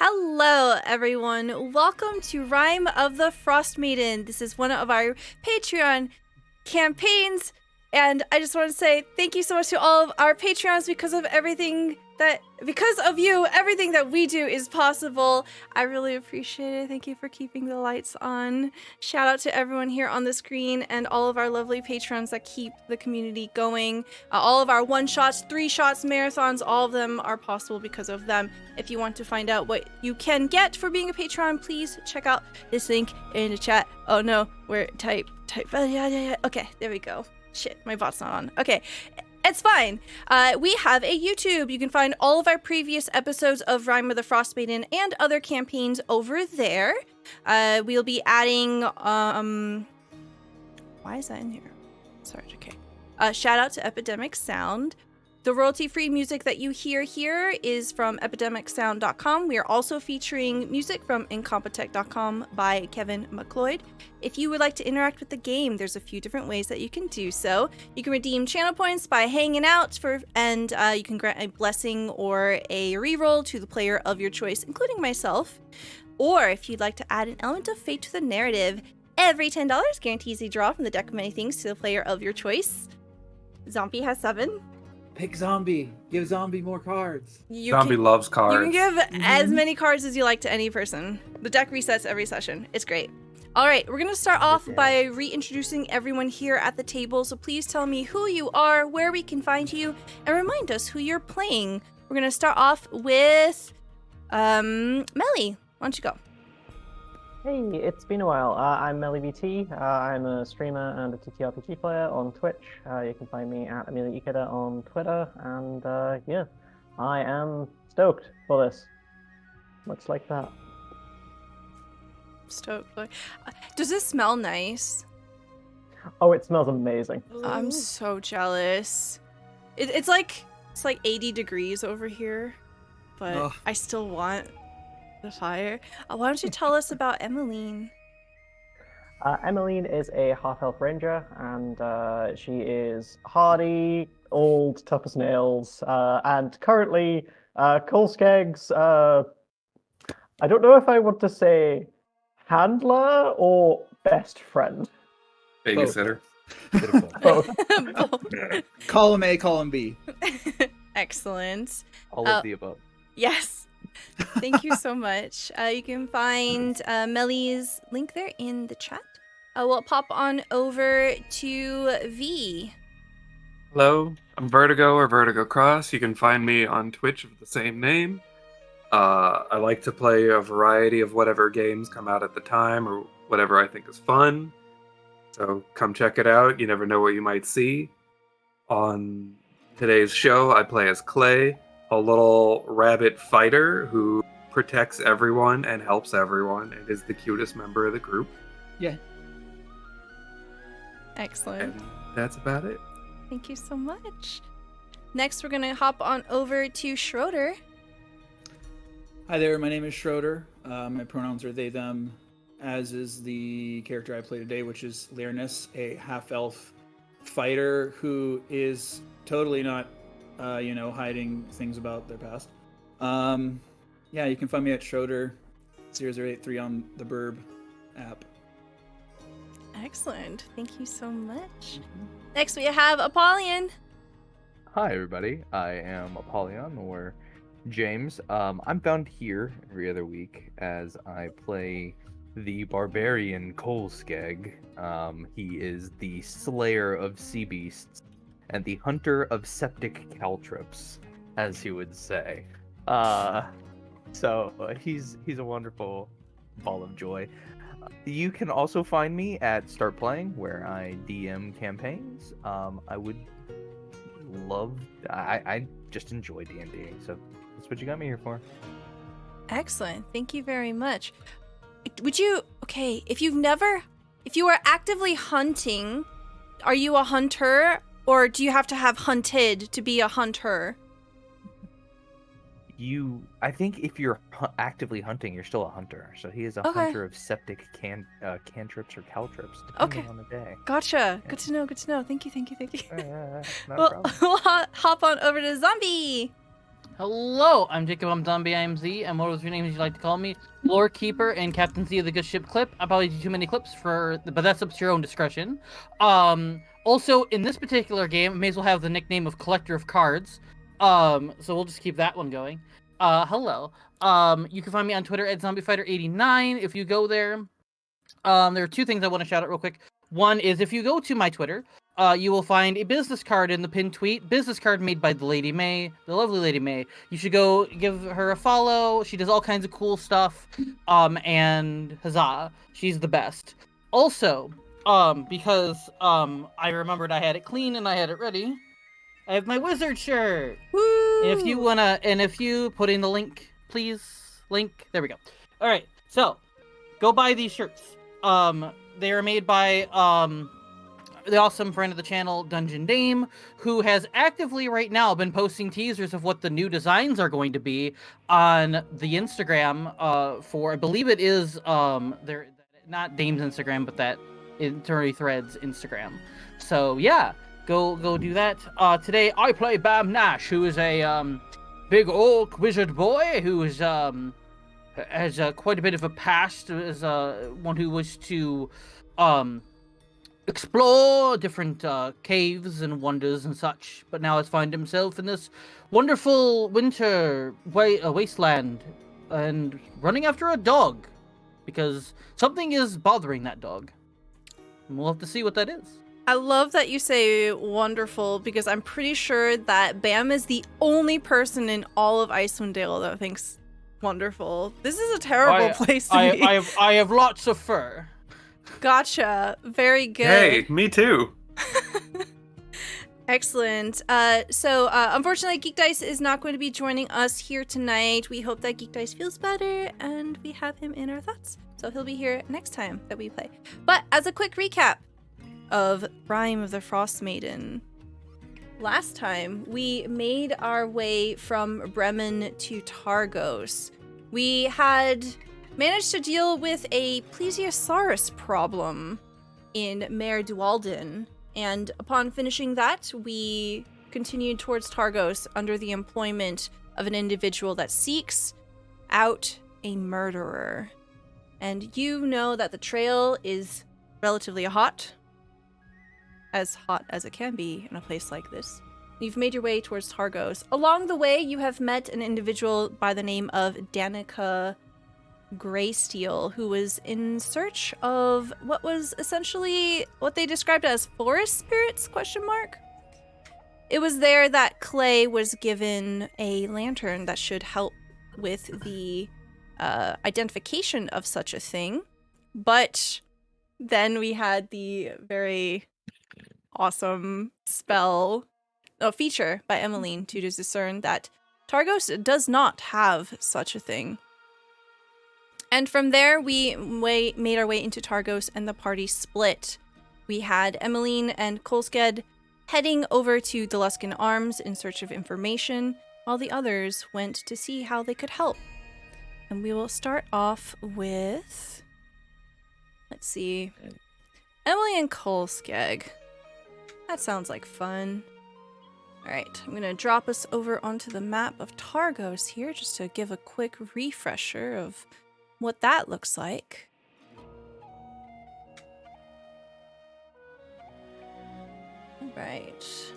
Hello, everyone. Welcome to Rime of the Frostmaiden. This is one of our Patreon campaigns, and I just want to say thank you so much to all of our Patreons because of you, everything that we do is possible. I really appreciate it. Thank you for keeping the lights on. Shout out to everyone here on the screen and all of our lovely patrons that keep the community going. All of our one-shots, three-shots, marathons, all of them are possible because of them. If you want to find out what you can get for being a patron, please check out this link in the chat. Oh no, where type. Yeah. Okay, there we go. Shit, my bot's not on. Okay. It's fine. We have a YouTube. You can find all of our previous episodes of Rime of the Frostmaiden and other campaigns over there. We'll be adding, why is that in here? Sorry, okay. Shout out to Epidemic Sound. The royalty-free music that you hear here is from epidemicsound.com. We are also featuring music from incompetech.com by Kevin McLeod. If you would like to interact with the game, there's a few different ways that you can do so. You can redeem channel points by hanging out, and you can grant a blessing or a reroll to the player of your choice, including myself. Or if you'd like to add an element of fate to the narrative, every $10 guarantees a draw from the deck of many things to the player of your choice. Zombie has 7. Pick Zombie. Give Zombie more cards. Zombie loves cards. You can give as many cards as you like to any person. The deck resets every session. It's great. All right, we're going to start off by reintroducing everyone here at the table. So please tell me who you are, where we can find you, and remind us who you're playing. We're going to start off with Melly. Why don't you go? Hey, it's been a while. I'm Melly VT. I'm a streamer and a TTRPG player on Twitch. You can find me at Amelia Ikeda on Twitter. And yeah, I am stoked for this. Looks like that. Stoked. Does this smell nice? Oh, it smells amazing. I'm so jealous. It's like 80 degrees over here, but I still want the fire. Why don't you tell us about Emmeline? Emmeline is a half-elf ranger, and she is hardy, old, tough as nails, and currently Kolskeg's, I don't know if I want to say handler or best friend. Babysitter. Column A, column B. Excellent. All of the above. Yes. Thank you so much. You can find Melly's link there in the chat. We'll pop on over to V. Hello, I'm Vertigo or Vertigo Cross. You can find me on Twitch with the same name. I like to play a variety of whatever games come out at the time or whatever I think is fun. So come check it out. You never know what you might see. On today's show, I play as Clay, a little rabbit fighter who protects everyone and helps everyone and is the cutest member of the group. Yeah. Excellent. And that's about it. Thank you so much. Next, we're going to hop on over to Schroeder. Hi there, my name is Schroeder. My pronouns are they, them, as is the character I play today, which is Learnus, a half-elf fighter who is totally not hiding things about their past. Yeah, you can find me at Schroeder0083 on the Burb app. Excellent. Thank you so much. Next, we have Apollyon. Hi, everybody. I am Apollyon, or James. I'm found here every other week as I play the barbarian Kolskeg. He is the slayer of sea beasts and the hunter of septic caltrops, as you would say. So he's a wonderful ball of joy. You can also find me at Start Playing, where I DM campaigns. I just enjoy D&D, so that's what you got me here for. Excellent. Thank you very much. If you are actively hunting, are you a hunter? Or do you have to have hunted to be a hunter? I think if you're actively hunting, you're still a hunter. So he is a hunter of septic cantrips or caltrops, depending on the day. Gotcha. Yeah. Good to know. Thank you. Not a Well, problem. we'll hop on over to Zombie. Hello, I'm Jacob. I'm Zombie IMZ, and what was your name as you like to call me? Lore Keeper and Captain Z of the Good Ship Clip. I probably do too many clips but that's up to your own discretion. Also, in this particular game, I may as well have the nickname of Collector of Cards. So we'll just keep that one going. Hello. You can find me on Twitter at ZombieFighter89. If you go there, there are two things I want to shout out real quick. One is if you go to my Twitter, you will find a business card in the pinned tweet. Business card made by the Lady May, the lovely Lady May. You should go give her a follow. She does all kinds of cool stuff. And huzzah, she's the best. Also, because I remembered I had it clean and I had it ready, I have my wizard shirt. Woo! And if you put in the link, please, there we go. All right, so go buy these shirts. They are made by the awesome friend of the channel, Dungeon Dame, who has actively right now been posting teasers of what the new designs are going to be on the Instagram for, I believe it is they're not Dame's Instagram, but that Eternity Threads Instagram. So yeah, go do that. Today I play Bam Nash, who is a big orc wizard boy who is has quite a bit of a past as one who was to explore different caves and wonders and such, but now has found himself in this wonderful winter wasteland and running after a dog because something is bothering that dog. And we'll have to see what that is. I love that you say wonderful because I'm pretty sure that Bam is the only person in all of Icewind Dale that thinks wonderful. This is a terrible place to be. I have lots of fur. Gotcha. Very good. Hey, me too. Excellent. So unfortunately, GeekDice is not going to be joining us here tonight. We hope that GeekDice feels better and we have him in our thoughts. So he'll be here next time that we play. But as a quick recap of Rime of the Frostmaiden, last time we made our way from Bremen to Targos. We had managed to deal with a plesiosaurus problem in Mare Dualden, and upon finishing that, we continued towards Targos under the employment of an individual that seeks out a murderer. And you know that the trail is relatively hot as it can be in a place like this. You've made your way towards Targos. Along the way, you have met an individual by the name of Danica Greysteel, who was in search of what was essentially what they described as forest spirits, ? It was there that Clay was given a lantern that should help with the identification of such a thing. But then we had the very awesome feature by Emmeline to discern that Targos does not have such a thing. And from there, we made our way into Targos, and the party split. We had Emmeline and Kolsked heading over to the Luskan Arms in search of information, while the others went to see how they could help. And we will start off with, let's see, Emily and Kolskeg. That sounds like fun. All right, I'm going to drop us over onto the map of Targos here just to give a quick refresher of what that looks like. All right.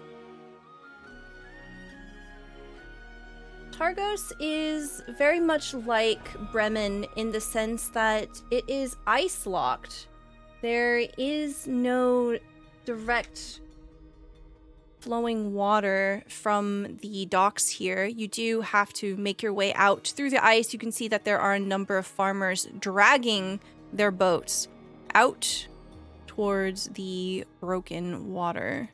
Targos is very much like Bremen in the sense that it is ice-locked. There is no direct flowing water from the docks here. You do have to make your way out through the ice. You can see that there are a number of farmers dragging their boats out towards the broken water.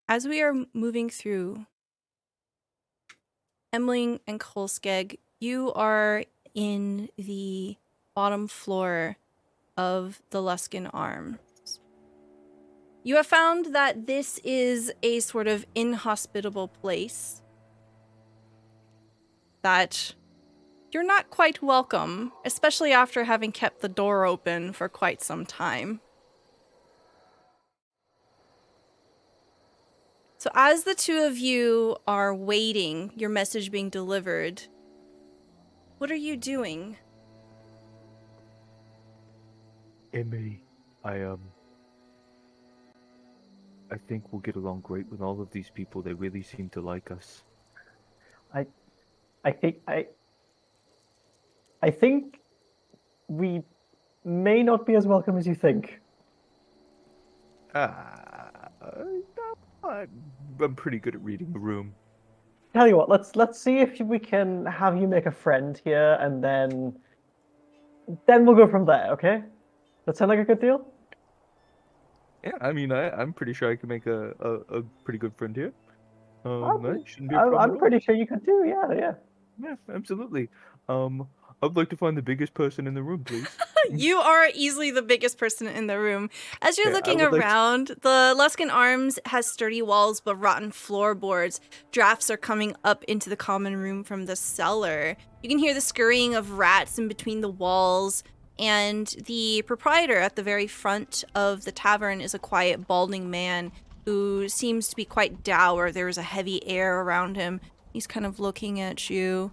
As we are moving through, Emmeline and Kolskeg, you are in the bottom floor of the Luskan Arms. You have found that this is a sort of inhospitable place, that you're not quite welcome, especially after having kept the door open for quite some time. So as the two of you are waiting, your message being delivered, what are you doing? Emily, I think we'll get along great with all of these people. They really seem to like us. I think I think we may not be as welcome as you think. I'm pretty good at reading the room. Tell you what, let's see if we can have you make a friend here, and then we'll go from there. Okay? That sound like a good deal? Yeah, I mean, I'm pretty sure I can make a pretty good friend here. That shouldn't be a I'm, problem I'm at all. pretty sure you could do. Yeah, yeah. Yeah, absolutely. I'd like to find the biggest person in the room, please. You are easily the biggest person in the room. As you're Yeah, I looking would like to- around, the Luskan Arms has sturdy walls but rotten floorboards. Drafts are coming up into the common room from the cellar. You can hear the scurrying of rats in between the walls, and the proprietor at the very front of the tavern is a quiet, balding man who seems to be quite dour. There is a heavy air around him. He's kind of looking at you.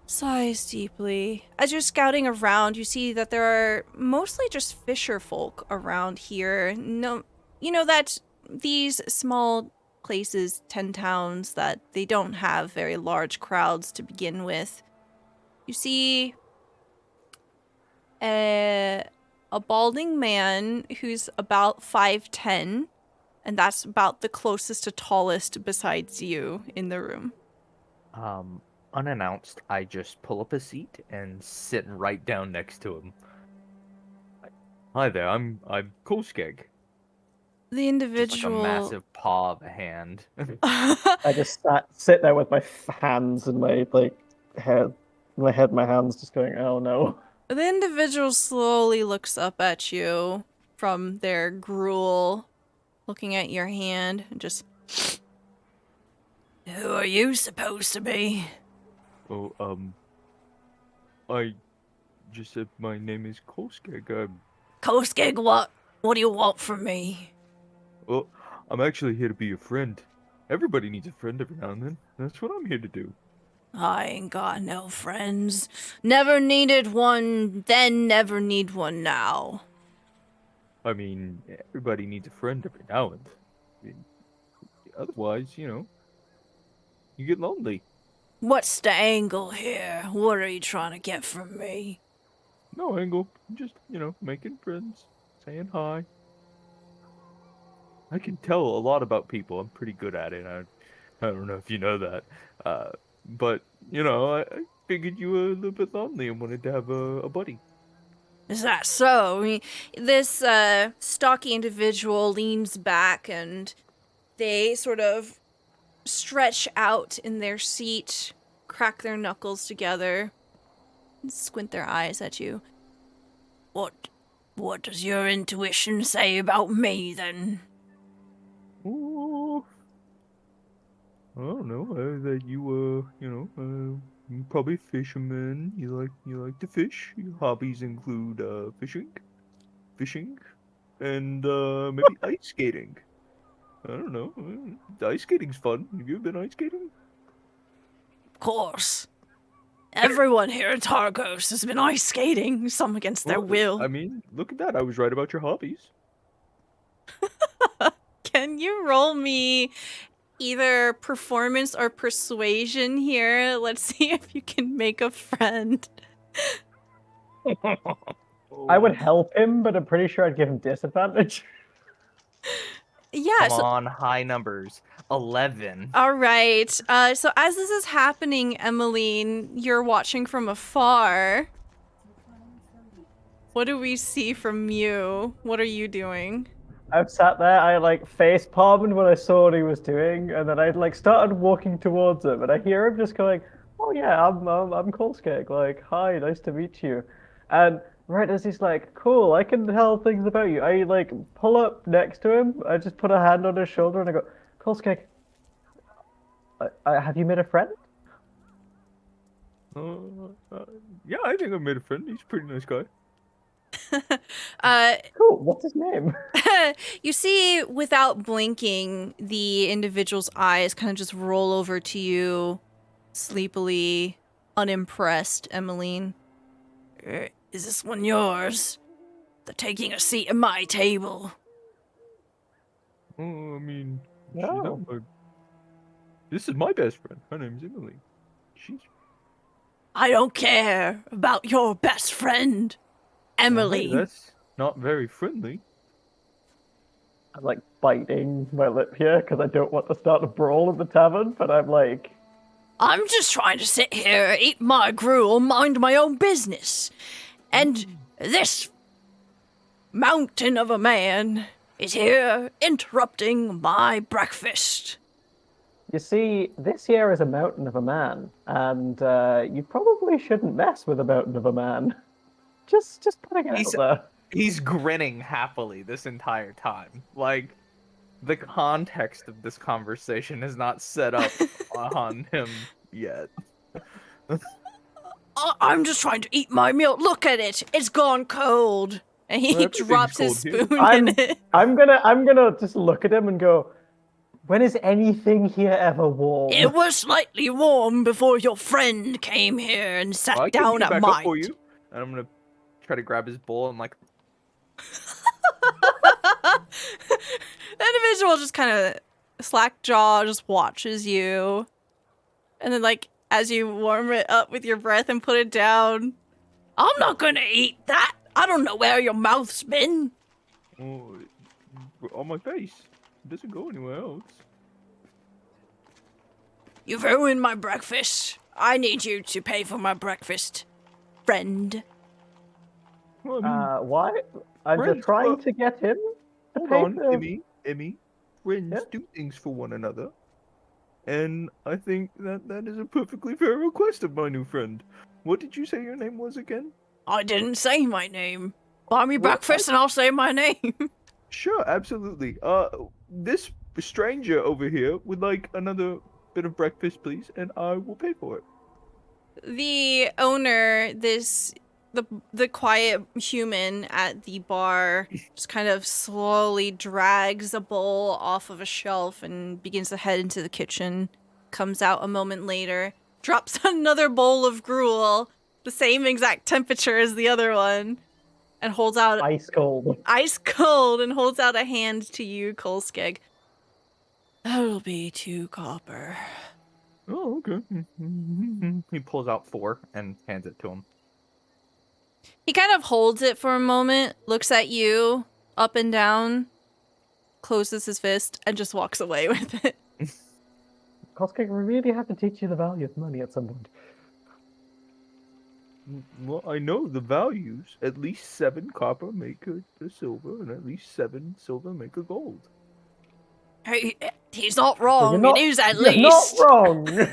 Sighs deeply. As you're scouting around, you see that there are mostly just fisher folk around here. No, you know that these small places, 10 towns, that they don't have very large crowds to begin with. You see a balding man who's about 5'10", and that's about the closest to tallest besides you in the room. Unannounced, I just pull up a seat and sit right down next to him. Hi there, I'm Kolskeg. The Just like a individual... massive paw of a hand. I just sit there with my hands and my head, my hands, just going, "Oh no." The individual slowly looks up at you from their gruel, looking at your hand, and just... Who are you supposed to be? Oh, I just said my name is Kolskeg. Koskeg, what? What do you want from me? Well, I'm actually here to be your friend. Everybody needs a friend every now and then. That's what I'm here to do. I ain't got no friends. Never needed one, then never need one now. I mean, everybody needs a friend every now and then. I mean, otherwise, you get lonely. What's the angle here? What are you trying to get from me? No angle. Just, making friends, saying hi. I can tell a lot about people. I'm pretty good at it. I don't know if you know that. But, I figured you were a little bit lonely and wanted to have a buddy. Is that so? I mean, this stocky individual leans back and they sort of stretch out in their seat, crack their knuckles together, and squint their eyes at you. What does your intuition say about me, then? Ooh, I don't know. That you were, you're probably a fisherman. You like to fish. Your hobbies include fishing, and maybe ice skating. I don't know. Ice skating's fun. Have you ever been ice skating? Of course. Everyone here at Targos has been ice skating, some against their Well, will. I mean, look at that. I was right about your hobbies. Can you roll me either performance or persuasion here? Let's see if you can make a friend. I would help him, but I'm pretty sure I'd give him disadvantage. Yeah, Come on, high numbers. 11. all right. So as this is happening, Emmeline, you're watching from afar. What do we see from you? What are you doing? I've sat there, I face palmed when I saw what he was doing, and then I started walking towards him, and I hear him just going, "Oh yeah, I'm Kolskeg. Hi, nice to meet you." And right as he's like, "Cool, I can tell things about you," I pull up next to him. I just put a hand on his shoulder and I go, "Kolskeg, have you made a friend?" Yeah, I think I made a friend. He's a pretty nice guy. Cool. What's his name? You see, without blinking, the individual's eyes kind of just roll over to you, sleepily, unimpressed, Emmeline. Is this one yours? They're taking a seat at my table. Oh, I mean, No. this is my best friend. Her name's Emily. She's I don't care about your best friend, well, Emily. hey, that's not very friendly. I'm like biting my lip here because I don't want to start a brawl in the tavern, but I'm like, I'm just trying to sit here, eat my gruel, mind my own business. And this mountain of a man is here interrupting my breakfast. you see, this here is a mountain of a man, and you probably shouldn't mess with a mountain of a man. Just putting it out there. He's grinning happily this entire time. Like, the context of this conversation is not set up on him yet. I'm just trying to eat my meal. Look at it. It's gone cold. And he Well, everything's drops his cold spoon here. in it. I'm gonna just look at him and go, when is anything here ever warm? It was slightly warm before your friend came here and sat I can down get at back my up for you, and I'm gonna try to grab his bowl and like. The individual just kind of slack jaw, just watches you. And then, like, as you warm it up with your breath and put it down, I'm not gonna eat that. I don't know where your mouth's been. Oh, on my face. It doesn't go anywhere else. You've ruined my breakfast. I need you to pay for my breakfast, friend. Well, I mean, Why? I'm Friends, just trying well, to get him to hold pay on, for... Emmy. Friends Yeah? do things for one another. And I think that is a perfectly fair request of my new friend. What did you say your name was again? I didn't say my name. Buy me Well, breakfast and I'll say my name. Sure, absolutely. This stranger over here would like another bit of breakfast, please, and I will pay for it. The owner, the quiet human at the bar, just kind of slowly drags a bowl off of a shelf and begins to head into the kitchen. Comes out a moment later, drops another bowl of gruel, the same exact temperature as the other one, and holds out Ice cold. ice cold and holds out a hand to you, Kolskeg. That'll be 2 copper. Oh, okay. He pulls out 4 and hands it to him. He kind of holds it for a moment, looks at you up and down, closes his fist, and just walks away with it. Koskeg, we really have to teach you the value of money at some point. Well, I know the values. At least 7 copper make a silver, and at least 7 silver make a gold. Hey, he's not wrong. You're not- It is at You're least. not wrong!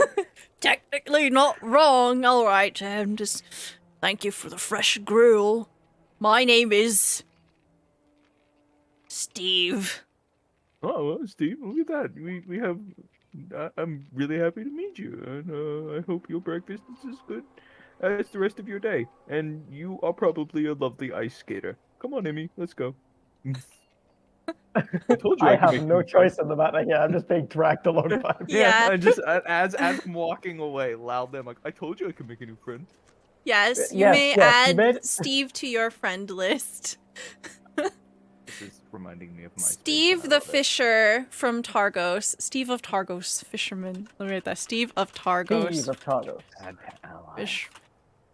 Technically not wrong. All right, just thank you for the fresh gruel. My name is Steve. Oh, well, Steve, look at that. We have. I'm really happy to meet you, and I hope your breakfast is as good as the rest of your day. And you are probably a lovely ice skater. Come on, Emmy, let's go. I told you I could have make no you choice in the matter here. I'm just being dragged along by him. Yeah. I just as I'm walking away loudly, I'm like, I told you I could make a new friend. Yes, you Yes, may yes, you add made- Steve to your friend list. This is reminding me of my Steve the Fisher from Targos. Steve of Targos, fisherman. Let me write that. Steve of Targos. Steve of Targos. Fish.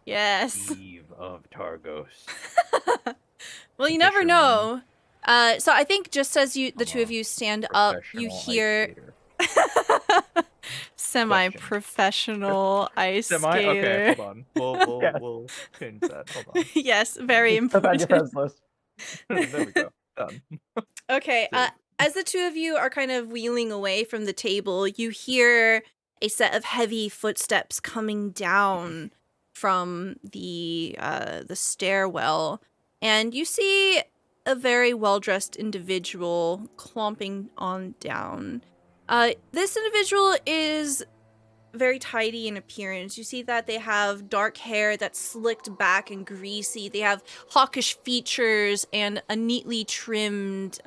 Yes. Steve of Targos. Well, you never Fisherman. know. So I think just as the two of you stand up, you Professional hear ice skater. semi-professional ice Semi? skater. Okay, hold on. We'll Yes. we'll change that. Hold on. Yes, very Put that on your important. friends list. There we go. Done. Okay, Save. as the two of you are kind of wheeling away from the table, you hear a set of heavy footsteps coming down from the stairwell, and you see a very well-dressed individual clomping on down. This individual is very tidy in appearance. You see that they have dark hair that's slicked back and greasy. They have hawkish features and a neatly trimmed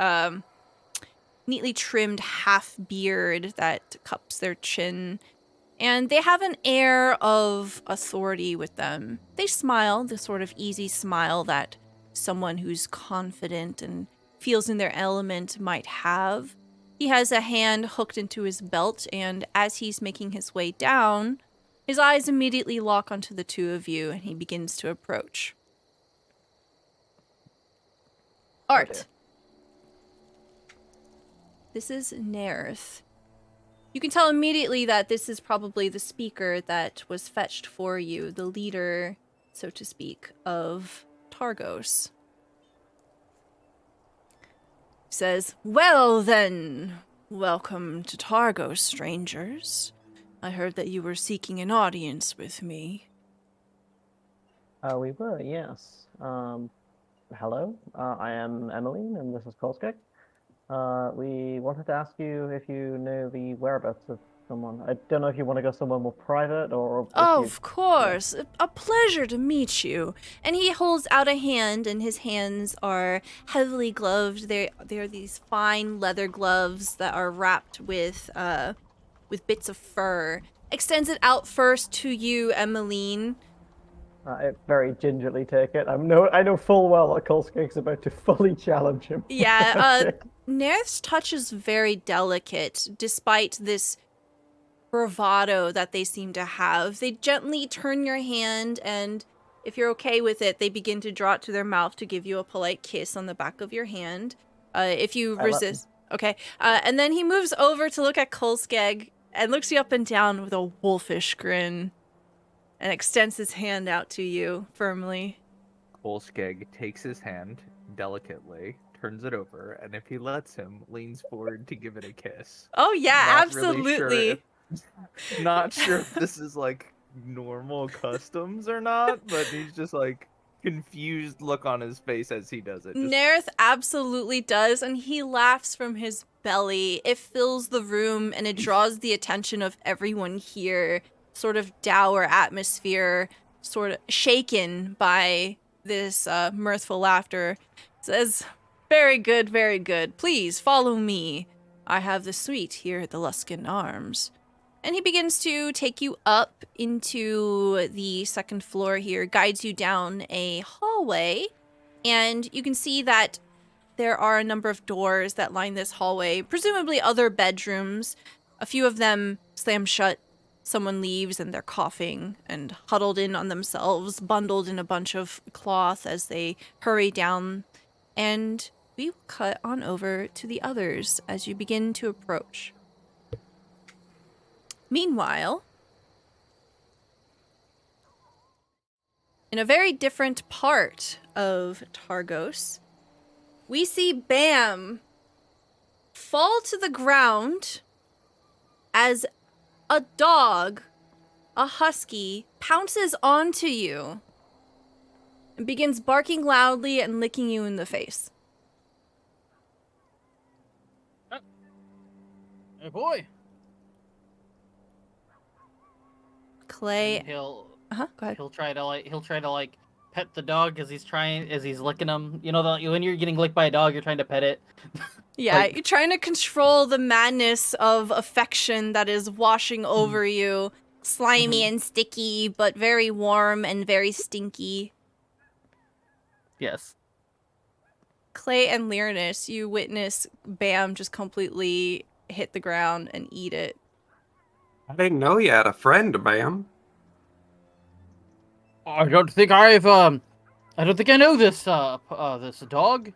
half beard that cups their chin. And they have an air of authority with them. They smile, the sort of easy smile that someone who's confident and feels in their element might have. He has a hand hooked into his belt, and as he's making his way down, his eyes immediately lock onto the two of you, and he begins to approach. Art. This is Nerth. You can tell immediately that this is probably the speaker that was fetched for you, the leader, so to speak, of Targos. He says, "Well then, welcome to Targos, strangers. I heard that you were seeking an audience with me." We were, yes. Hello, I am Emmeline, and this is Kolskek. We wanted to ask you if you know the whereabouts of someone. I don't know if you want to go somewhere more private or... Of course. A pleasure to meet you. And he holds out a hand, and his hands are heavily gloved. They are these fine leather gloves that are wrapped with bits of fur. Extends it out first to you, Emmeline. I very gingerly take it. I know full well that Kolskek's about to fully challenge him. Yeah, Nerth's touch is very delicate, despite this bravado that they seem to have. They gently turn your hand, and if you're okay with it, they begin to draw it to their mouth to give you a polite kiss on the back of your hand. If you resist... Okay. And then he moves over to look at Kolskeg and looks you up and down with a wolfish grin and extends his hand out to you firmly. Kolskeg takes his hand delicately, turns it over, and if he lets him, leans forward to give it a kiss. Oh yeah, Not absolutely. Really not sure if this is like normal customs or not, but he's just like confused look on his face as he does it. Nerth absolutely does, and he laughs from his belly. It fills the room and it draws the attention of everyone here. Sort of dour atmosphere, sort of shaken by this mirthful laughter. Says, very good, very good. Please follow me. I have the suite here at the Luskan Arms." And he begins to take you up into the second floor here, guides you down a hallway, and you can see that there are a number of doors that line this hallway, presumably other bedrooms. A few of them slam shut. Someone leaves and they're coughing and huddled in on themselves, bundled in a bunch of cloth as they hurry down. And we will cut on over to the others as you begin to approach. Meanwhile, in a very different part of Targos, we see Bam fall to the ground as a dog, a husky, pounces onto you and begins barking loudly and licking you in the face. Hey, boy. Clay. And he'll Go ahead. he'll try to pet the dog as he's licking him. You know, when you're getting licked by a dog, you're trying to pet it. Yeah, you're trying to control the madness of affection that is washing over you. Slimy and sticky, but very warm and very stinky. Yes. Clay and Lyrinus, you witness Bam just completely hit the ground and eat it. I didn't know you had a friend, ma'am. I don't think I know this this dog.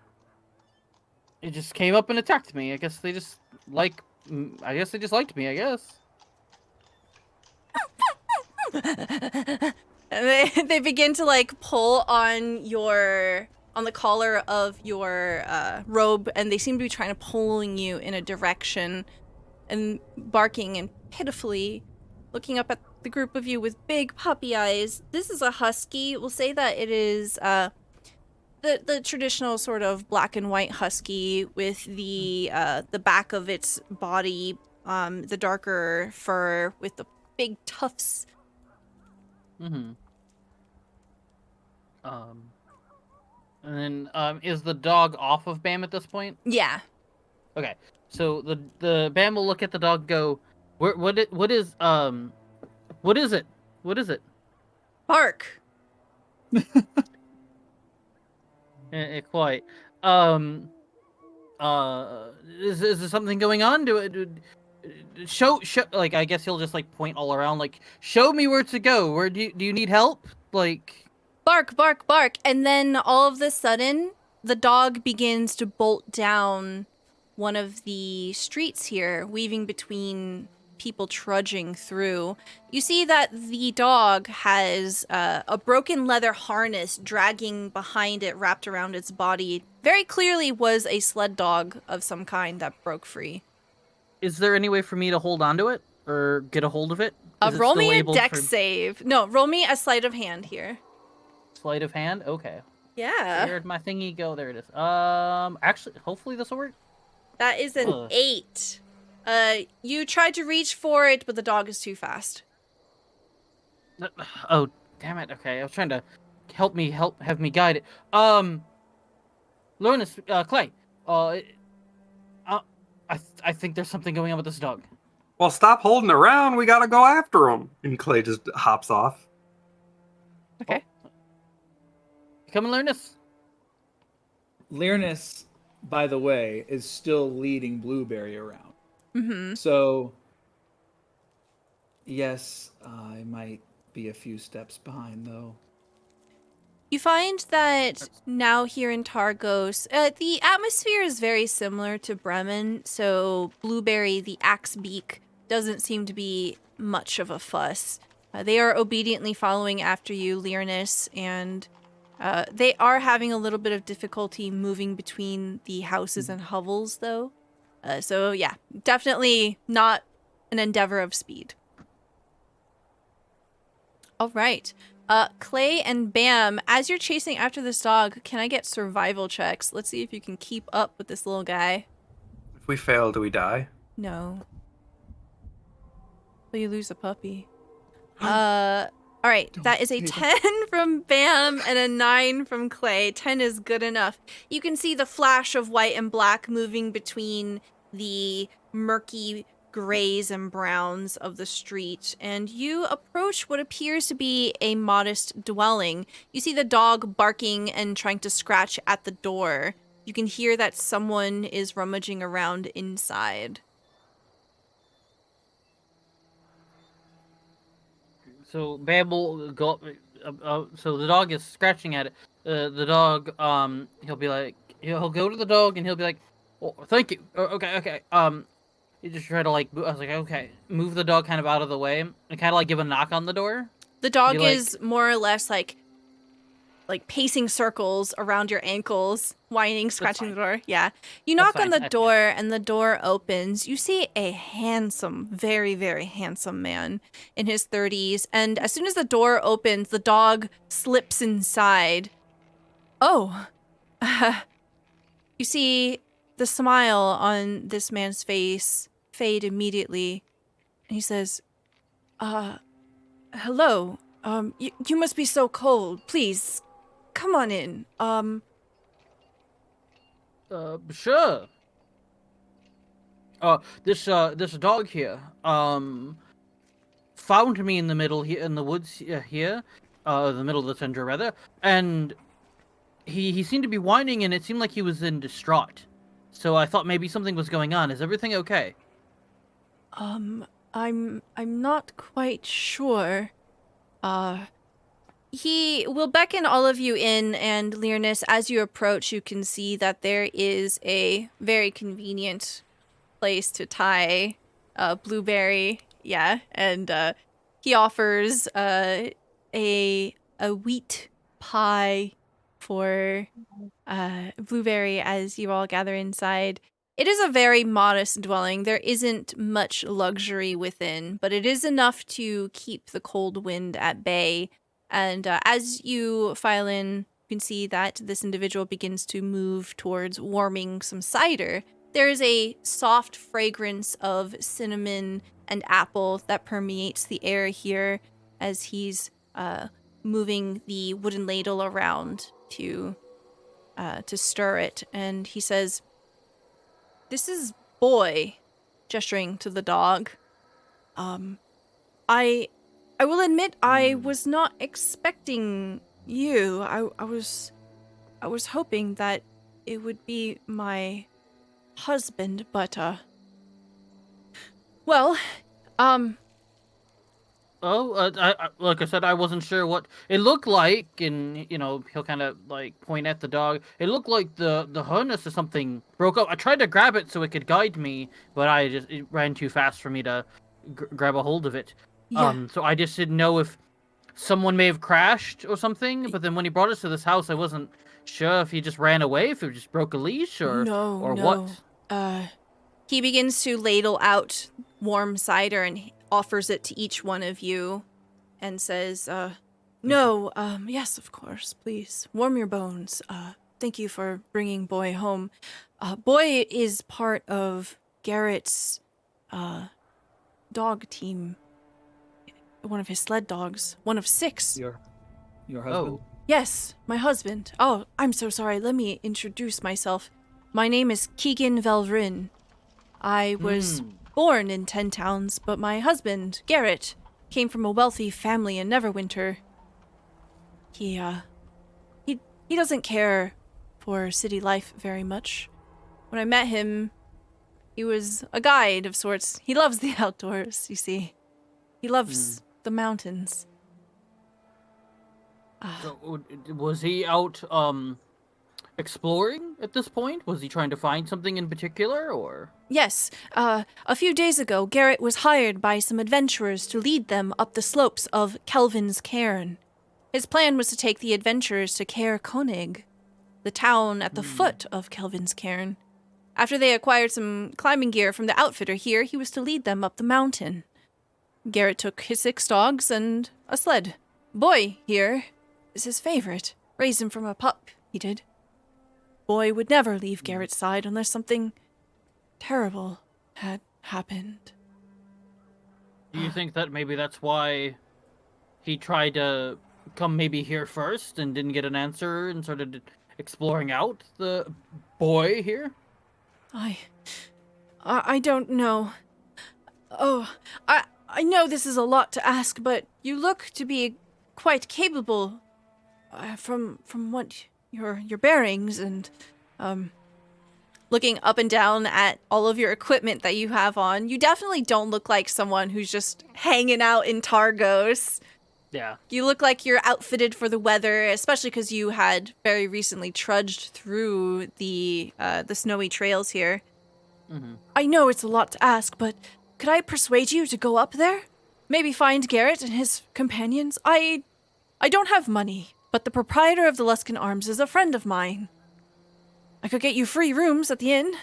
It just came up and attacked me. I guess they just liked me, I guess. And they begin to like pull on the collar of your robe, and they seem to be trying to pulling you in a direction and barking and pitifully looking up at the group of you with big puppy eyes. This is a husky. We'll say that it is the traditional sort of black and white husky with the back of its body, the darker fur with the big tufts. Mm-hmm. And then, is the dog off of Bam at this point? Yeah. Okay. So the Bam will look at the dog, go, what is it? What is it? Bark. Quite. Um. Is there something going on? Show. Like, I guess he'll just like point all around. Like, show me where to go. Where do you need help? Like. Bark, bark, bark. And then all of a sudden, the dog begins to bolt down one of the streets here, weaving between people trudging through. You see that the dog has a broken leather harness dragging behind it, wrapped around its body. Very clearly was a sled dog of some kind that broke free. Is there any way for me to hold onto it or get a hold of it? Is it Roll still me a able dex for save. No, roll me a sleight of hand here. sleight of hand? Okay. Yeah. Where'd my thingy go? There it is. Actually, hopefully this will work. That is an Ugh. 8. You tried to reach for it, but the dog is too fast. Oh, damn it. Okay, I was trying to have me guide it. Lornas, Clay, I think there's something going on with this dog. Well, stop holding around. We gotta go after him. And Clay just hops off. Okay. Come and learn this. Learnus, by the way, is still leading Blueberry around. Mm-hmm. So, yes, I might be a few steps behind, though. You find that now here in Targos, the atmosphere is very similar to Bremen, so Blueberry, the axe beak, doesn't seem to be much of a fuss. They are obediently following after you, Learnus, and they are having a little bit of difficulty moving between the houses and hovels, though. So yeah, definitely not an endeavor of speed. All right. Clay and Bam, as you're chasing after this dog, can I get survival checks? Let's see if you can keep up with this little guy. If we fail, do we die? No. But you lose a puppy. All right, that is a 10 from Bam and a 9 from Clay. 10 is good enough. You can see the flash of white and black moving between the murky grays and browns of the street, and you approach what appears to be a modest dwelling. You see the dog barking and trying to scratch at the door. You can hear that someone is rummaging around inside. So Bam will go. So the dog is scratching at it. The dog, he'll be like, he'll go to the dog and he'll be like, "Oh, thank you. Okay. You just try to like. I was like, okay, move the dog kind of out of the way and kind of like give a knock on the door. The dog Be like- is more or less like pacing circles around your ankles, whining, scratching the door. Yeah. You knock on fine. the door and the door opens. You see a handsome, very, very handsome man in his 30s. And as soon as the door opens, the dog slips inside. Oh. You see the smile on this man's face fade immediately. And he says, hello. You must be so cold. Please, come on in. Sure. This dog here, found me in the middle here, in the woods here, the middle of the tundra rather, and he seemed to be whining, and it seemed like he was in distraught. So I thought maybe something was going on. Is everything okay? I'm not quite sure. He will beckon all of you in, and Learnus, as you approach, you can see that there is a very convenient place to tie Blueberry. Yeah, and he offers a wheat pie for Blueberry as you all gather inside. It is a very modest dwelling. There isn't much luxury within, but it is enough to keep the cold wind at bay. And as you file in, you can see that this individual begins to move towards warming some cider There is a soft fragrance of cinnamon and apple that permeates the air here as he's moving the wooden ladle around to stir it. And he says, "This is Boy," gesturing to the dog. I will admit I was not expecting you. I was hoping that it would be my husband, but well, like I said, I wasn't sure what it looked like, and he'll kind of like point at the dog. It looked like the harness or something broke up. I tried to grab it so it could guide me, but it ran too fast for me to grab a hold of it. yeah. So I just didn't know if someone may have crashed or something. But then when he brought us to this house, I wasn't sure if he just ran away, if he just broke a leash, or No. what. He begins to ladle out warm cider and offers it to each one of you and says, "No, yes, of course, please, warm your bones. Thank you for bringing Boy home. Boy is part of Garrett's, dog team. One of his sled dogs. One of 6. Your husband? Yes, my husband. Oh, I'm so sorry. Let me introduce myself. My name is Keegan Velvrin. I was born in 10 Towns, but my husband, Garrett, came from a wealthy family in Neverwinter. He doesn't care for city life very much. When I met him, he was a guide of sorts. He loves the outdoors, you see. He loves the mountains. So, was he out exploring at this point? Was he trying to find something in particular, or? Yes, a few days ago, Garrett was hired by some adventurers to lead them up the slopes of Kelvin's Cairn. His plan was to take the adventurers to Cair Konig, the town at the foot of Kelvin's Cairn. After they acquired some climbing gear from the outfitter here, he was to lead them up the mountain. Garrett took his 6 dogs and a sled. Boy, here, is his favorite. Raised him from a pup, he did. Boy would never leave Garrett's side unless something terrible had happened. Do you think that maybe that's why he tried to come maybe here first and didn't get an answer and started exploring out the boy here? I don't know. Oh, I know this is a lot to ask, but you look to be quite capable from what your bearings and looking up and down at all of your equipment that you have on. You definitely don't look like someone who's just hanging out in Targos. Yeah. You look like you're outfitted for the weather, especially because you had very recently trudged through the snowy trails here. Mm-hmm. I know it's a lot to ask, but could I persuade you to go up there? Maybe find Garrett and his companions? I don't have money, but the proprietor of the Luskan Arms is a friend of mine. I could get you free rooms at the inn.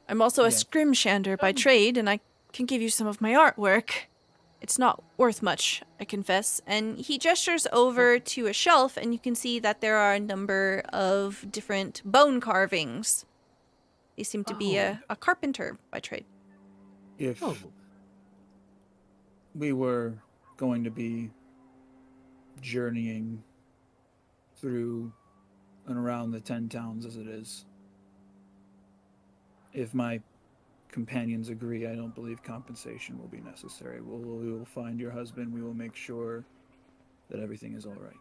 I'm also a scrimshander by trade, and I can give you some of my artwork. It's not worth much, I confess. And he gestures over to a shelf, and you can see that there are a number of different bone carvings. They seem to be a carpenter by trade. If we were going to be journeying through and around the 10 towns as it is, if my companions agree, I don't believe compensation will be necessary. We will find your husband. We will make sure that everything is all right.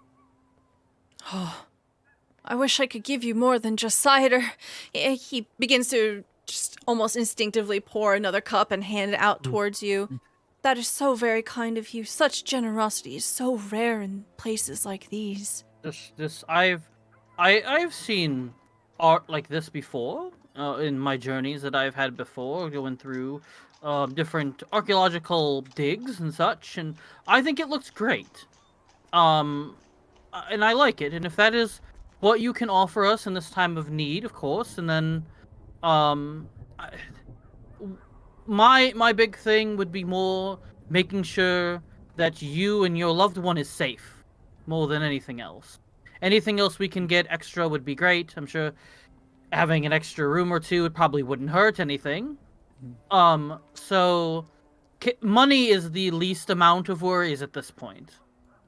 Oh, I wish I could give you more than just cider. He begins to just almost instinctively pour another cup and hand it out towards you. That is so very kind of you. Such generosity is so rare in places like these. I've seen art like this before. In my journeys that I've had before, going through different archaeological digs and such, and I think it looks great. And I like it. And if that is what you can offer us in this time of need, of course, and then my big thing would be more making sure that you and your loved one is safe, more than anything else. Anything else we can get extra would be great. I'm sure having an extra room or two, it probably wouldn't hurt anything. So money is the least amount of worries at this point.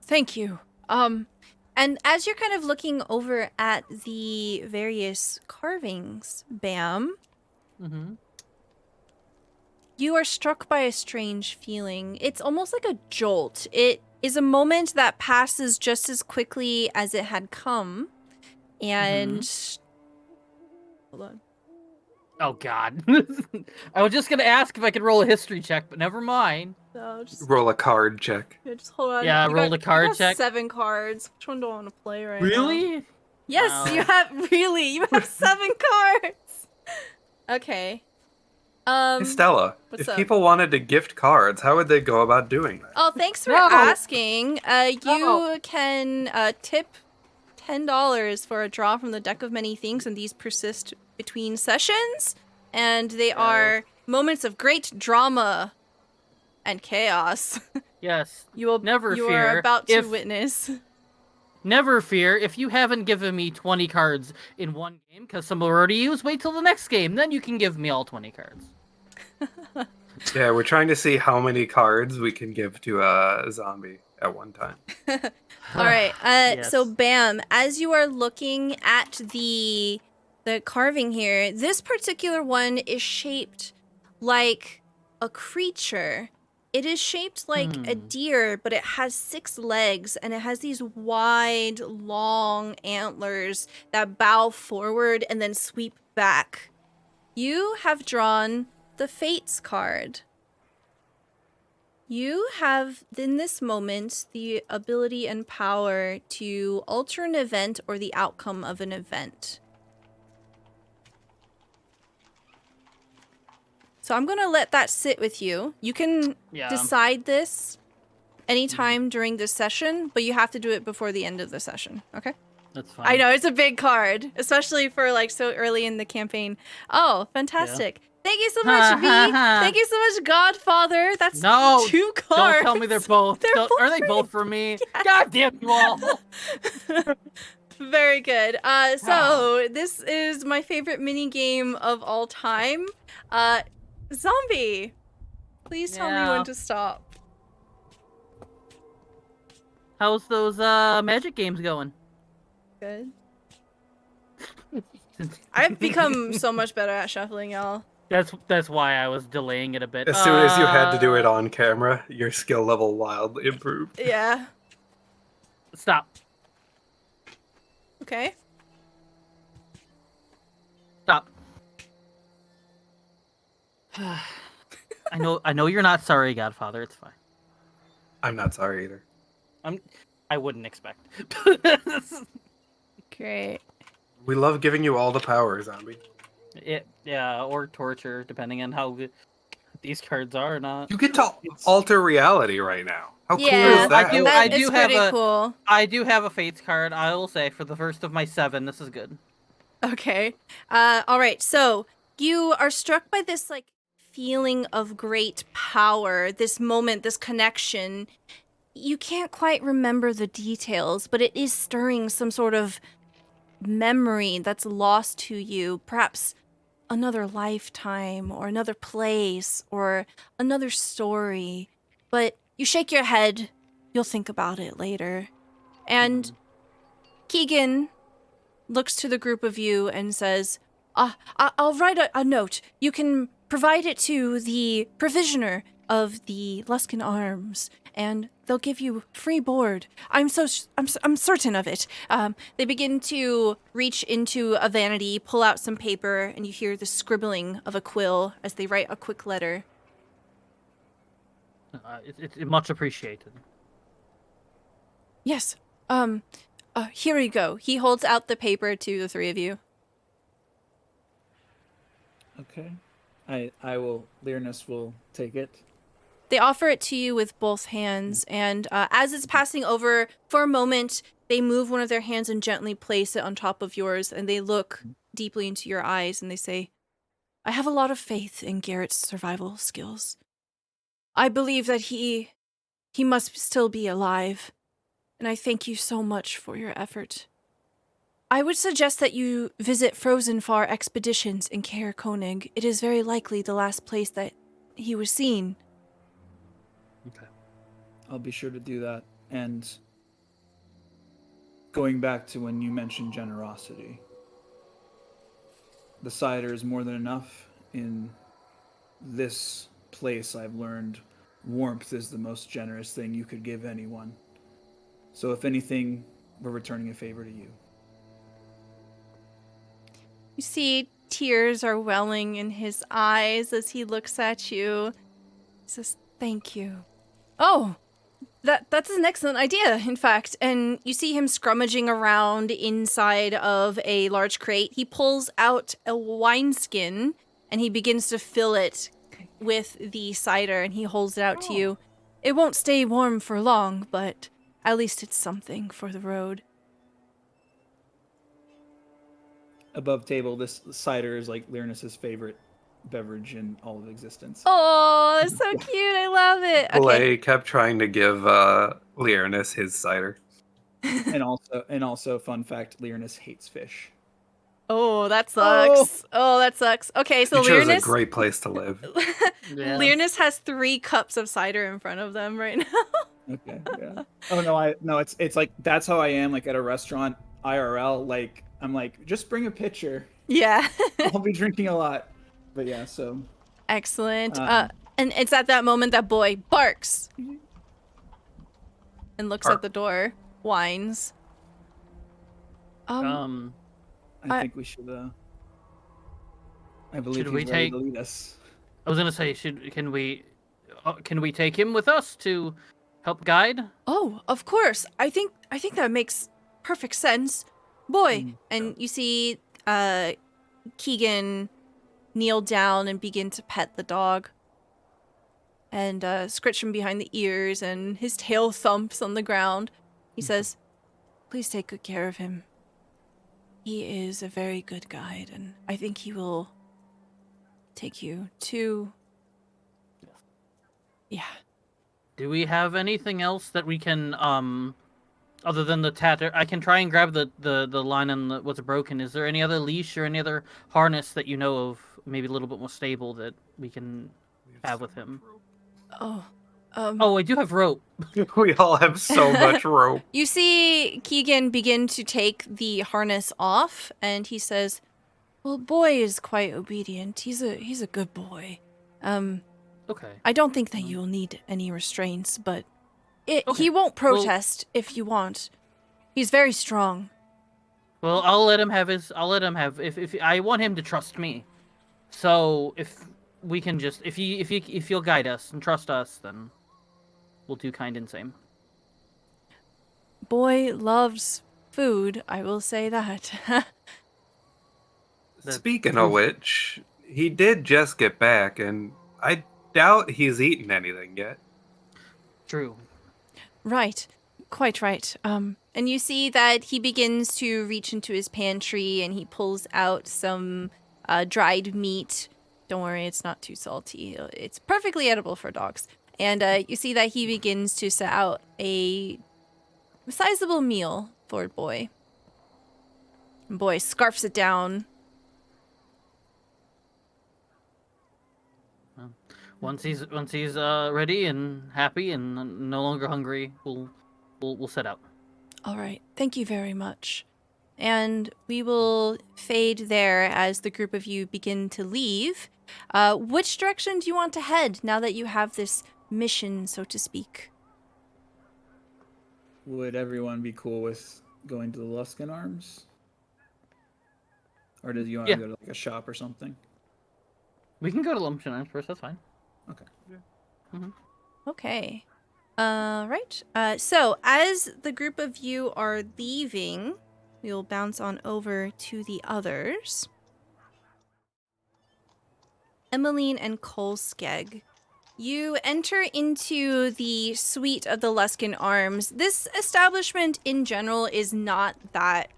Thank you. And as you're kind of looking over at the various carvings, Bam, Mm-hmm. you are struck by a strange feeling. It's almost like a jolt. It is a moment that passes just as quickly as it had come. And hold on. Oh God! I was just gonna ask if I could roll a history check, but never mind. So just, Roll a card check. just hold on. Yeah, You roll got- a card you got check. 7 cards. Which one do I want to play right now? Really? Yes, Wow. you have 7 cards. Okay. Hey, Stella, what's if up? people wanted to gift cards, how would they go about doing that? Oh, thanks for No. asking. You No. can tip $10 for a draw from the deck of many things, and these persist between sessions, and they are moments of great drama and chaos. Yes. You will Never you fear. are about to If- witness. Never fear. If you haven't given me 20 cards in one game, because some are already used, wait till the next game. Then you can give me all 20 cards. Yeah, we're trying to see how many cards we can give to a zombie at one time. All right. Yes. So Bam, as you are looking at the carving here, this particular one is shaped like a creature. It is shaped like a deer, but it has 6 legs, and it has these wide, long antlers that bow forward and then sweep back. You have drawn the Fates card. You have, in this moment, the ability and power to alter an event or the outcome of an event. So I'm going to let that sit with you. You can Yeah. decide this anytime during this session, but you have to do it before the end of the session, okay? That's fine. I know, it's a big card, especially for like so early in the campaign. Oh, fantastic. Thank you so much, V. Thank you so much, Godfather. That's No, 2 cards. Don't tell me they're both. They're both Are they for both for me? God damn you all! Very good. So this is my favorite mini game of all time. Zombie, please tell me Yeah. when to stop. How's those magic games going? Good. I've become so much better at shuffling, y'all. That's why I was delaying it a bit. As soon as you had to do it on camera, your skill level wildly improved. Yeah. Stop. Okay. Stop. I know you're not sorry, Godfather. It's fine. I'm not sorry either. I wouldn't expect. Great. We love giving you all the power, zombie. Yeah, or torture, depending on how good these cards are or not. You get to alter reality right now. How cool Yeah, is that? I do that is have pretty a- cool. I do have a Fates card, I will say, for the first of my 7. This is good. Okay. All right. So you are struck by this like feeling of great power, this moment, this connection. You can't quite remember the details, but it is stirring some sort of memory that's lost to you. Perhaps another lifetime or another place or another story. But you shake your head. You'll think about it later. And Keegan looks to the group of you and says, I'll write a note. You can provide it to the provisioner of the Luskan Arms, and they'll give you free board. I'm certain of it. They begin to reach into a vanity, pull out some paper, and you hear the scribbling of a quill as they write a quick letter. It's much appreciated. Yes. Here you go. He holds out the paper to the 3 of you. Okay. Learness will take it. They offer it to you with both hands, and as it's passing over, for a moment, they move one of their hands and gently place it on top of yours, and they look deeply into your eyes, and they say, I have a lot of faith in Garrett's survival skills. I believe that he must still be alive, and I thank you so much for your effort. I would suggest that you visit Frozen Far Expeditions in Caer Konig. It is very likely the last place that he was seen. Okay. I'll be sure to do that. And going back to when you mentioned generosity, the cider is more than enough. In this place, I've learned warmth is the most generous thing you could give anyone. So if anything, we're returning a favor to you. You see tears are welling in his eyes as he looks at you. He says, "Thank you." Oh, that's an excellent idea, in fact. And you see him scrummaging around inside of a large crate. He pulls out a wineskin and he begins to fill it with the cider and he holds it out to you. It won't stay warm for long, but at least it's something for the road. Above table, this cider is like Lyrinus's favorite beverage in all of existence. Oh, that's so cute. I love it. Okay. Blay kept trying to give Lyrinus his cider. And also, fun fact, Lyrinus hates fish. Oh, that sucks. Oh, that sucks. Okay, so You chose a Lyrinus, great place to live. Yeah. Lyrinus has 3 cups of cider in front of them right now. Okay, yeah. Oh no, it's like that's how I am. Like at a restaurant, IRL. Like I'm like, just bring a pitcher. Yeah. I'll be drinking a lot. But yeah, so Excellent. And it's at that moment that boy barks and looks at the door, whines. I think we should. I believe Should we he's ready take- to lead us. I was gonna say, can we take him with us to help guide? Oh, of course. I think that makes perfect sense. Boy, and you see Keegan kneel down and begin to pet the dog. And scratch him behind the ears, and his tail thumps on the ground. He says, "Please take good care of him. He is a very good guide, and I think he will take you to..." Yeah. Do we have anything else that we can, other than the tatter? I can try and grab the line and what's broken. Is there any other leash or any other harness that you know of, maybe a little bit more stable, that we can have with him? Oh. Oh, I do have rope. We all have so much rope. You see Keegan begin to take the harness off, and he says, "Well, boy is quite obedient. He's a good boy. Okay. I don't think that you'll need any restraints, but Okay. he won't protest if you want. He's very strong." Well, I'll let him have his. I'll let him have. If I want him to trust me, so if we can just, if you'll guide us and trust us, then we'll do kind and same. Boy loves food, I will say that. Speaking of which, he did just get back, and I doubt he's eaten anything yet. True. Right. Quite right. And you see that he begins to reach into his pantry and he pulls out some dried meat. Don't worry, it's not too salty. It's perfectly edible for dogs. And you see that he begins to set out a sizable meal for Boy. And Boy scarfs it down. Once he's ready and happy and no longer hungry, we'll set out. All right. Thank you very much. And we will fade there as the group of you begin to leave. Which direction do you want to head now that you have this mission, so to speak? Would everyone be cool with going to the Luskan Arms? Or do you want to go to like a shop or something? We can go to Lumpkin Arms first. That's fine. Okay. Okay. Right. So as the group of you are leaving, we will bounce on over to the others. Emmeline and Kolskeg, you enter into the suite of the Luskan Arms. This establishment in general is not that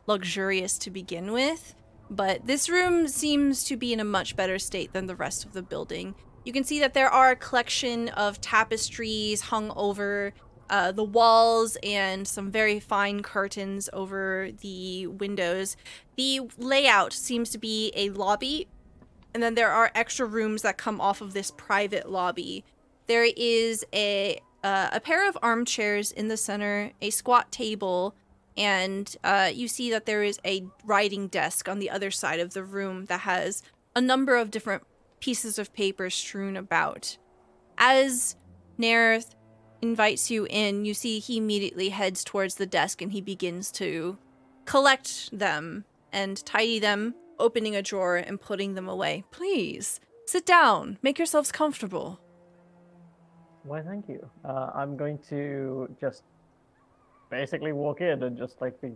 luxurious to begin with, but this room seems to be in a much better state than the rest of the building. You can see that there are a collection of tapestries hung over the walls and some very fine curtains over the windows. The layout seems to be a lobby, and then there are extra rooms that come off of this private lobby. There is a pair of armchairs in the center, a squat table, and you see that there is a writing desk on the other side of the room that has a number of different pieces of paper strewn about. As Nerith invites you in, you see he immediately heads towards the desk and he begins to collect them and tidy them, opening a drawer and putting them away. Please, sit down. Make yourselves comfortable. Why, thank you. I'm going to just basically walk in and just like be.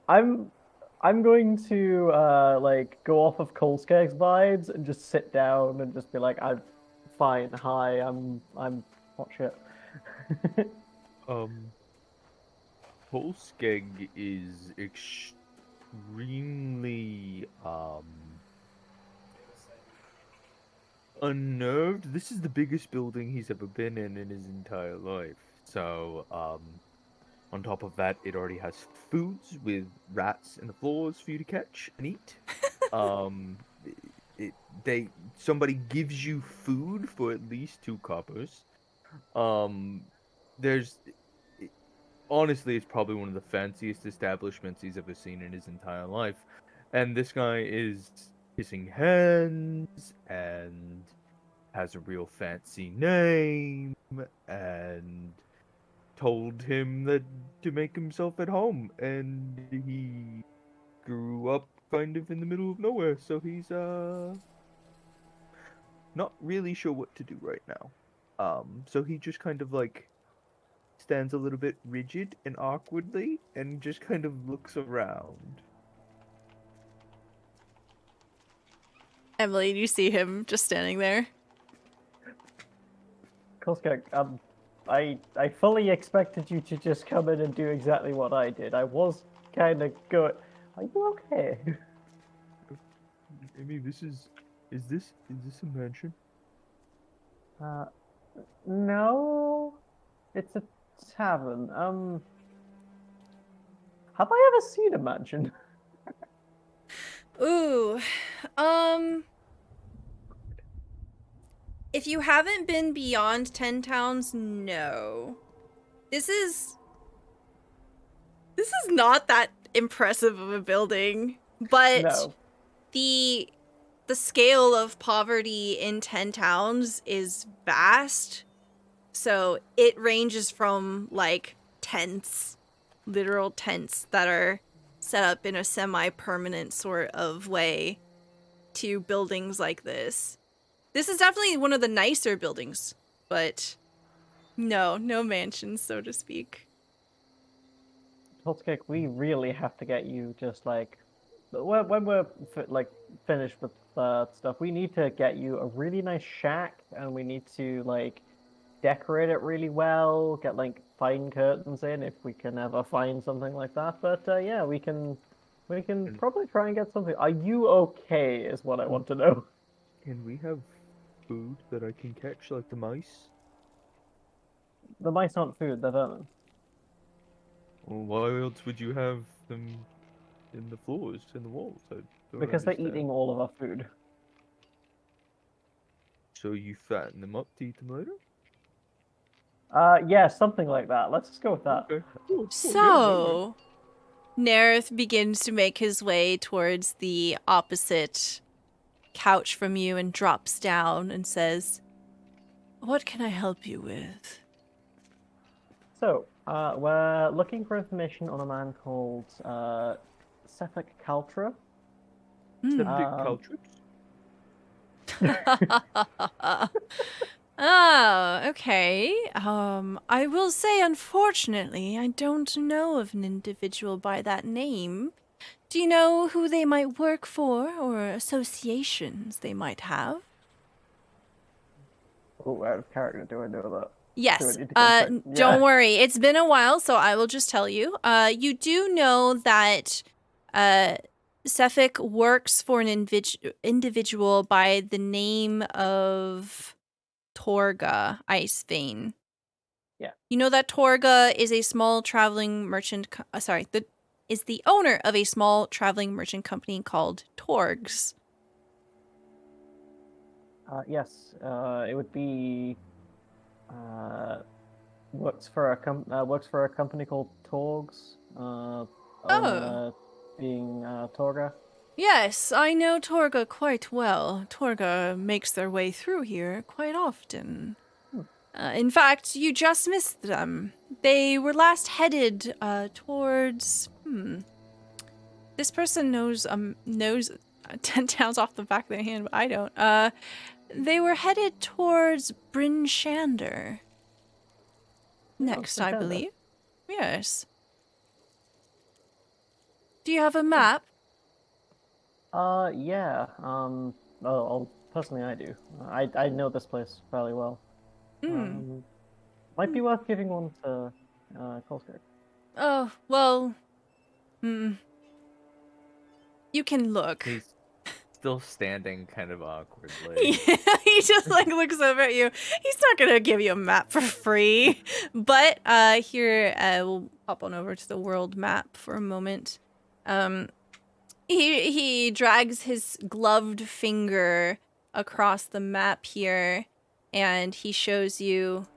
I'm going to like go off of Kolskeg's vibes and just sit down and just be like, I'm fine. Hi, I'm hot shit. Polskeg is extremely unnerved. This is the biggest building he's ever been in his entire life. So, on top of that, it already has foods with rats in the floors for you to catch and eat. Somebody gives you food for at least 2 coppers. Honestly, it's probably one of the fanciest establishments he's ever seen in his entire life. And this guy is kissing hands and has a real fancy name and told him that to make himself at home, and he grew up kind of in the middle of nowhere, so he's not really sure what to do right now. So he just kind of like stands a little bit rigid and awkwardly and just kind of looks around. Emily, you see him just standing there. Kolskeg, I fully expected you to just come in and do exactly what I did. I was kind of good. Are you okay? I mean, is this a mansion? No, it's a tavern. Have I ever seen a mansion? Ooh, if you haven't been beyond 10 towns, no. This is not that impressive of a building, but No. the scale of poverty in 10 towns is vast. So it ranges from like tents, literal tents that are set up in a semi-permanent sort of way, to buildings like this. This is definitely one of the nicer buildings, but no mansions, so to speak. Kolskeg, we really have to get you just like when we're like finished with stuff. We need to get you a really nice shack, and we need to like decorate it really well. Get like fine curtains in if we can ever find something like that. But yeah, we can probably try and get something. Are you okay? Is what I want to know. Can we have food that I can catch, like the mice? The mice aren't food; they're vermin. Well, why else would you have them in the floors, in the walls? I don't Because they're understand. eating all of our food. So you fatten them up to eat them later? Yeah, something like that. Let's just go with that. Okay. Cool, So, Nerith begins to make his way towards the opposite couch from you and drops down and says, "What can I help you with?" So, we're looking for information on a man called Sefik Kaltra. Septic caltrips? Oh, okay. I will say, unfortunately, I don't know of an individual by that name. Do you know who they might work for or associations they might have? Oh, out of character, do I know that? Yes. Do I need to go check? Don't worry. It's been a while, so I will just tell you. You do know that Sefik works for an individual by the name of Torga Icevein. Yeah. You know that Torga is a small traveling merchant. Is the owner of a small traveling merchant company called Torgs. Yes, it would be works for a company called Torgs. Owner being Torga. Yes, I know Torga quite well. Torga makes their way through here quite often. In fact, you just missed them. They were last headed towards. This person knows 10 towns off the back of their hand, but I don't. They were headed towards Bryn Shander. Next, I believe. Yes. Do you have a map? Yeah. Personally, I do. I know this place fairly well. Might be worth giving one to Kolskog. Oh, well. You can look. He's still standing kind of awkwardly. He just like looks over at you. He's not gonna give you a map for free. But here we'll hop on over to the world map for a moment. He drags his gloved finger across the map here, and he shows you.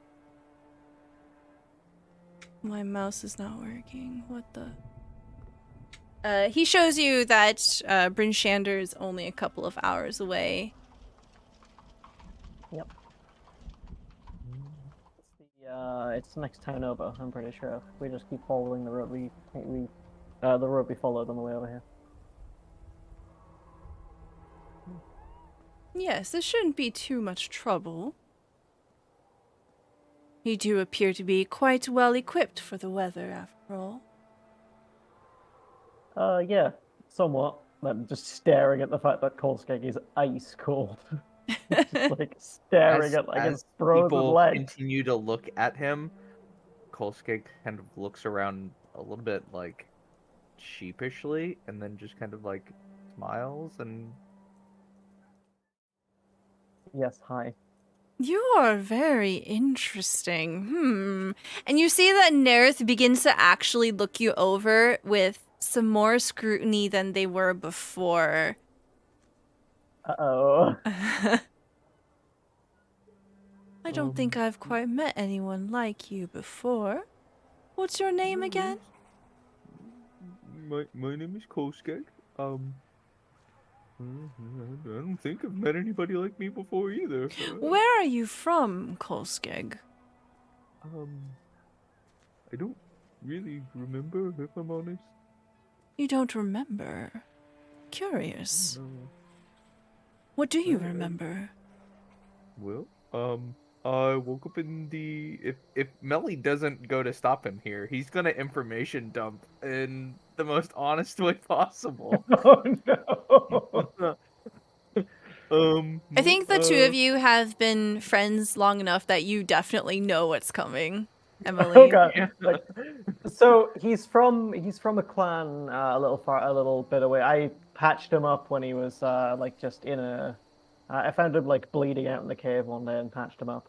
My mouse is not working. What the? He shows you that Bryn Shander is only a couple of hours away. Yep. It's the next town over. I'm pretty sure. We just keep following the road the road we followed on the way over here. Yes, this shouldn't be too much trouble. You do appear to be quite well equipped for the weather, after all. Yeah, somewhat. I'm just staring at the fact that Kolskeg is ice cold. Just like staring at like his frozen people legs. continue to look at him, Kolskeg kind of looks around a little bit like sheepishly, and then just kind of like smiles and. Yes, hi. You are very interesting. And you see that Nerith begins to actually look you over with some more scrutiny than they were before. Uh-oh. I don't think I've quite met anyone like you before. What's your name again? My name is Kolskeg. I don't think I've met anybody like me before either. Where are you from, Kolskeg? I don't really remember, if I'm honest. You don't remember? Curious. What do you remember? Well, I woke up in the... If Melly doesn't go to stop him here, he's gonna information dump in the most honest way possible. Oh no. I think the two of you have been friends long enough that you definitely know what's coming, Emily. Oh god. Yeah. Like, so he's from a clan a little bit away. I patched him up when he was like just in a. I found him like bleeding out in the cave one day and patched him up.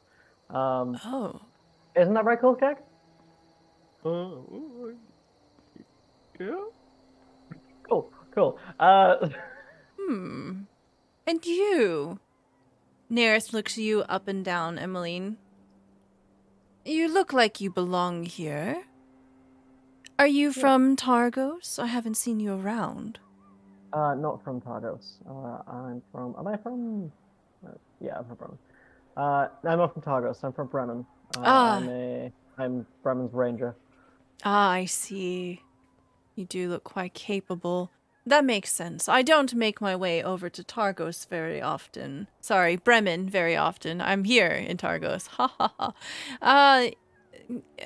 Isn't that right, Kolskeg? Yeah. Cool. And you? Nerith looks you up and down, Emmeline. You look like you belong here. Are you from Targos? I haven't seen you around. Not from Targos. I'm from... Am I from... yeah, I'm from Bremen. I'm not from Targos. I'm from Bremen. I'm Bremen's ranger. I see. You do look quite capable. That makes sense. I don't make my way over to Targos very often. Sorry, Bremen very often. I'm here in Targos. Ha ha ha. I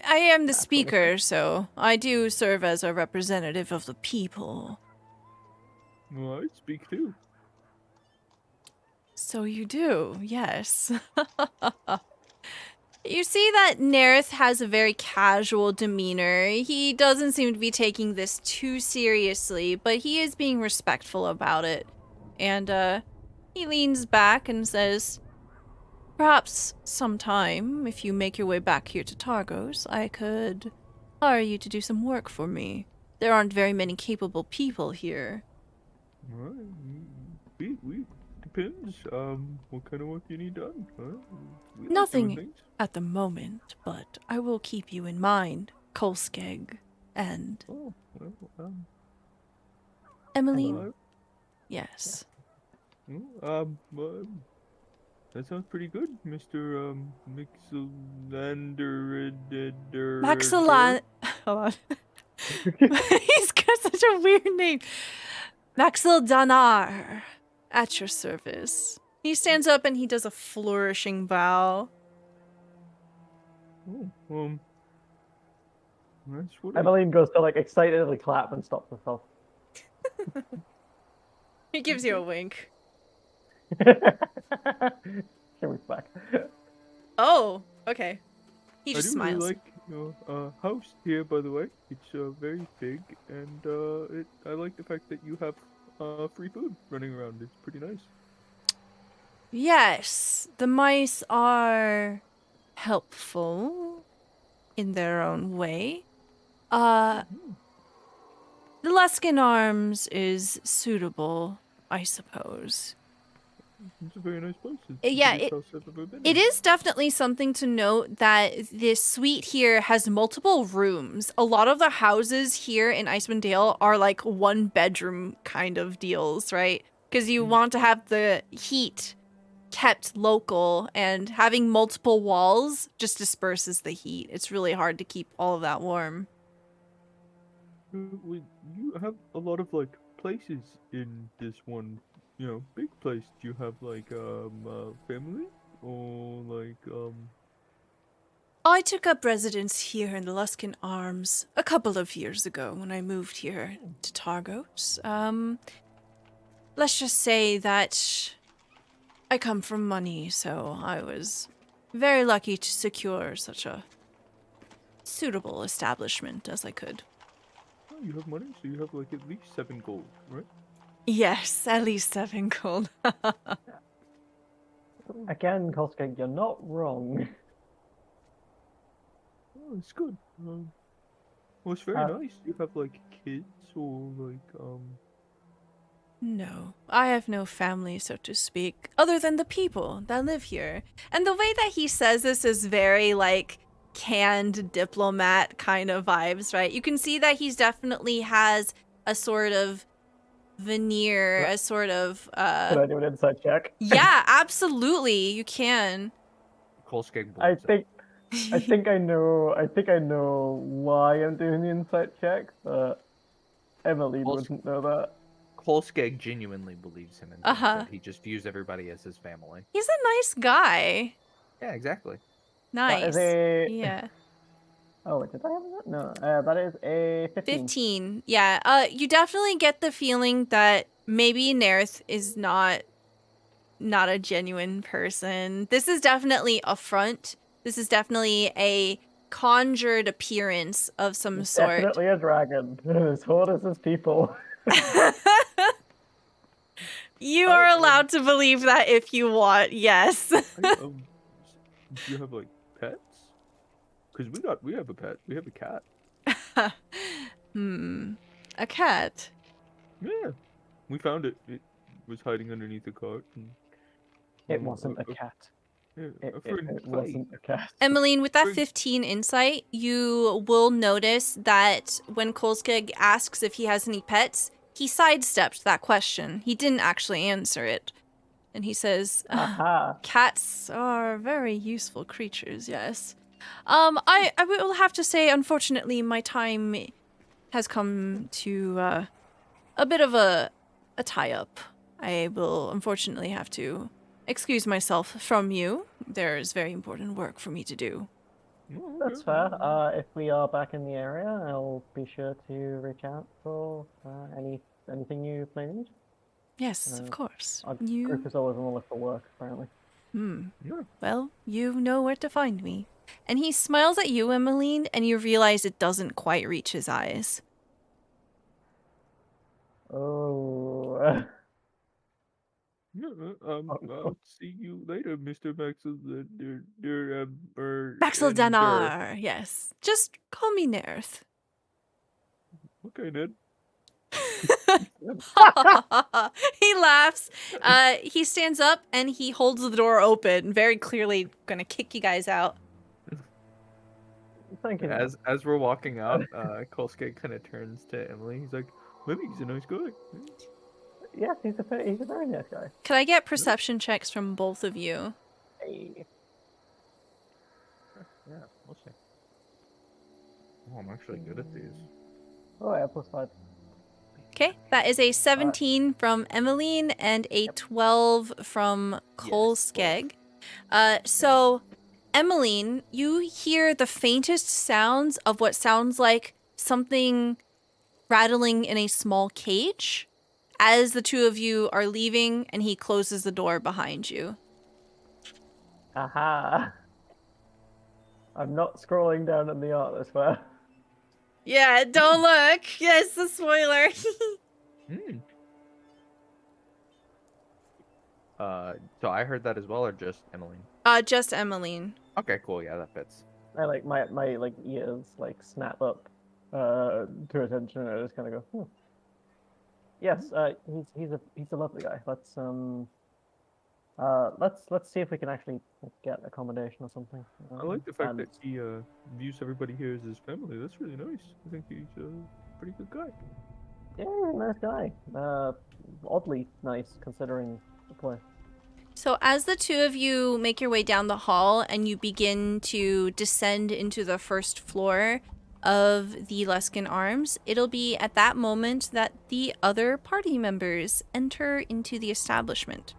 am the speaker, so I do serve as a representative of the people. Well, I speak too. So you do, yes. You see that Nerith has a very casual demeanor. He doesn't seem to be taking this too seriously, but he is being respectful about it. And he leans back and says, Perhaps sometime, if you make your way back here to Targos, I could hire you to do some work for me. There aren't very many capable people here. Well, we depends. What kind of work you need done? We like doing Nothing things. at the moment, but I will keep you in mind, Kolskeg and Oh, well, Emmeline. uh, Yes. that sounds pretty good, Mr. Mixelander. Maxilan. Hold on. He's got such a weird name. Maxil Danar. At your service. He stands up and he does a flourishing bow. Oh, that's what Emmeline goes to like excitedly clap and stops herself. He gives you a wink. She winks back. Oh, okay. He I just do smiles. really like your house here, by the way. It's very big, and I like the fact that you have free food running around. It's pretty nice. Yes, the mice are helpful in their own way. The Luskin Arms is suitable, I suppose. It's a very nice place. It's Yeah, the biggest house I've ever been It in. is definitely something to note that this suite here has multiple rooms. A lot of the houses here in Icewind Dale are like one bedroom kind of deals, right? Because you want to have the heat kept local, and having multiple walls just disperses the heat. It's really hard to keep all of that warm. You have a lot of like places in this one, big place. Do you have like family or like I took up residence here in the Luskin Arms a couple of years ago when I moved here to Targos. Let's just say that I come from money, so I was very lucky to secure such a suitable establishment as I could. Oh, you have money, so you have like at least 7 gold, right? Yes, at least 7 gold. Again, Kolskeg, you're not wrong. Oh, it's good. Well, it's very nice. You have like kids or like No, I have no family, so to speak, other than the people that live here. And the way that he says this is very, like, canned diplomat kind of vibes, right? You can see that he's definitely has a sort of veneer, a sort of, Can I do an insight check? Yeah, absolutely, you can. Kolskeg I believes it. think I know why I'm doing the insight check, but Emmeline wouldn't know that. Kolskeg genuinely believes him and thinks that he just views everybody as his family. He's a nice guy. Yeah, exactly. Nice. That is a... Yeah. Oh, did I have that? No, that is a 15. 15. Yeah. You definitely get the feeling that maybe Nerth is not a genuine person. This is definitely a front. This is definitely a conjured appearance of some sort. Definitely a dragon. As hard as his people. You are allowed to believe that if you want, yes. Do you have like pets? Because we have a pet. We have a cat. A cat. Yeah, we found it. It was hiding underneath a cart. And, It wasn't a cat. Yeah, It wasn't a cat. Emmeline, with that 15 insight, you will notice that when Kolskeg asks if he has any pets, he sidestepped that question. He didn't actually answer it. And he says, cats are very useful creatures, yes. I will have to say, unfortunately, my time has come to a bit of a tie-up. I will unfortunately have to excuse myself from you. There is very important work for me to do. That's fair. If we are back in the area, I'll be sure to reach out for anything you may need. Yes, of course. Our group is always on the look for work, apparently. Well, you know where to find me. And he smiles at you, Emmeline, and you realize it doesn't quite reach his eyes. Oh. I'll see you later, Mr. Maxel Danar, yes. Just call me Nerth. Okay, Ned. He laughs. He stands up and he holds the door open, very clearly gonna kick you guys out. Thank you. As we're walking out, Kolskeg kind of turns to Emily. He's like, maybe he's a nice guy. Yes, he's a very nice guy. Could I get perception checks from both of you? Hey. Yeah, we'll see. Oh, I'm actually good at these. Oh yeah, +5. Okay, that is a 17 from Emmeline and a 12 from Kolskeg. So, Emmeline, you hear the faintest sounds of what sounds like something rattling in a small cage as the two of you are leaving and he closes the door behind you. Aha! I'm not scrolling down in the art this way. Yeah, don't look. Yes, the spoiler. So I heard that as well, or just Emily? Just Emmeline. Okay, cool. Yeah, that fits. I like my like ears like snap up to attention and I just kind of go, Yes, he's a lovely guy. Let's see if we can actually get accommodation or something. I like the fact that he views everybody here as his family. That's really nice. I think he's a pretty good guy. Yeah, he's a nice guy. Oddly nice considering the play. So as the two of you make your way down the hall and you begin to descend into the first floor of the Luskin Arms, it'll be at that moment that the other party members enter into the establishment.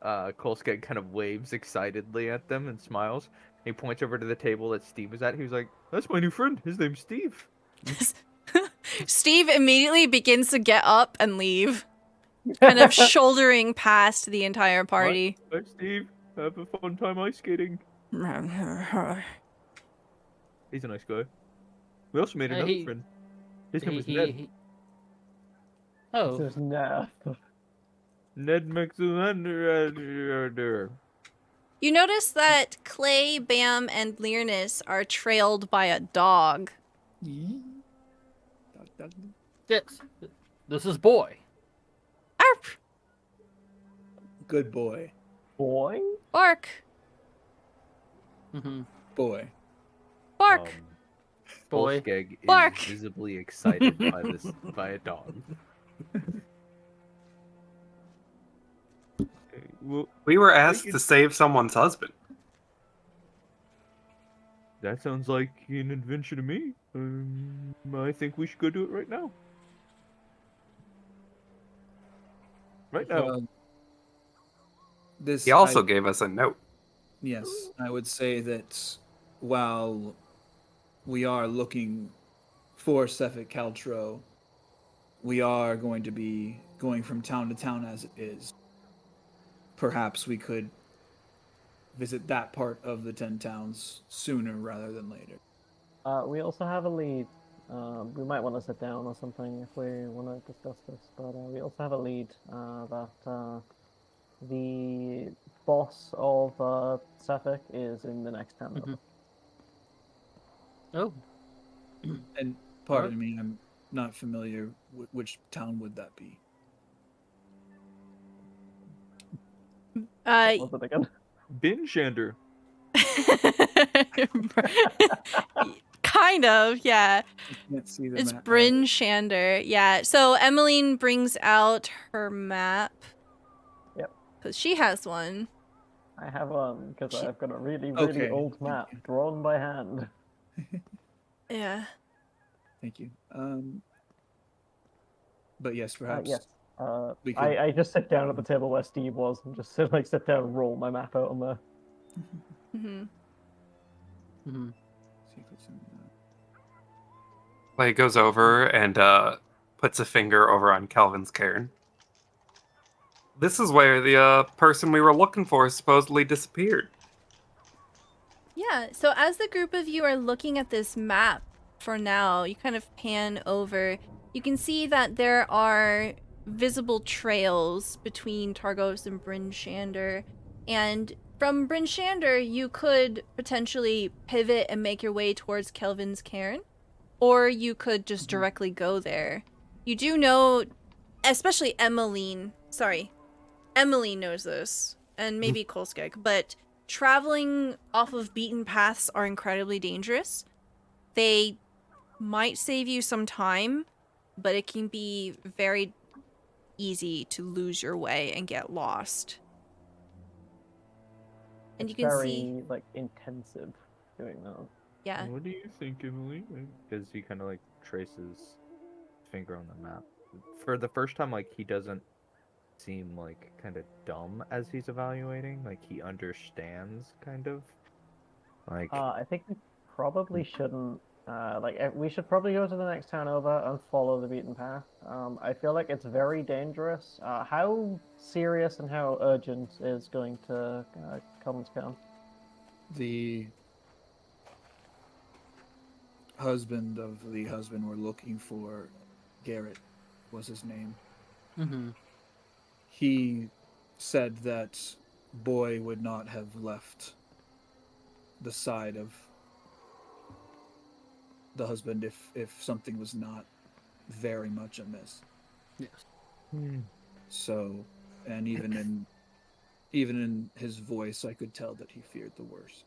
Kolskeg kind of waves excitedly at them and smiles. He points over to the table that Steve was at. He was like, "That's my new friend. His name's Steve." Steve immediately begins to get up and leave, kind of shouldering past the entire party. Hi, Steve. Have a fun time ice skating. He's a nice guy. We also made another friend. His name was Ned. Oh. This is Ned. Ned McZulander. You notice that Clay, Bam, and Learnus are trailed by a dog. This is Boy. Arp! Good boy. Boy? Bark! Boy. Bark! Boy. Kolskeg Bark. is visibly excited by a dog. Well, We were asked to save someone's husband. that sounds like an adventure to me. I think we should go do it right now. Right now. This He also gave us a note. Yes, I would say that while we are looking for Sefik Caltro, we are going to be going from town to town as it is. Perhaps we could visit that part of the 10 towns sooner rather than later. We also have a lead. We might want to sit down or something if we want to discuss this, but we also have a lead that the boss of Sefik is in the next town over. Oh. And pardon me, I'm not familiar. Which town would that be? What was it again? Binshander. Kind of, yeah. Can't see the It's map. Bryn Shander. Yeah. So Emmeline brings out her map. Yep. Because she has one. I have one because I've got a really Okay. old map drawn by hand. Yeah. Thank you. But yes, perhaps. Yes. we could- I just sit down at the table where Steve was and just sit down and roll my map out on there. see if it's in, Clay goes over and puts a finger over on Calvin's cairn. This is where the person we were looking for supposedly disappeared. Yeah. So as the group of you are looking at this map for now, you kind of pan over you can see that there are visible trails between Targos and Bryn Shander, and from Bryn Shander, you could potentially pivot and make your way towards Kelvin's Cairn, or you could just directly go there. You do know, especially Emmeline knows this, and maybe Kolskeg, but traveling off of beaten paths are incredibly dangerous. They might save you some time, but it can be very easy to lose your way and get lost. And you It's can very see, like intensive doing that. yeah. What do you think, Emily? Because he kind of like traces his finger on the map. For the first time, like he doesn't seem like kind of dumb as he's evaluating. Like he understands, kind of. Like, I think we probably shouldn't. We should probably go to the next town over and follow the beaten path. I feel like it's very dangerous. How serious and how urgent is going to Commons Town? The husband of the husband we're looking for, Garrett was his name. Mm-hmm. He said that boy would not have left the side of the husband if something was not very much amiss. Yes. So, and even in his voice, I could tell that he feared the worst.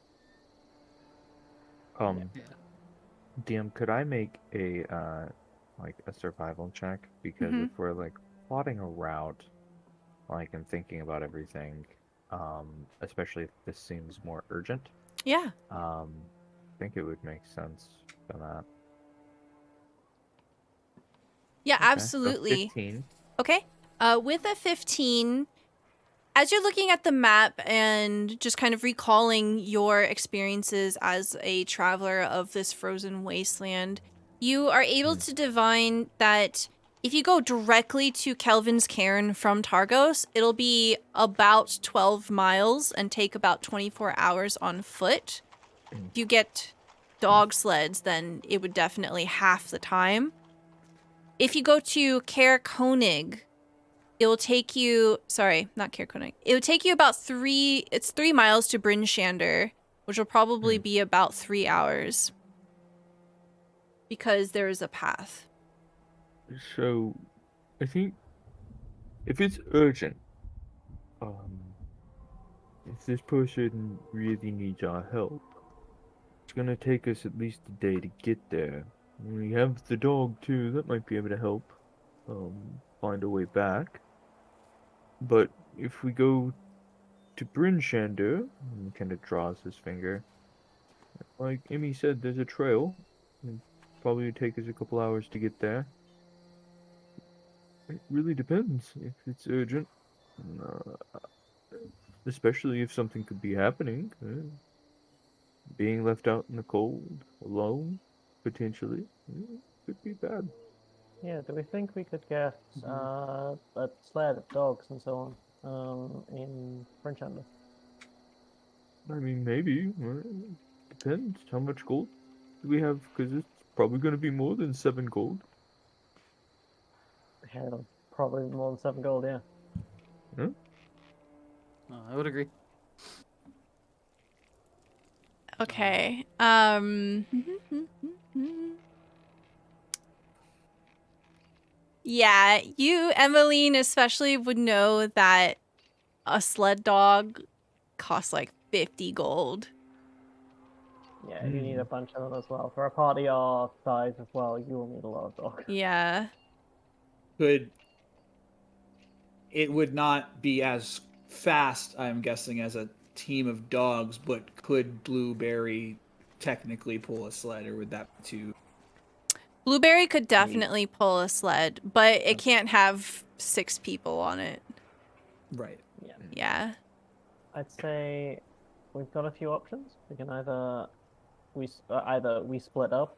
Yeah. DM, could I make a like a survival check? Because Mhm. if we're like plotting a route, like and thinking about everything, especially if this seems more urgent, Yeah. I think it would make sense for that. Yeah, Okay, so absolutely. 15. Okay. With a 15, as you're looking at the map and just kind of recalling your experiences as a traveler of this frozen wasteland, you are able to divine that if you go directly to Kelvin's Cairn from Targos, it'll be about 12 miles and take about 24 hours on foot. If you get dog sleds, then it would definitely half the time. If you go to Caer Konig, it will take you, sorry, not Caer Konig. It would take you about 3 miles to Bryn Shander, which will probably be about 3 hours because there is a path. So, I think if it's urgent, um, if this person really needs our help, it's gonna take us at least a day to get there. We have the dog too, that might be able to help, find a way back. But if we go to Bryn Shander, and kind of draws his finger, like Emmy said, there's a trail. It'd probably take us a couple hours to get there. It really depends if it's urgent. Uh, Especially if something could be happening. Being left out in the cold, alone, potentially, could be bad. Yeah, do we think we could get a sled of dogs and so on in French Under? I mean, maybe. Depends. How much gold do we have? Because it's probably going to be more than 7 gold. Yeah, probably more than 7 gold, yeah. Huh? I would agree. Okay. Yeah, you, Emmeline, especially would know that a sled dog costs like 50 gold. Yeah, you need a bunch of them as well. For a party our size as well, you will need a lot of dogs. Yeah. It would not be as fast, I'm guessing, as a team of dogs, but could Blueberry technically pull a sled, or would that be too? Blueberry could definitely pull a sled, but it can't have 6 people on it. Right. Yeah. Yeah. I'd say we've got a few options. We can either we split up,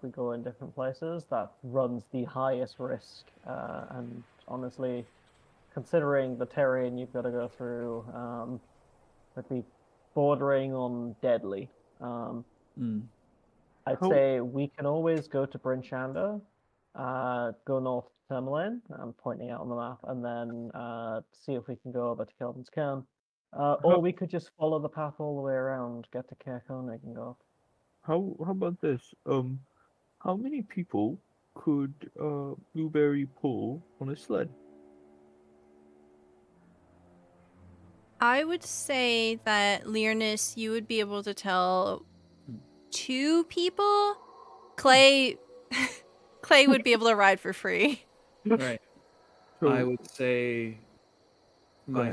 we go in different places. That runs the highest risk, and honestly, considering the terrain you've got to go through, would be bordering on deadly. I'd How- say we can always go to Bryn Shander, go north to Termalane. I'm pointing out on the map, and then see if we can go over to Kelvin's Cairn. Or we could just follow the path all the way around, get to Caer Konig and go up. How about this? How many people could Blueberry pull on a sled? I would say that Learnus, you would be able to tell 2 people. Clay would be able to ride for free. Right. So, I would say Go ahead.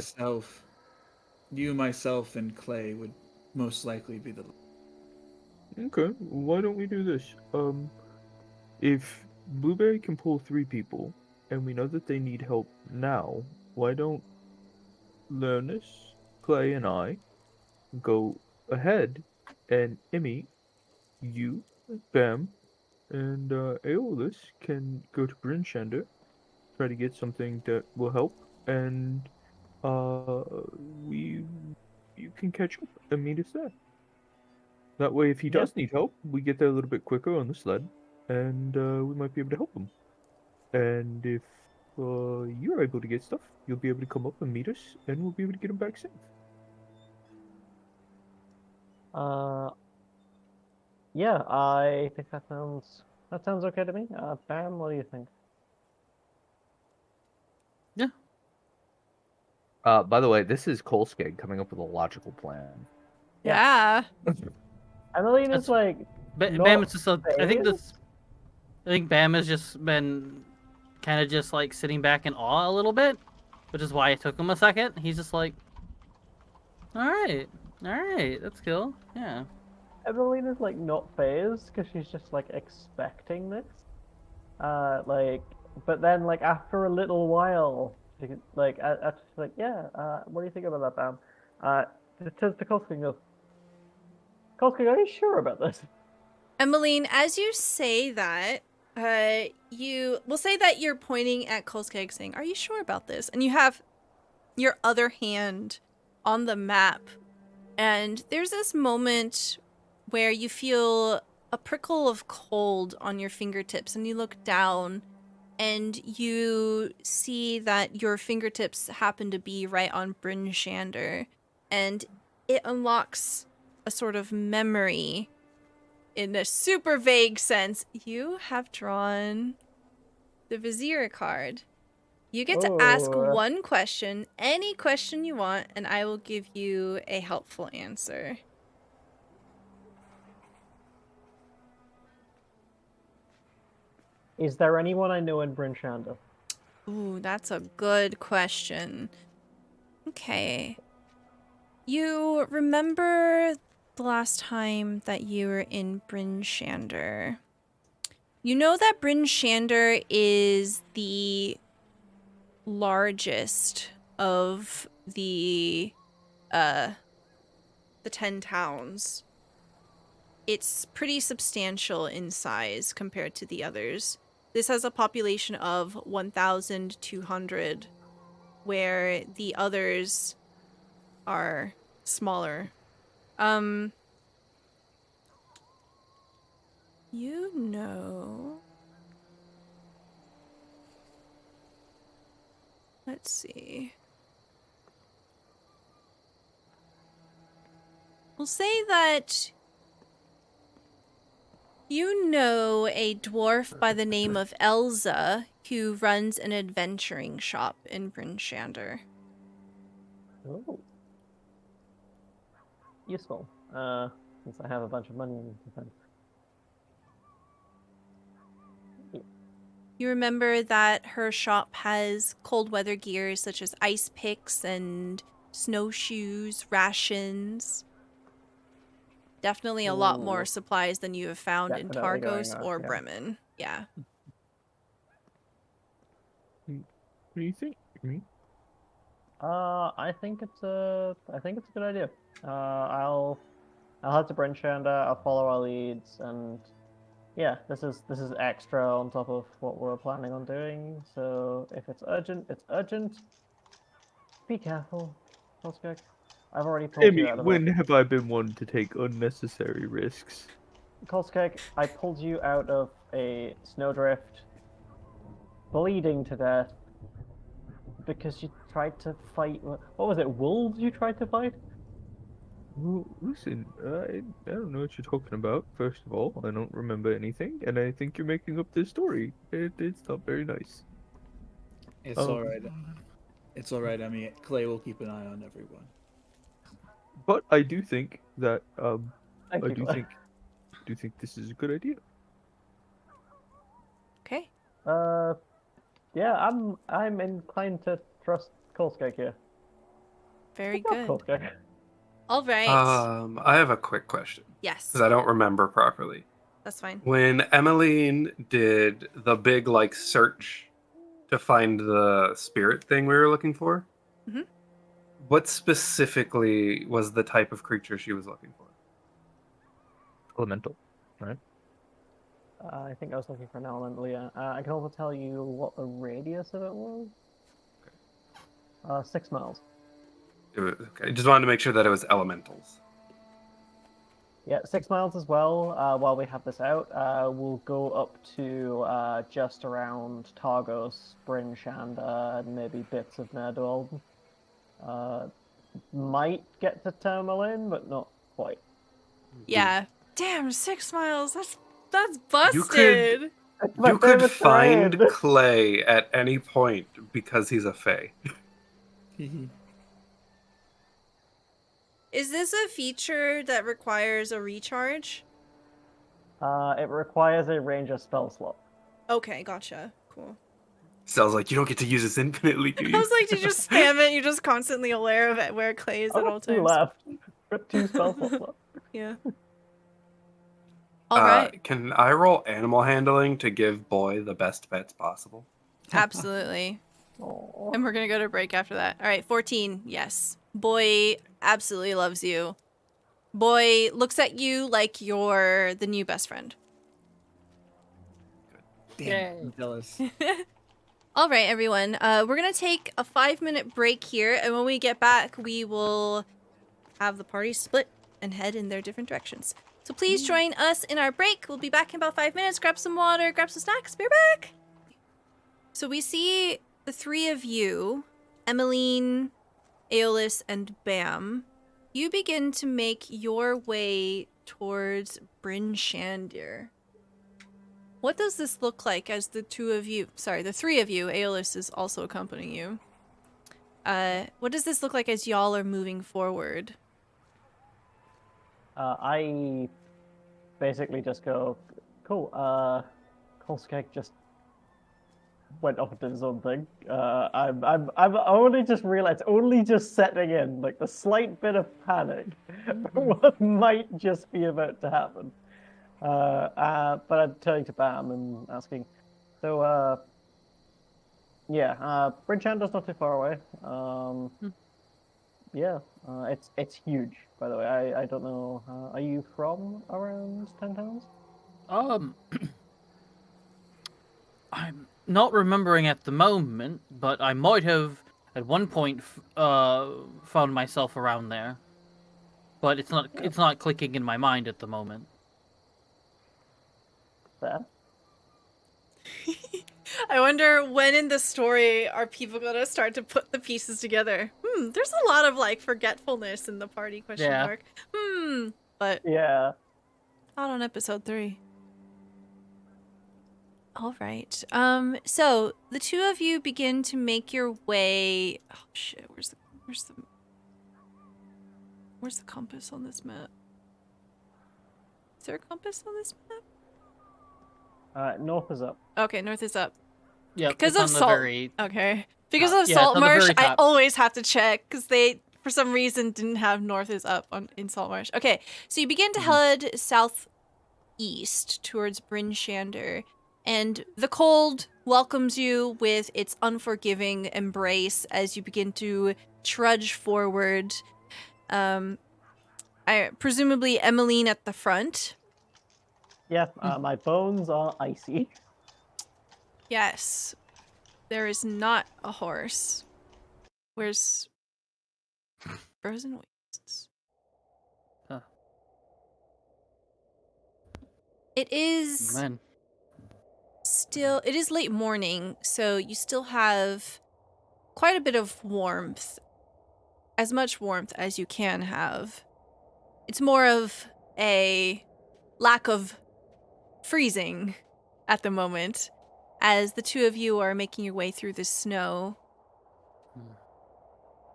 myself, and Clay would most likely be the. Okay, why don't we do this? If Blueberry can pull 3 people, and we know that they need help now, why don't Learnus, Clay, and I go ahead, and Emmy, you, Bam, and Aeolus can go to Brinshander, try to get something that will help, and we you can catch up and meet us there. That way, if he Yeah. does need help, we get there a little bit quicker on the sled, and we might be able to help him. And if you're able to get stuff, you'll be able to come up and meet us, and we'll be able to get him back safe. Yeah, I think that sounds okay to me. Bam, what do you think? By the way, this is Kolskeg coming up with a logical plan. Yeah. Emmeline That's- is like Bam not is just I think Bam has just been kind of just like sitting back in awe a little bit, which is why it took him a second. He's just like, all right, that's cool. Yeah. Emmeline is like not phased because she's just like expecting this. But then like after a little while, she like she's like, yeah. What do you think about that, Bam? It turns to Kolskeg and goes, Kolskeg, are you sure about this? Emmeline, as you say that, you will say that you're pointing at Kolskeg saying, "Are you sure about this?" And you have your other hand on the map. And there's this moment where you feel a prickle of cold on your fingertips, and you look down and you see that your fingertips happen to be right on Bryn Shander, and it unlocks a sort of memory in a super vague sense. You have drawn the Vizier card. You get to ask Oh. one question, any question you want, and I will give you a helpful answer. Is there anyone I know in Bryn Shander? Ooh, that's a good question. Okay. You remember the last time that you were in Bryn Shander? You know that Bryn Shander is the largest of the 10 towns. It's pretty substantial in size compared to the others. This has a population of 1,200, where the others are smaller. You know... Let's see. We'll say that you know a dwarf by the name of Elza who runs an adventuring shop in Bryn Shander. Oh. Useful. Since I have a bunch of money in defense. You remember that her shop has cold weather gear such as ice picks and snowshoes, rations. Definitely a lot more Ooh. supplies than you have found in Definitely going Targos there, or yeah. Bremen. Yeah. What do you think? Me? I think it's a good idea. I'll head to Bryn Shander. I'll follow our leads, and yeah, this is extra on top of what we're planning on doing. So if it's urgent, it's urgent. Be careful, Kolskeg. I've already pulled Emmy, you out of when have I been one to take unnecessary risks? Kolskeg, I pulled you out of a snowdrift bleeding to death because you tried to fight. What was it? Wolves you tried to fight? Well, listen, I don't know what you're talking about. First of all, I don't remember anything, and I think you're making up this story. It's not very nice. It's Um, all right. It's all right. I mean, Clay will keep an eye on everyone. But I do think that Thank I you. do think this is a good idea. Okay. Yeah, I'm inclined to trust Kolskeg here. Very Good job, good. Kolskeg. All right. I have a quick question Yes, because I don't remember properly. that's fine. When Emmeline did the big like search to find the spirit thing we were looking for, Mhm. what specifically was the type of creature she was looking for? Elemental, right? I think I was looking for an elemental, yeah. I can also tell you what the radius of it was. 6 miles. Okay, just wanted to make sure that it was elementals. Yeah, 6 miles as well. While we have this out, we'll go up to just around Targos, Bryn Shanda, and maybe bits of Nerdwald. Might get to Tourmaline, but not quite. Yeah. Damn, 6 miles. That's You could busted. It's my you could favorite find terrain. Clay at any point because he's a fae. Is this a feature that requires a recharge? It requires a ranger spell slot. Okay, gotcha. Cool. Sounds like you don't get to use this infinitely, do I you? was like, you just spam it. You're just constantly aware of it, where Clay is at all 2 times. left. Got 2 spell slots left. Yeah. All right. Can I roll animal handling to give Boy the best pets possible? Absolutely. Aw. And we're gonna go to break after that. All right, 14. Yes. Boy absolutely loves you. Boy looks at you like you're the new best friend. Damn, Yay. I'm jealous. All right, everyone. We're gonna take a 5-minute break here, and when we get back, we will have the party split and head in their different directions. So please join us in our break. We'll be back in about 5 minutes. Grab some water, grab some snacks. Be right back. So we see the three of you, Emmeline, Aeolus, and Bam. You begin to make your way towards Bryn Shandir. What does this look like as the three of you, Aeolus is also accompanying you. What does this look like as y'all are moving forward? I basically just go, cool, Kolskeg just went off and did his own thing. I'm only just realized, only just setting in, like the slight bit of panic, what might just be about to happen. But I'm turning to Bam and asking, so, yeah, Bryn Shanda's not too far away. Yeah, it's huge, by the way. I don't know, are you from around 10 Towns? I'm not remembering at the moment, but I might have at one point found myself around there. But it's not clicking in my mind at the moment. There. I wonder when in the story are people gonna start to put the pieces together. There's a lot of like forgetfulness in the party question Yeah. mark. But Yeah. not on episode 3. All right. So the two of you begin to make your way. Oh shit! Where's the compass on this map? Is there a compass on this map? North is up. Okay, north is up. Yeah, Because it's of on the salt. very Okay. Because top. of Yeah, it's on the Saltmarsh, very I top. always have to check because they, for some reason, didn't have north is up in Saltmarsh. Okay, so you begin to head southeast towards Bryn Shandir, and the cold welcomes you with its unforgiving embrace as you begin to trudge forward. Presumably Emmeline at the front. Yeah, my bones are icy. Yes. There is not a horse. Where's Frozen Wastes? Huh. It is Man. it is late morning, so you still have quite a bit of warmth. As much warmth as you can have. It's more of a lack of freezing at the moment as the two of you are making your way through the snow.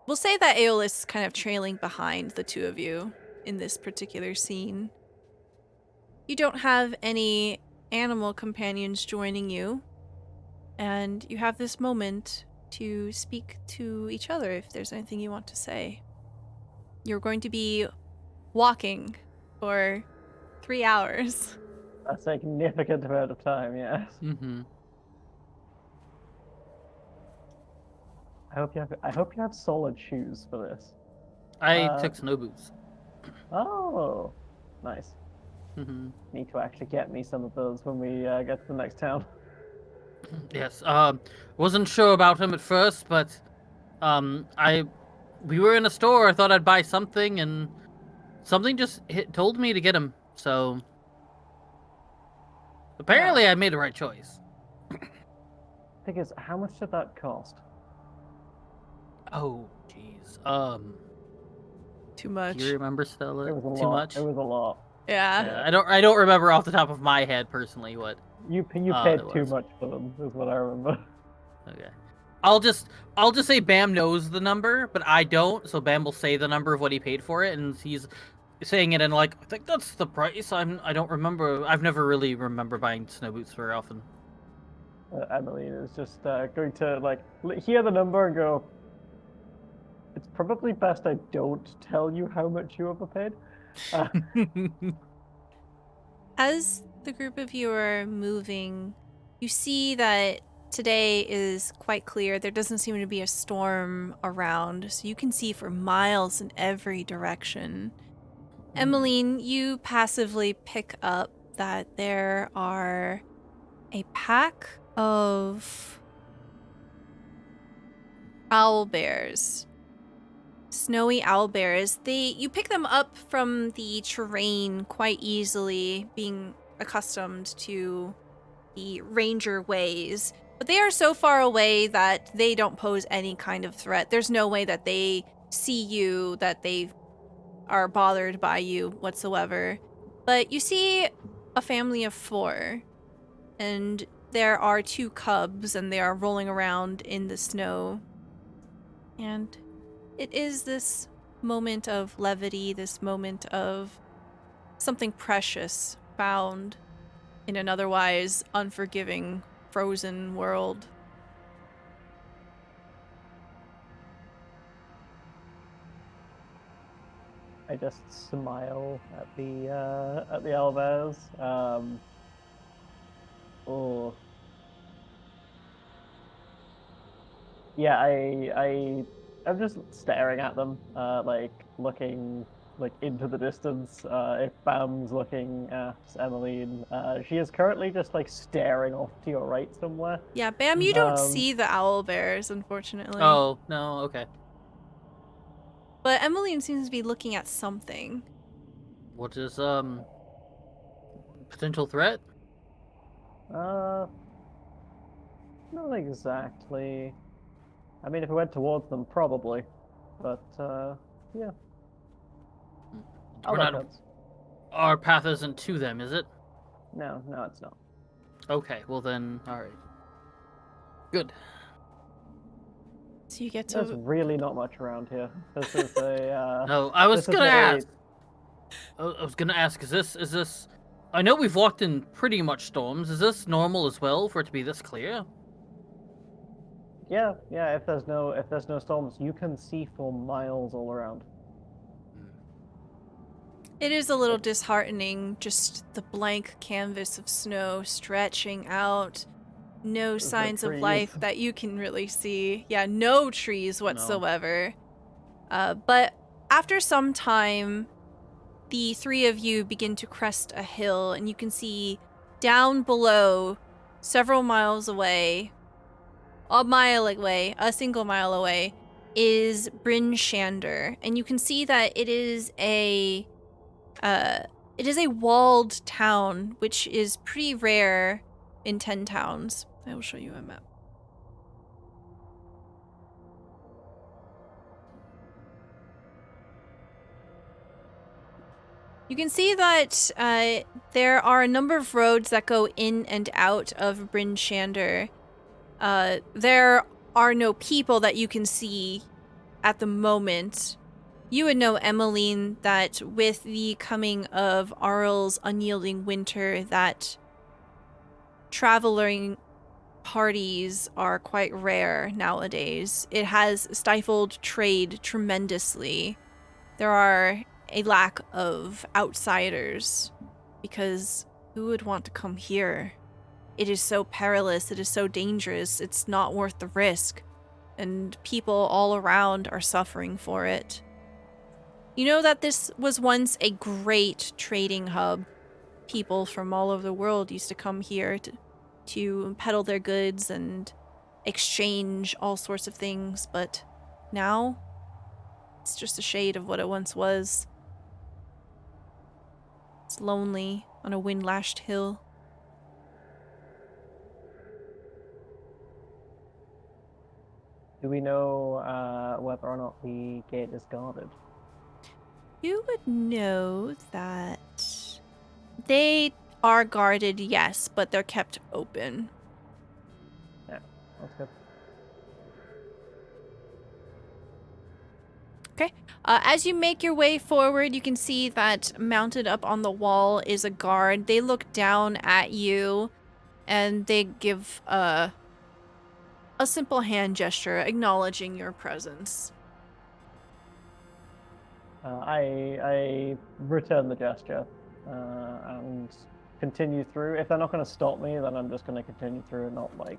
We'll say that Aeolus is kind of trailing behind the two of you in this particular scene. You don't have any animal companions joining you, and you have this moment to speak to each other if there's anything you want to say. You're going to be walking for 3 hours. A significant amount of time, yes. Mm-hmm. I hope you have solid shoes for this. I took snow boots. Oh, nice. Mm-hmm. Need to actually get me some of those when we get to the next town. Yes. Wasn't sure about him at first, but we were in a store. I thought I'd buy something, and something just told me to get him. So apparently, I made the right choice. Thing is, how much did that cost? Oh, jeez. Too much. Do you remember, Stella? It was a Too lot. much. It was a lot. Yeah. Yeah, I don't remember off the top of my head personally what. You paid it too was. much for them, is what I remember. Okay. I'll just say Bam knows the number, but I don't. So Bam will say the number of what he paid for it, and he's saying it in like, I think that's the price. I don't remember. I've never really remember buying snow boots very often. Emily is just going to like hear the number and go, it's probably best I don't tell you how much you overpaid. As the group of you are moving, you see that today is quite clear. There doesn't seem to be a storm around, so you can see for miles in every direction. Emmeline, you passively pick up that there are a pack of owl bears. Snowy owl bears. You pick them up from the terrain quite easily, being accustomed to the ranger ways. But they are so far away that they don't pose any kind of threat. There's no way that they see you, that they are bothered by you whatsoever. But you see a family of 4, and there are 2 cubs, and they are rolling around in the snow. And it is this moment of levity, this moment of something precious found in an otherwise unforgiving, frozen world. I just smile at the owlbears. Oh. Yeah, I'm just staring at them, like looking like into the distance. If Bam's looking at Emmeline, she is currently just like staring off to your right somewhere. Yeah, Bam, you don't see the owl bears, unfortunately. Oh, no, okay. But Emmeline seems to be looking at something. What is potential threat? Not exactly. I mean, if we went towards them, probably. But, yeah. Our path isn't to them, is it? No, it's not. Okay, well then, alright. Good. So you get There's to... really not much around here. This is a, No, I was this is gonna a- ask. I was gonna ask, is this... I know we've walked in pretty much storms. Is this normal as well for it to be this clear? Yeah, if there's no storms, you can see for miles all around. It is a little disheartening, just the blank canvas of snow stretching out. No There's no signs of trees. life that you can really see. Yeah, no trees whatsoever. But after some time, the 3 of you begin to crest a hill, and you can see down below, several miles away, a single mile away, is Bryn Shander. And you can see that it is a walled town, which is pretty rare in 10 towns. I will show you a map. You can see that there are a number of roads that go in and out of Bryn Shander. There are no people that you can see at the moment. You would know, Emmeline, that with the coming of Arl's unyielding winter, that traveling parties are quite rare nowadays. It has stifled trade tremendously. There are a lack of outsiders because who would want to come here? It is so perilous, it is so dangerous, it's not worth the risk, and people all around are suffering for it. You know that this was once a great trading hub. People from all over the world used to come here to peddle their goods and exchange all sorts of things, but now it's just a shade of what it once was. It's lonely on a wind-lashed hill. Do we know whether or not the gate is guarded? You would know that they are guarded, yes, but they're kept open. Yeah, that's good. Okay. As you make your way forward, you can see that mounted up on the wall is a guard. They look down at you, and they give a simple hand gesture acknowledging your presence. I return the gesture and continue through. If they're not going to stop me, then I'm just going to continue through and not like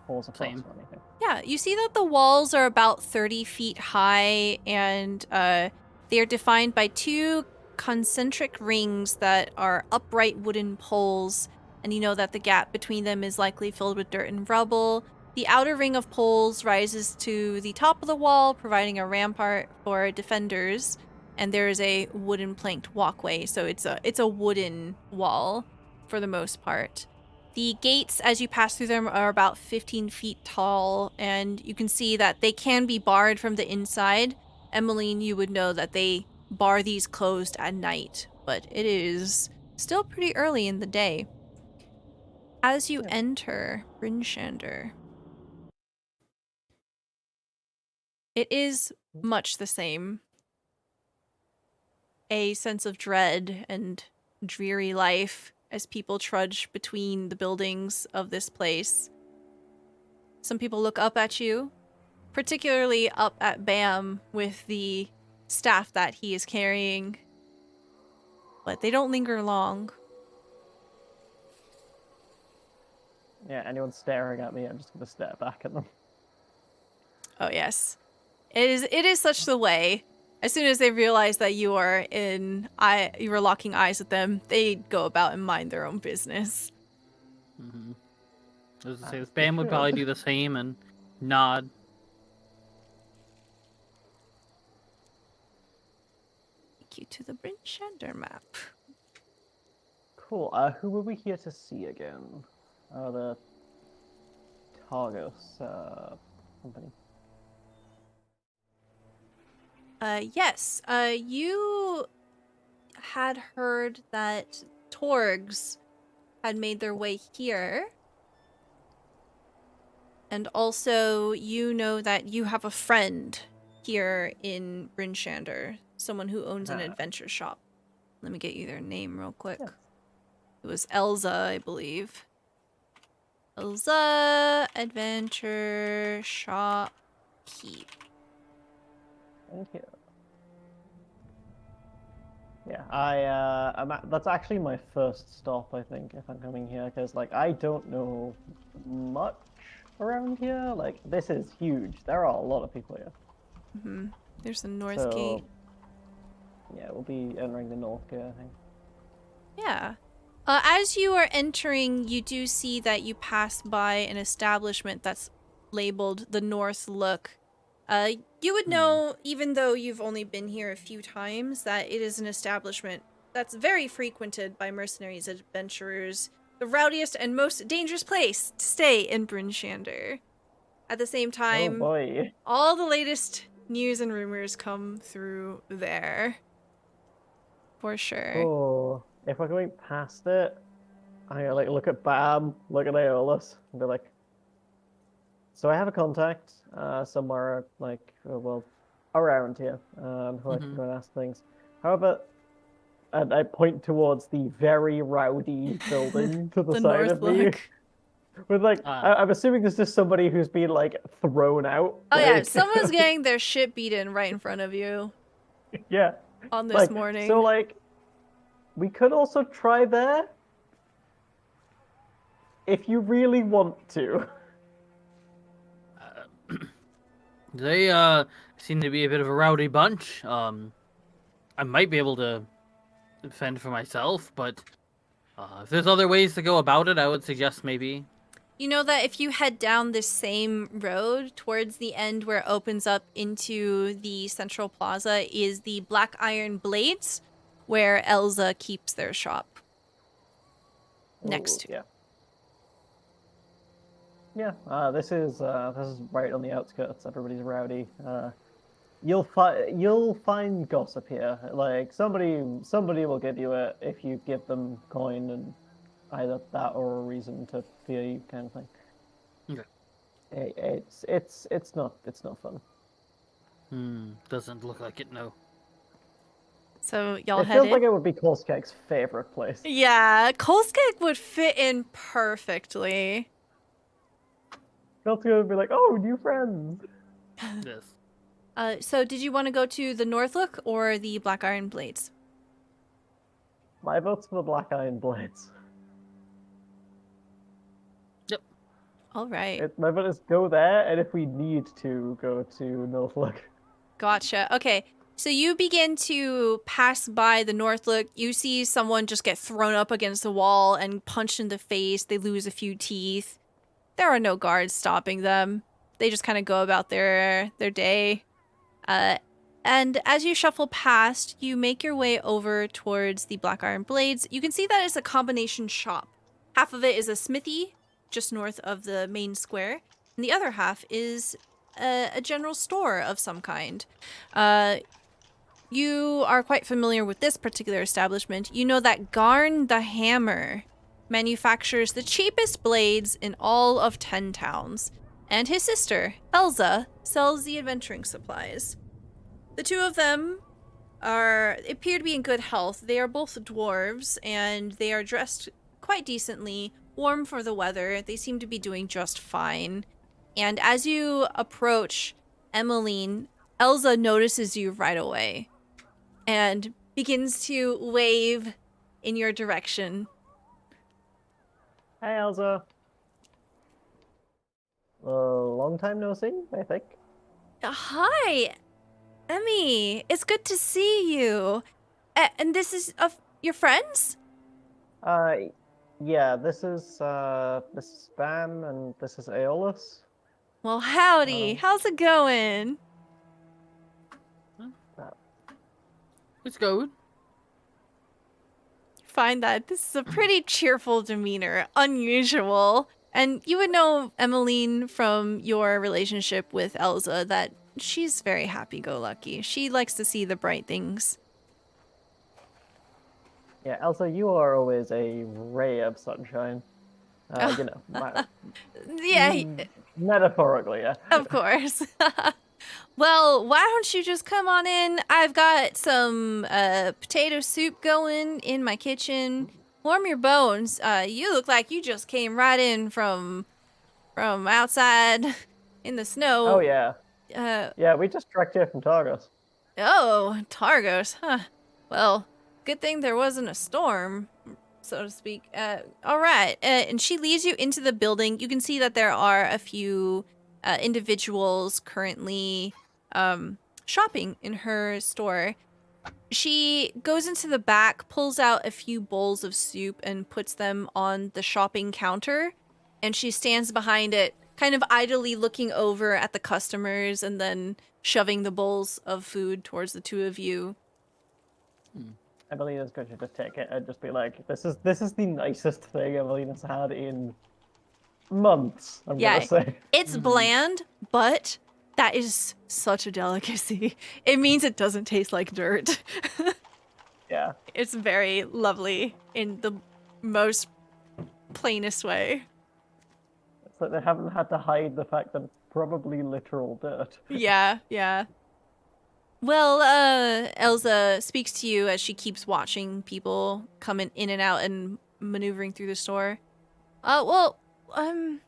pause across Same. or anything. Yeah, you see that the walls are about 30 feet high, and they are defined by two concentric rings that are upright wooden poles, and you know that the gap between them is likely filled with dirt and rubble. The outer ring of poles rises to the top of the wall, providing a rampart for defenders, and there is a wooden planked walkway, so it's a wooden wall for the most part. The gates, as you pass through them, are about 15 feet tall, and you can see that they can be barred from the inside. Emmeline, you would know that they bar these closed at night, but it is still pretty early in the day. As you enter Bryn Shander, it is much the same. A sense of dread and dreary life as people trudge between the buildings of this place. Some people look up at you, particularly up at Bam with the staff that he is carrying, but they don't linger long. Yeah, anyone staring at me, I'm just going to stare back at them. Oh yes, it is such the way. As soon as they realize that you are locking eyes with them, they go about and mind their own business. Mm-hmm. I was gonna say, Spam would probably do the same and nod. Take you to the Bryn Shander map. Cool. Who were we here to see again? The Targos company. Yes. You had heard that Torgs had made their way here. And also, you know that you have a friend here in Bryn Shander, someone who owns an adventure shop. Let me get you their name real quick. Yeah. It was Elza, I believe. Elza Adventure Shop Keep. Thank you. Yeah, that's actually my first stop, I think, if I'm coming here, because, like, I don't know much around here. Like, this is huge. There are a lot of people here. Mm-hmm. There's the North Gate. Yeah, we'll be entering the North Gate, I think. Yeah. As you are entering, you do see that you pass by an establishment that's labeled the North Look. You would know, even though you've only been here a few times, that it is an establishment that's very frequented by mercenaries, adventurers, the rowdiest and most dangerous place to stay in Bryn Shander. At the same Oh time, boy. all the latest news and rumors come through there. For sure. Oh, if we're going past it, I gotta like look at Bam, look at Aeolus, and be like, so I have a contact somewhere like well around here who I can go and ask things. However, and I point towards the very rowdy building to the The side North of me. Look. With like, I'm assuming this is somebody who's been like thrown out. Oh yeah, like- someone's getting their shit beaten right in front of you yeah. on this Like, morning. so like, we could also try there if you really want to. They seem to be a bit of a rowdy bunch. I might be able to fend for myself, but if there's other ways to go about it, I would suggest maybe. You know that if you head down this same road towards the end where it opens up into the central plaza is the Black Iron Blades, where Elza keeps their shop. Next to. Yeah. Yeah, this is right on the outskirts. Everybody's rowdy. You'll find gossip here. Like somebody will give you it if you give them coin and either that or a reason to fear you, kind of thing. Okay. It's not fun. Doesn't look like it, no. So y'all It head feels in? like it would be Kolskeg's favorite place. Yeah, Kolskeg would fit in perfectly. Kolskeg would be like, oh, new friends. Yes. So did you want to go to the North Look or the Black Iron Blades? My vote's for the Black Iron Blades. Yep. All right. My vote is go there, and if we need to, go to Northlook. Gotcha. Okay. So you begin to pass by the North Look. You see someone just get thrown up against the wall and punched in the face. They lose a few teeth. There are no guards stopping them. They just kind of go about their day. And as you shuffle past, you make your way over towards the Black Iron Blades. You can see that it's a combination shop. Half of it is a smithy, just north of the main square, and the other half is a general store of some kind. You are quite familiar with this particular establishment. You know that Garn the Hammer manufactures the cheapest blades in all of 10 towns, and his sister, Elza, sells the adventuring supplies. The two of them appear to be in good health. They are both dwarves, and they are dressed quite decently, warm for the weather. They seem to be doing just fine. And as you approach Emmeline, Elza notices you right away and begins to wave in your direction. Hey, Elsa. Long time no see, I think. Hi, Emmy. It's good to see you. And this is your friends? Yeah, this is Bam, and this is Aeolus. Well, howdy. How's it going? Let's go. Find that this is a pretty cheerful demeanor, unusual. And you would know Emmeline from your relationship with Elza that she's very happy-go-lucky. She likes to see the bright things. Yeah, Elsa, you are always a ray of sunshine. You know, Yeah, metaphorically, yeah. of course. Well, why don't you just come on in? I've got some potato soup going in my kitchen. Warm your bones. You look like you just came right in from outside in the snow. Oh yeah. Yeah, we just trekked here from Targos. Oh, Targos, huh? Well, good thing there wasn't a storm, so to speak. All right, and she leads you into the building. You can see that there are a few individuals currently shopping in her store. She goes into the back, pulls out a few bowls of soup and puts them on the shopping counter, and she stands behind it, kind of idly looking over at the customers and then shoving the bowls of food towards the two of you. Emelina's going to just take it and just be like, "This is the nicest thing Emelina's had in months." I'm Yeah. gonna say It's bland, but that is such a delicacy. It means it doesn't taste like dirt. yeah. It's very lovely in the most plainest way. It's like they haven't had to hide the fact that it's probably literal dirt. Yeah, yeah. Well, Elsa speaks to you as she keeps watching people coming in and out and maneuvering through the store. Well, how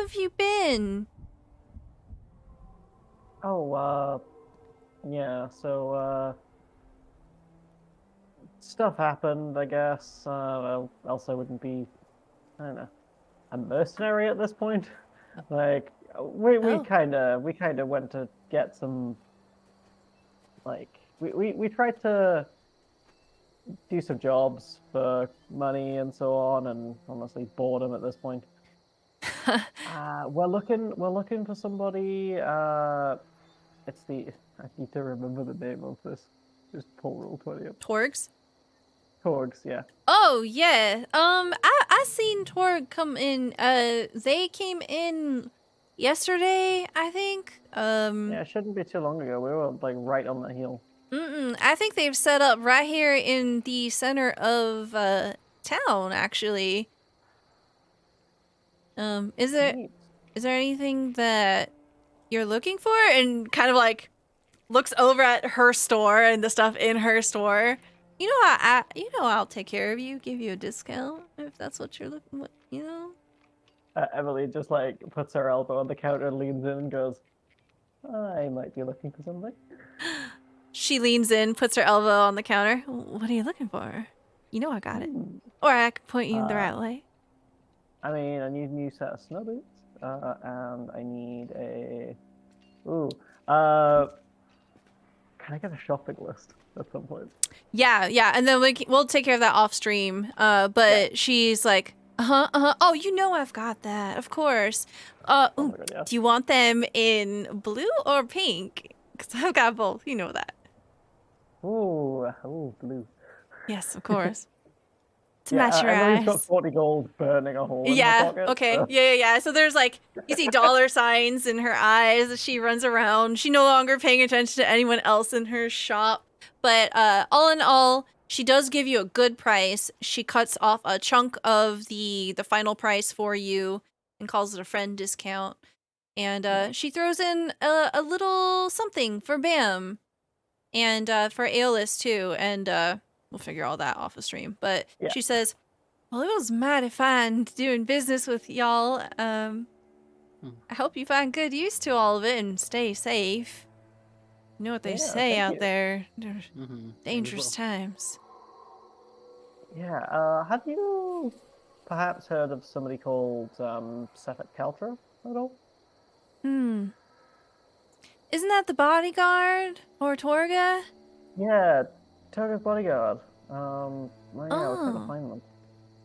have you been? Oh, yeah. So, stuff happened. I guess. Well, Elsa wouldn't be, I don't know, a mercenary at this point. Like, we Oh. kind of went to get some. Like, we tried to do some jobs for money and so on, and honestly boredom at this point. We're looking for somebody. It's the I need to remember the name of this. Just pull roll 20 up. Torgs? Torgs, yeah. Oh yeah. I seen Torg come in. They came in yesterday, I think. Yeah, it shouldn't be too long ago. We were like right on the heel. I think they've set up right here in the center of town, actually. Is Neat. there anything that you're looking for? And kind of like looks over at her store and the stuff in her store. You know, I'll take care of you, give you a discount if that's what you're looking for. You know. Emily just like puts her elbow on the counter, leans in, and goes, "I might be looking for something." She leans in, puts her elbow on the counter. What are you looking for? You know I got it. Or I can point you the right way. I mean, I need a new set of snow boots, and I need a. Can I get a shopping list at some point? Yeah, and then we'll take care of that off stream. But she's like, Oh, you know I've got that, of course. Oh my God, yeah. Do you want them in blue or pink? Because I've got both. You know that. Ooh, blue. Yes, of course. To Yeah, match your Emily's eyes. got 40 gold burning a hole in her Yeah, pocket. okay. So. Yeah. So there's like, you see dollar signs in her eyes as she runs around. She no longer paying attention to anyone else in her shop. But all in all, she does give you a good price. She cuts off a chunk of the final price for you and calls it a friend discount. And she throws in a little something for Bam and for Aeolus too. And we'll figure all that off the stream. But Yeah. she says, well, it was mighty fine doing business with y'all. I hope you find good use to all of it and stay safe. You know what they Yeah, say thank out you. there. There's dangerous times. Yeah, have you perhaps heard of somebody called Sefet Kaltra at all? Isn't that the bodyguard or Torga? Yeah, Turga's bodyguard. Well, yeah, I was trying Oh. to find them.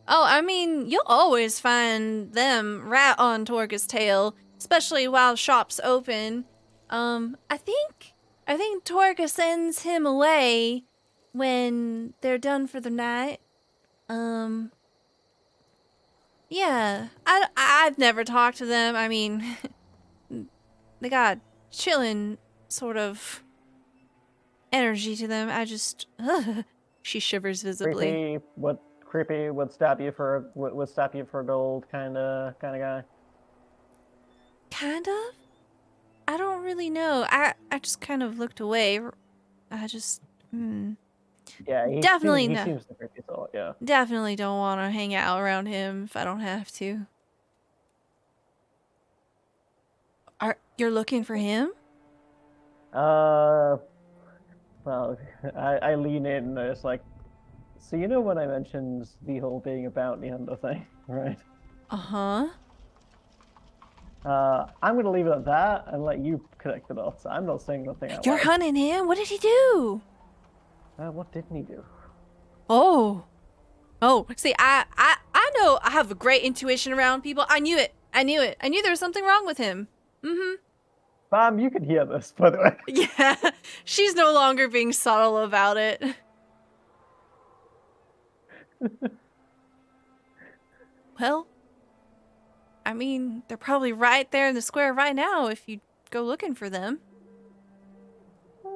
Oh, I mean, you'll always find them right on Torga's tail, especially while shop's open. I think Torga sends him away when they're done for the night. Yeah, I've never talked to them. I mean, they got chillin' sort of energy to them. I just, she shivers visibly. Creepy would stab you for gold kind of guy. Kind of? I don't really know. I just kind of looked away. I just, Yeah, he Definitely seems, no. He seems the creepy sort. Yeah. Definitely don't want to hang out around him if I don't have to. You're looking for him? Well, I lean in and it's like, so you know when I mentioned the whole being a bounty hunter thing, right? Uh-huh. I'm gonna leave it at that and let you connect the dots. I'm not saying nothing out You're loud. hunting him? What did he do? What didn't he do? Oh, see, I know I have a great intuition around people. I knew it. I knew there was something wrong with him. Bam, you can hear this, by the way. Yeah, she's no longer being subtle about it. Well, I mean, they're probably right there in the square right now if you go looking for them.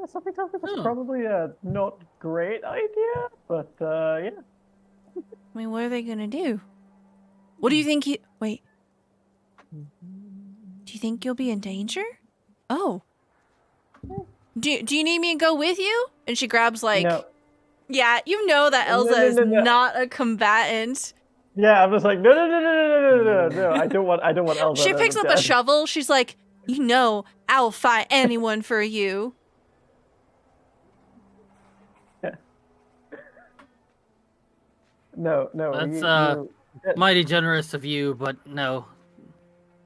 Something tells me that's Oh. probably a not great idea, but yeah. I mean, what are they gonna do? What do you think you... Wait. Do you think you'll be in danger? Oh. Do you need me to go with you? And she grabs, like... No. Yeah, you know that No, Elsa no, is no, no. not a combatant. Yeah, I'm just like, no. I don't want Elsa. She to picks up dead. a shovel. She's like, you know, I'll fight anyone for you. No. That's mighty generous of you, but no.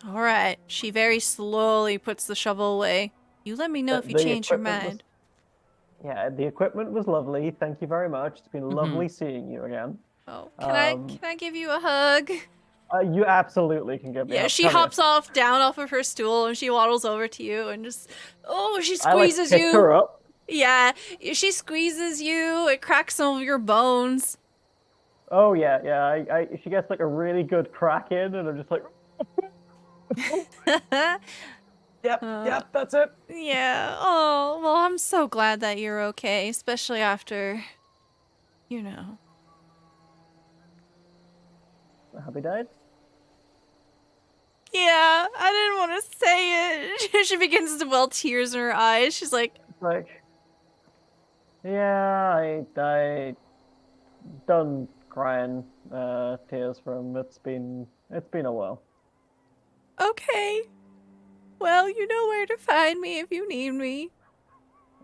All right. She very slowly puts the shovel away. You let me know if you The change your equipment mind. Yeah, the equipment was lovely. Thank you very much. It's been lovely seeing you again. Oh, can I give you a hug? You absolutely can give me. Yeah, a she hug. hops down off of her stool and she waddles over to you and just, she I like squeezes pick you. her up. Yeah, she squeezes you. It cracks some of your bones. Oh yeah. She gets like a really good crack in, and I'm just like, yep, that's it. Yeah. Oh, well, I'm so glad that you're okay, especially after, you know. Have we died? Yeah, I didn't want to say it. She begins to well tears in her eyes. She's like, Like, yeah, I done crying tears from. It's been a while. okay. Well, you know where to find me if you need me.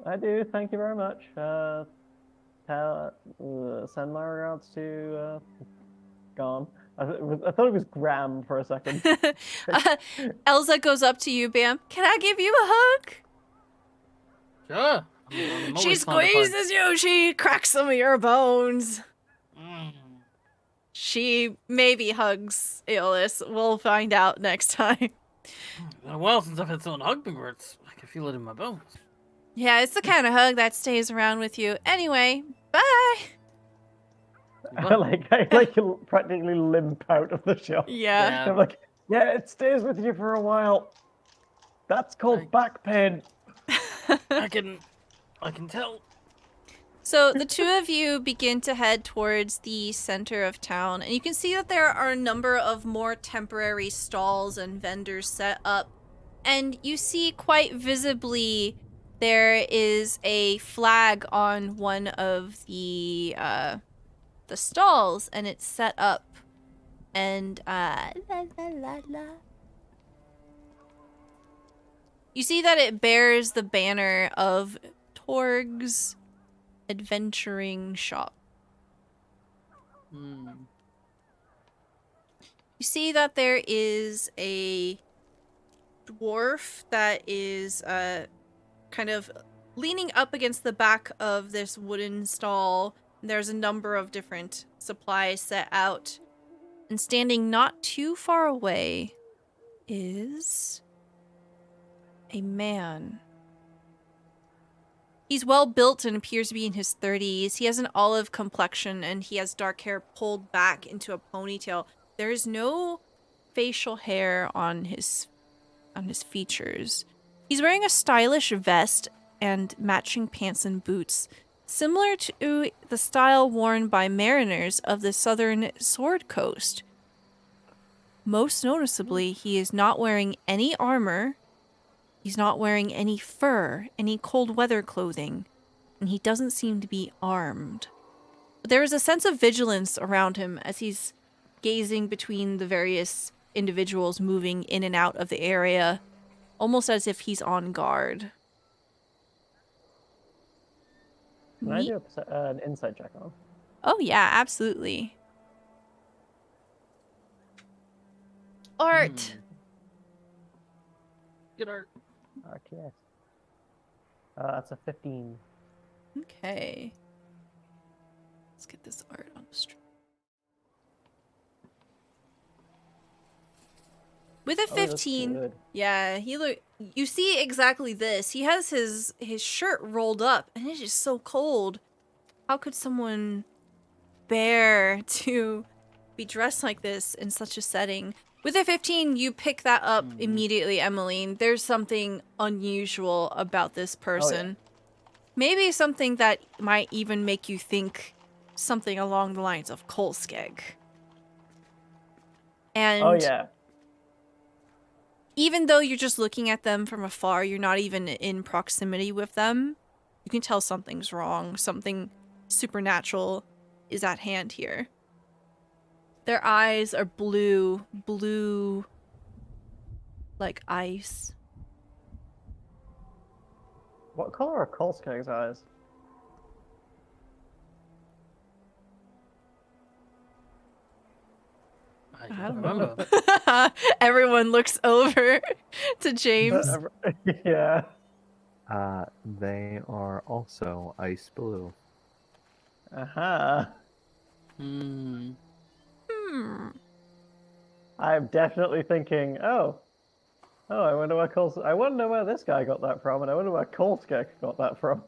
I do. Thank you very much. Send my regards to Gone. I thought it was Graham for a second. Elsa goes up to you, Bam. Can I give you a hug? Sure. I'm She always fond of hugs. squeezes you. She cracks some of your bones. Mm. She maybe hugs Aeolus. We'll find out next time. It's been a while since I've had someone hug me where I can feel it in my bones. Yeah, it's the kind of hug that stays around with you. Anyway, bye. I practically limp out of the shop. Yeah. I'm like, yeah, it stays with you for a while. That's called back pain. I can tell. So the two of you begin to head towards the center of town, and you can see that there are a number of more temporary stalls and vendors set up. And you see quite visibly there is a flag on one of the stalls, and it's set up. And la la la la. You see that it bears the banner of Torg's Adventuring Shop. You see that there is a dwarf that is kind of leaning up against the back of this wooden stall. There's a number of different supplies set out. And standing not too far away is a man. He's well built and appears to be in his 30s. He has an olive complexion and he has dark hair pulled back into a ponytail. There is no facial hair on his features. He's wearing a stylish vest and matching pants and boots, similar to the style worn by mariners of the southern Sword Coast. Most noticeably, he is not wearing any armor. He's not wearing any fur, any cold weather clothing, and he doesn't seem to be armed. But there is a sense of vigilance around him as he's gazing between the various individuals moving in and out of the area, almost as if he's on guard. Can I do an insight check on? Oh yeah, absolutely. Art. Good art. RTS. That's a 15. Okay. Let's get this art on the stream. With a Oh, that's 15, good. yeah, you see exactly this. He has his shirt rolled up and it's just so cold. How could someone bear to be dressed like this in such a setting? With a 15, you pick that up immediately, Emmeline. There's something unusual about this person. Maybe something that might even make you think something along the lines of Kolskeg. And Oh yeah. even though you're just looking at them from afar, you're not even in proximity with them, you can tell something's wrong. Something supernatural is at hand here. Their eyes are blue like ice. What color are Kolskeg's eyes? I don't remember. Everyone looks over to James. Yeah. They are also ice blue. Aha. Hmm. I'm definitely thinking, I wonder where this guy got that from, and I wonder where Kolskeg got that from.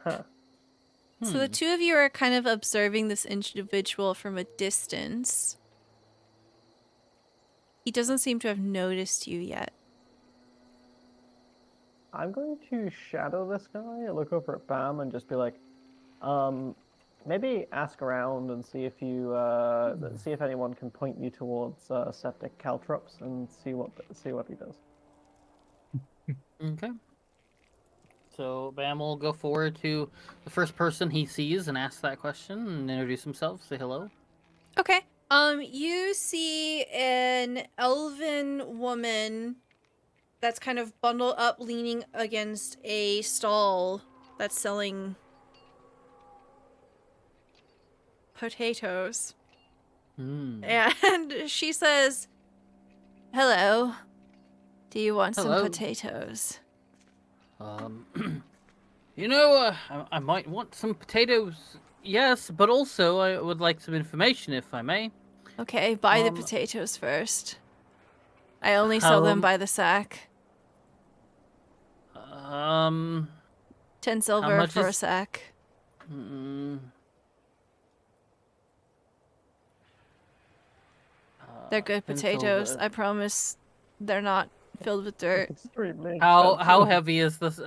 Huh. So the two of you are kind of observing this individual from a distance. He doesn't seem to have noticed you yet. I'm going to shadow this guy, look over at Bam, and just be like, maybe ask around and see if you see if anyone can point you towards septic caltrops and see what he does. Okay. So Bam will go forward to the first person he sees and ask that question and introduce himself. Say hello. Okay. You see an elven woman that's kind of bundled up, leaning against a stall that's selling potatoes. And she says, "Hello. Do you want Hello. some potatoes?" I might want some potatoes. Yes, but also I would like some information, if I may. Okay, buy the potatoes first. I only sell them by the sack. 10 silver much for a is- sack. They're good 10 potatoes. silver. I promise they're not filled with dirt. Extremely How expensive. heavy is this?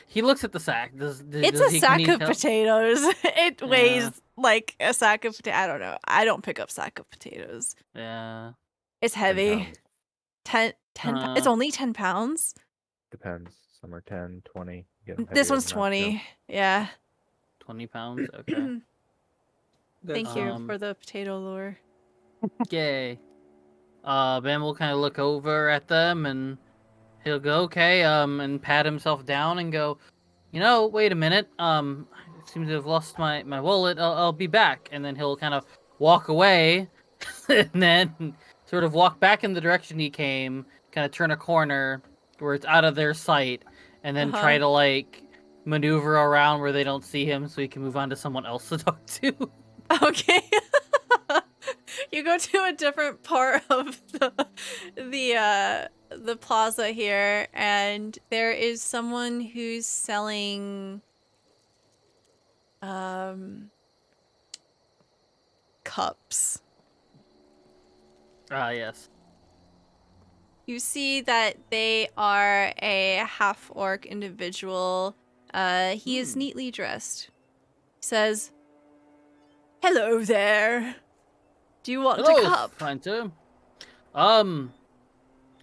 He looks at the sack. It's does a he, sack can he of tell? potatoes. It Yeah. weighs like a sack of potatoes. I don't know. I don't pick up sack of potatoes. Yeah. It's 10 heavy. pounds. 10 it's only 10 pounds. Depends. Some are 10, 20. Get This heavier one's than that, too. 20. Yeah. 20 pounds. Okay. Thank you Um, for the potato lure. Yay. Ben will kind of look over at them and he'll go, okay, and pat himself down and go, wait a minute. I seem to have lost my wallet. I'll be back. And then he'll kind of walk away and then sort of walk back in the direction he came, kind of turn a corner where it's out of their sight, and then try to, like, maneuver around where they don't see him so he can move on to someone else to talk to. Okay. You go to a different part of the plaza here, and there is someone who's selling cups. Ah, yes. You see that they are a half-orc individual. He is neatly dressed. He says, "Hello there. Do you want a cup?" Fine too.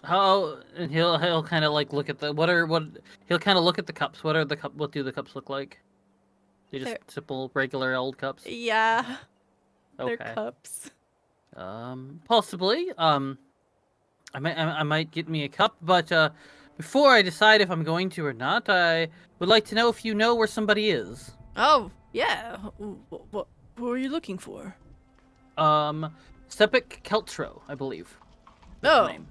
How and he'll kind of like look at he'll kind of look at the cups. What do the cups look like? They just They're- simple regular old cups. Yeah, Okay. they're cups. Possibly. I might get me a cup, but before I decide if I'm going to or not, I would like to know if you know where somebody is. Oh, yeah. Who are you looking for? Sepik Keltro, I believe. That's Oh, the name.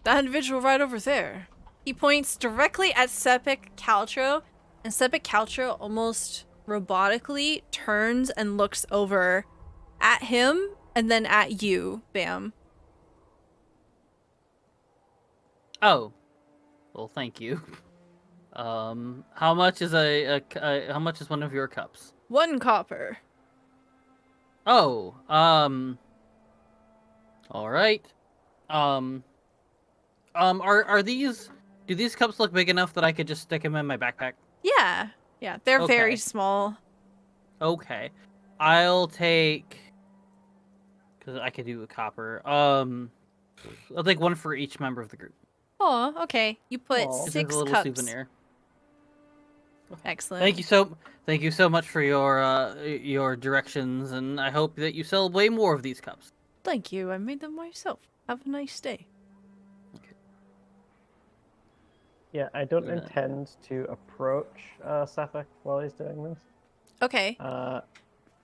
that individual right over there. He points directly at Sepik Caltro, and Sepik Caltro almost robotically turns and looks over at him and then at you, Bam. Oh, well, thank you. How much is how much is one of your cups? 1 copper. Oh, all right. Are these? Do these cups look big enough that I could just stick them in my backpack? Yeah. Yeah, they're very Okay. small. Okay, I'll take. Because I could do a copper. I'll take 1 for each member of the group. Oh, okay. You put Aw. This is a 6 little cups. souvenir. Excellent. Thank you so much for your directions, and I hope that you sell way more of these cups. Thank you. I made them myself. Have a nice day. Yeah, I don't Yeah. intend to approach Sefik while he's doing this. Okay. I'm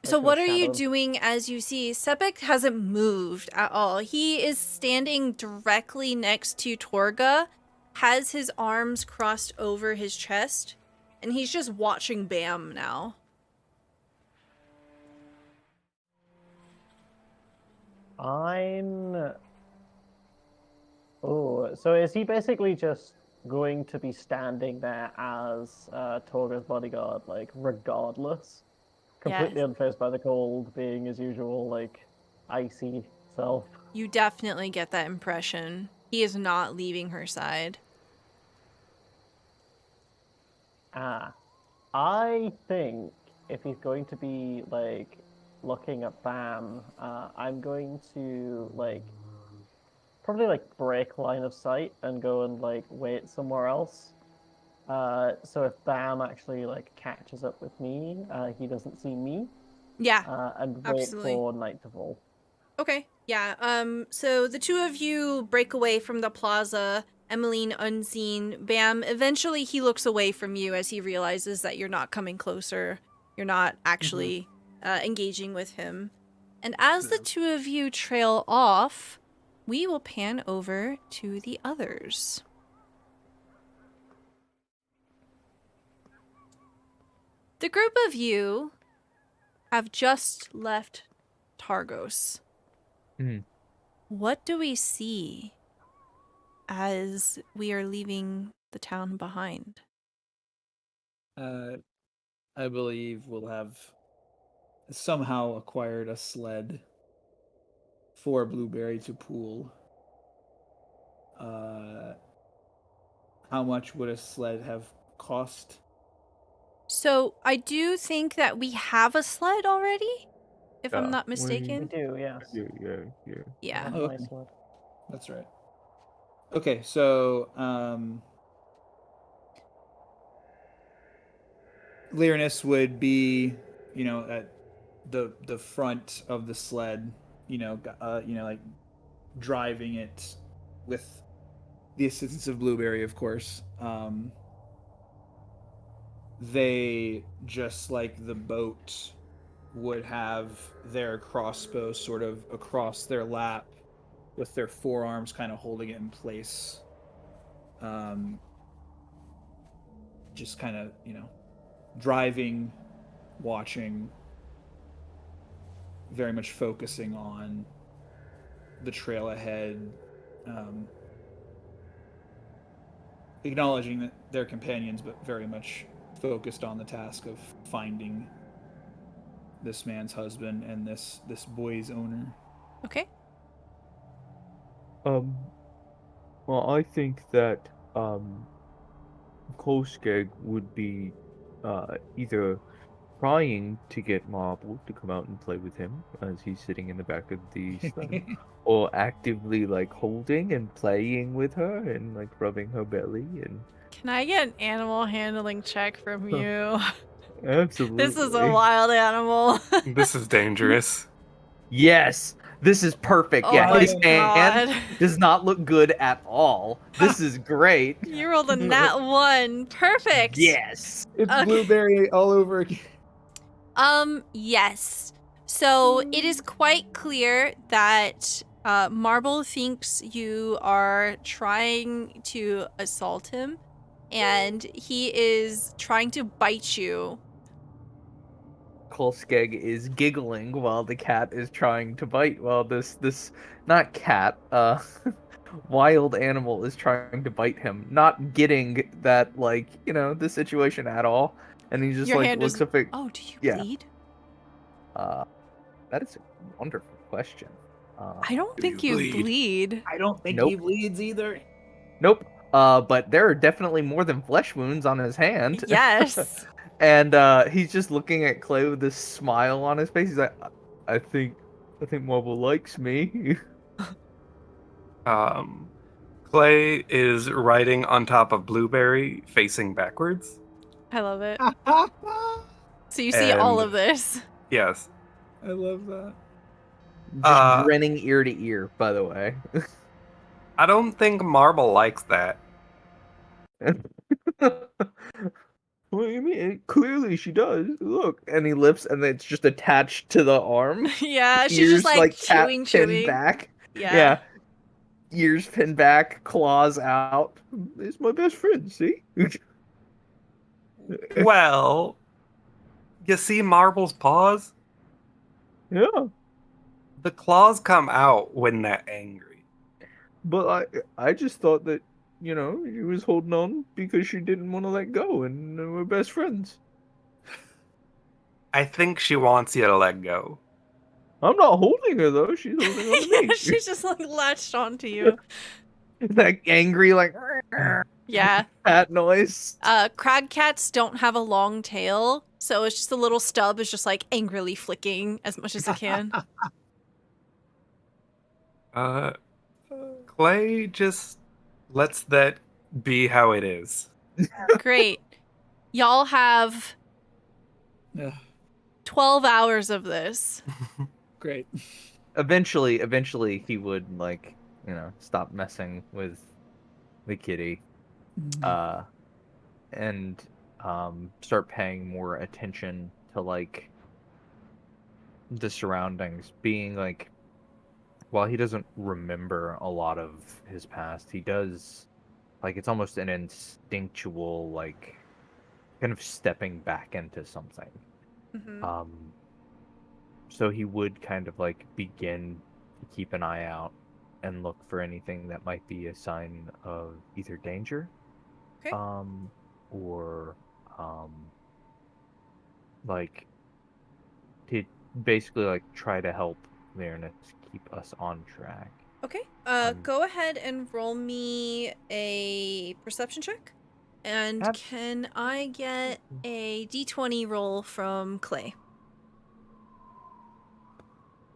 So just what gonna are you shadow him. doing as you see Sepik hasn't moved at all. He is standing directly next to Torga, has his arms crossed over his chest, and he's just watching Bam now. Oh, so is he basically just going to be standing there as Torga's bodyguard, like, regardless? Completely Yes. unfazed by the cold, being his usual, like, icy self. You definitely get that impression. He is not leaving her side. I think if he's going to be, like, looking at Bam, I'm going to, like, probably, like, break line of sight and go and, like, wait somewhere else. So if Bam actually, like, catches up with me, he doesn't see me, Yeah. and absolutely. wait for night to fall. Okay. Yeah. So the two of you break away from the plaza. Emmeline unseen. Bam. Eventually, he looks away from you as he realizes that you're not coming closer. You're not actually engaging with him. And as the two of you trail off, we will pan over to the others. The group of you have just left Targos. Mhm. What do we see as we are leaving the town behind? I believe we'll have somehow acquired a sled for Blueberry to pool. How much would a sled have cost? So I do think that we have a sled already, if I'm Yeah, not We mistaken. do, yes. Yeah. Yeah. Oh, Nice okay. one. That's right. Okay, so Lyranus would be, at the front of the sled, like driving it with the assistance of Blueberry, of course. They, just like the boat, would have their crossbow sort of across their lap with their forearms kind of holding it in place. Just kind of, driving, watching, very much focusing on the trail ahead, acknowledging that they're companions, but very much focused on the task of finding this man's husband and this boy's owner. Okay. Well, I think that Kolskeg would be either trying to get Marble to come out and play with him as he's sitting in the back of the sled, or actively like holding and playing with her and like rubbing her belly and Can I get an animal handling check from you? absolutely. This is a wild animal. This is dangerous. Yes, this is perfect. Oh Yeah, my his hand God. does not look good at all. This is great. You rolled a nat 1. Perfect. Yes. It's Okay. Blueberry all over again. Yes. So it is quite clear that Marble thinks you are trying to assault him, and he is trying to bite you. Kolskeg is giggling while the cat is trying to bite. While this not cat, wild animal is trying to bite him, not getting that the situation at all, and he just Your like hand looks is. up at Oh, do you yeah. bleed? That is a wonderful question. I don't Do think you you bleed? bleed. I don't think Nope. he bleeds either. Nope. But there are definitely more than flesh wounds on his hand. Yes. And he's just looking at Clay with this smile on his face. He's like, I think Marble likes me. Clay is riding on top of Blueberry, facing backwards. I love it. I So you see all And- of this. Yes. love that. Just grinning ear to ear, by the way. I don't think Marble likes that. What do you mean? Clearly she does. Look. And he lifts and it's just attached to the arm. Yeah, she's Ears just like cat chewing, pinned chewing. back. Yeah. Ears pinned back, claws out. It's my best friend, see? Well, you see Marble's paws? Yeah. The claws come out when they're angry. But I just thought that, she was holding on because she didn't want to let go and we're best friends. I think she wants you to let go. I'm not holding her though, she's holding on to Yeah, me. she's just like latched onto you. That angry, Yeah. cat noise. Crag cats don't have a long tail, so it's just a little stub is just like angrily flicking as much as it can. Clay just lets that be how it is. Great. Y'all have Yeah, 12 hours of this. great. Eventually he would stop messing with the kitty. And start paying more attention to the surroundings, being while he doesn't remember a lot of his past, he does it's almost an instinctual kind of stepping back into something. Mhm. So he would kind of begin to keep an eye out and look for anything that might be a sign of either danger, Okay. or to basically try to help Lyranus keep us on track. Okay. Go ahead and roll me a perception check. And can I get a d20 roll from Clay?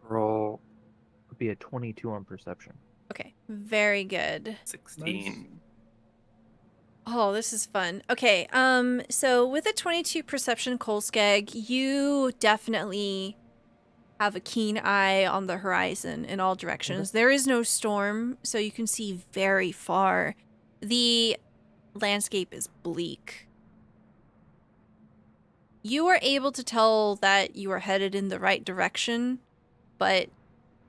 Roll Would be a 22 on perception. Okay. Very good. 16. Oh, this is fun. Okay, so with a 22 perception Kolskeg, you definitely have a keen eye on the horizon in all directions. There is no storm, so you can see very far. The landscape is bleak. You are able to tell that you are headed in the right direction, but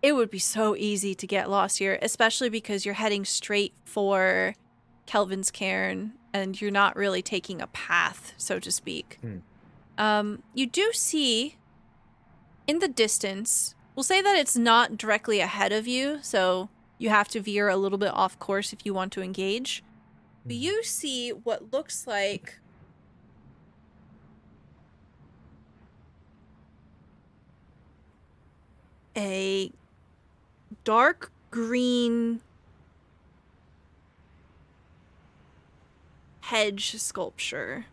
it would be so easy to get lost here, especially because you're heading straight for Kelvin's cairn and you're not really taking a path, so to speak. You do see in the distance, we'll say that it's not directly ahead of you, so you have to veer a little bit off course if you want to engage. But you see what looks like a dark green hedge sculpture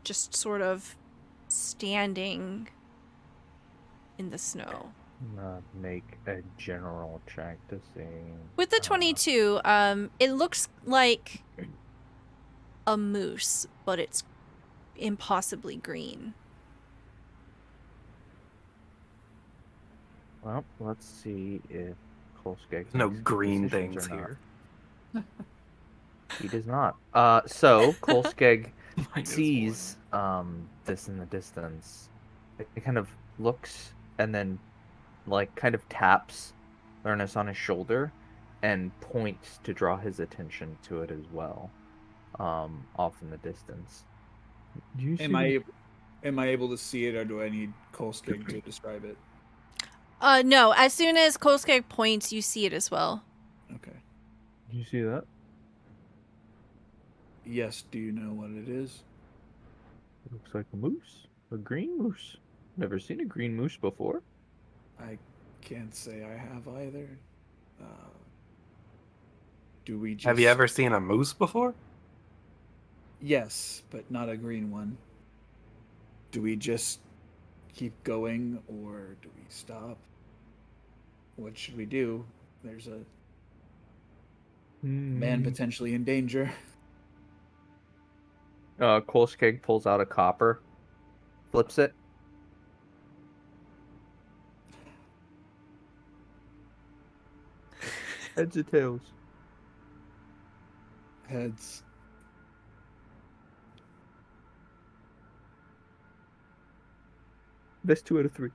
just sort of standing in the snow. Make a general check to see. With the 22, it looks like a moose, but it's impossibly green. Well, let's see if Kolskeg There's no makes green decisions things or here. not. He does not. So Kolskeg Minus sees this in the distance. It kind of looks and then kind of taps Ernest on his shoulder and points to draw his attention to it as well. Off in the distance. Do you see am I able to see it, or do I need Kolskeg to describe it? No. As soon as Kolskeg points, you see it as well. Okay. Did you see that? Yes. Do you know what it is? It looks like a moose. A green moose. Never seen a green moose before. I can't say I have either. Uh, do we just... Have you ever seen a moose before? Yes, but not a green one. Do we just keep going, or do we stop? What should we do? There's a man potentially in danger. Kolskeg pulls out a copper, flips it. Heads or tails? Heads. That's 2 out of 3.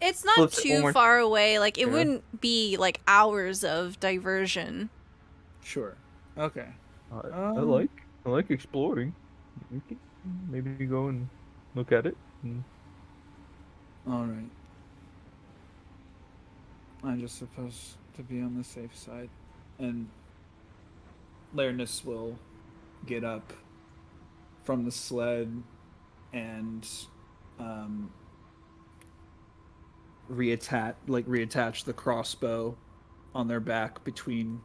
It's not Flips it one too more- far away. Like, it Yeah. wouldn't be like hours of diversion. Sure. Okay. I like exploring. We can maybe go and look at it. All right. I'm just supposed to be on the safe side. And Laernus will get up from the sled and reattach the crossbow on their back between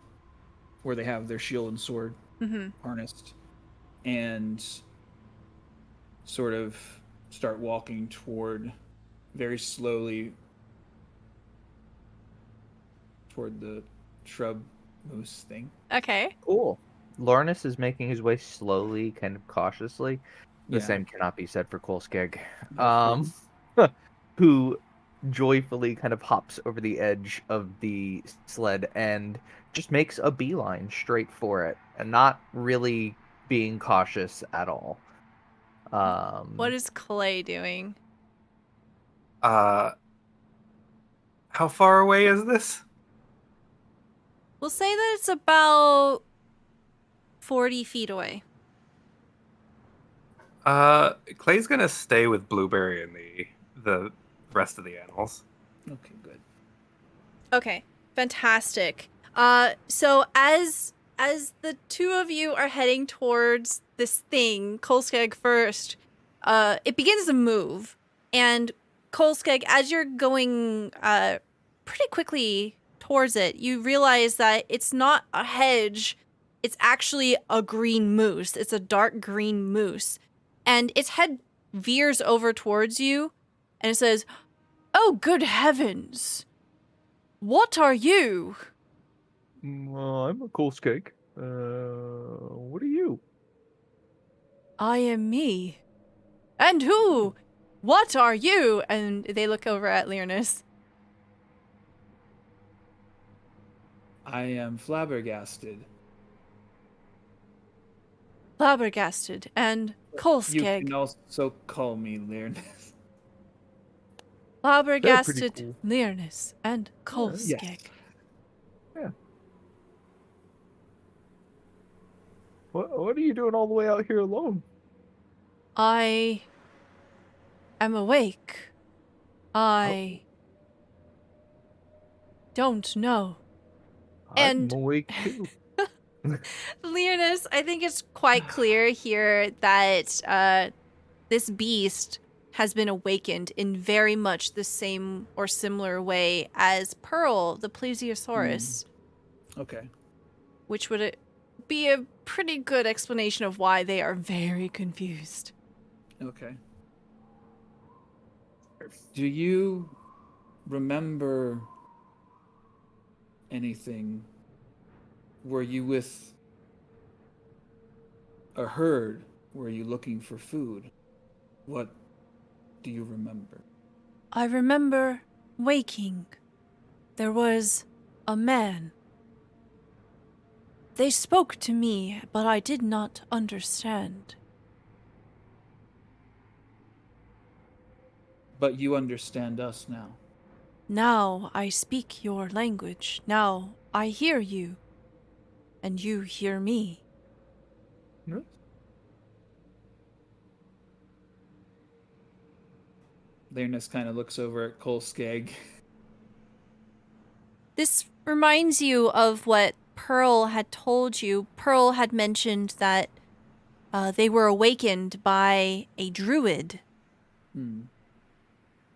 where they have their shield and sword harnessed, and sort of start walking very slowly toward the shrub moose thing. Okay. Cool. Laernus is making his way slowly, kind of cautiously. The Yeah. same cannot be said for Kolskeg. Who joyfully kind of hops over the edge of the sled and just makes a beeline straight for it, and not really being cautious at all. What is Clay doing? How far away is this? We'll say that it's about 40 feet away. Clay's gonna stay with Blueberry and the rest of the animals. Okay, good. Okay, fantastic. So as the two of you are heading towards this thing, Kolskeg first, it begins to move, and Kolskeg, as you're going pretty quickly towards it, you realize that it's not a hedge, it's actually a green moose. It's a dark green moose, and its head veers over towards you, and it says, "Oh, good heavens! What are you?" Well, I'm a Kolskeg. What are you? "I am me." "And who? What are you?" And they look over at Laernus. I am flabbergasted. "Flabbergasted and You Kolskeg." can also call me Laernus. "Flabbergasted, cool. Laernus and Kolskeg." Yes. Yeah. What are you doing all the way out here alone? "I am awake. I don't know." And- I'm awake too. Laernus, I think it's quite clear here that this beast has been awakened in very much the same or similar way as Pearl, the plesiosaurus, Okay. which would be a pretty good explanation of why they are very confused. Okay. Do you remember anything? Were you with a herd? Were you looking for food? What do you remember? I remember waking. There was a man. They spoke to me, but I did not understand. But you understand us now. Now I speak your language. Now I hear you. And you hear me. No? Learnus kind of looks over at Kolskeg. This reminds you of what Pearl had told you. Pearl had mentioned that they were awakened by a druid,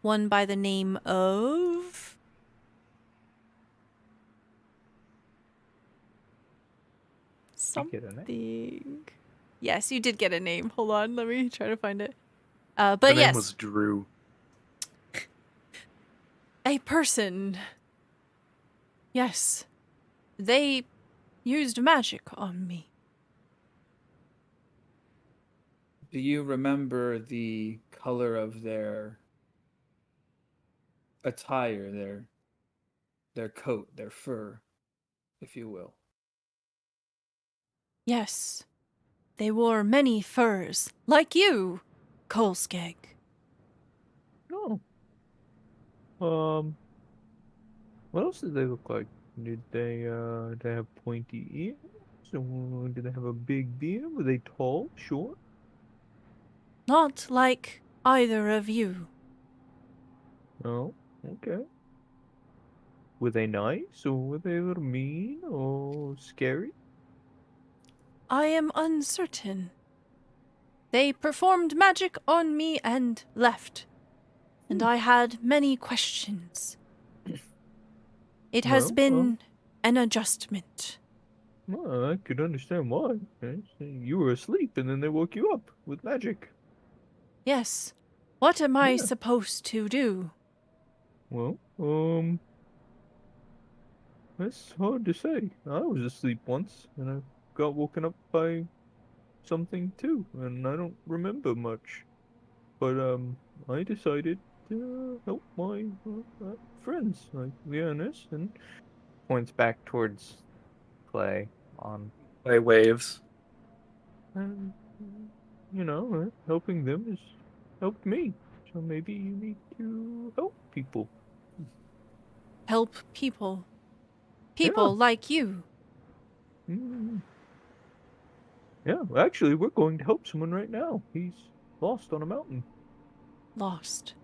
one by the name of... Get a name? something. Yes, you did get a name. Hold on, let me try to find it. The But name yes, was Drew. a person. Yes, they used magic on me. Do you remember the color of their attire, their coat, their fur, if you will? Yes, they wore many furs, like you, Kolskeg. Oh. What else did they look like? Did they have pointy ears? Or did they have a big beard? Were they tall, short? Not like either of you. Oh, okay. Were they nice, or were they a little mean, or scary? I am uncertain. They performed magic on me and left, and I had many questions. It has been an adjustment. Well, I could understand why. You were asleep, and then they woke you up with magic. Yes. What am I Yeah. supposed to do? Well, that's hard to say. I was asleep once, and I got woken up by something too, and I don't remember much. But I decided to help my friends, like Leonis, and points back towards Clay on, Play waves. and helping them has helped me. So maybe you need to help people. Help people. Yeah. People like you. Mm. Yeah, actually, we're going to help someone right now. He's lost on a mountain. Lost. Yeah.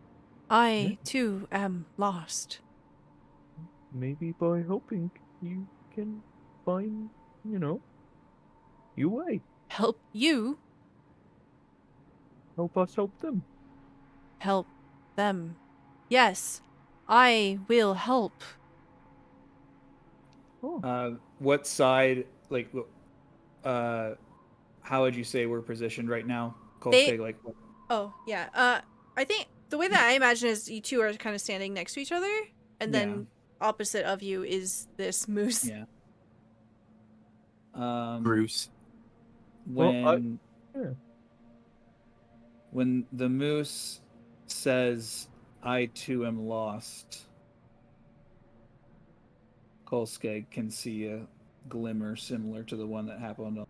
I, too, am lost. Maybe by helping, you can find, your way. Help you? Help us help them. Help them. Yes, I will help. Oh, What side, like, how would you say we're positioned right now? They... Kolskeg, like, what? Oh, yeah. I think the way that I imagine is you two are kind of standing next to each other, and Yeah. then opposite of you is this moose. Yeah. Bruce. well, When yeah. when the moose says, "I too am lost," Kolskeg can see a glimmer similar to the one that happened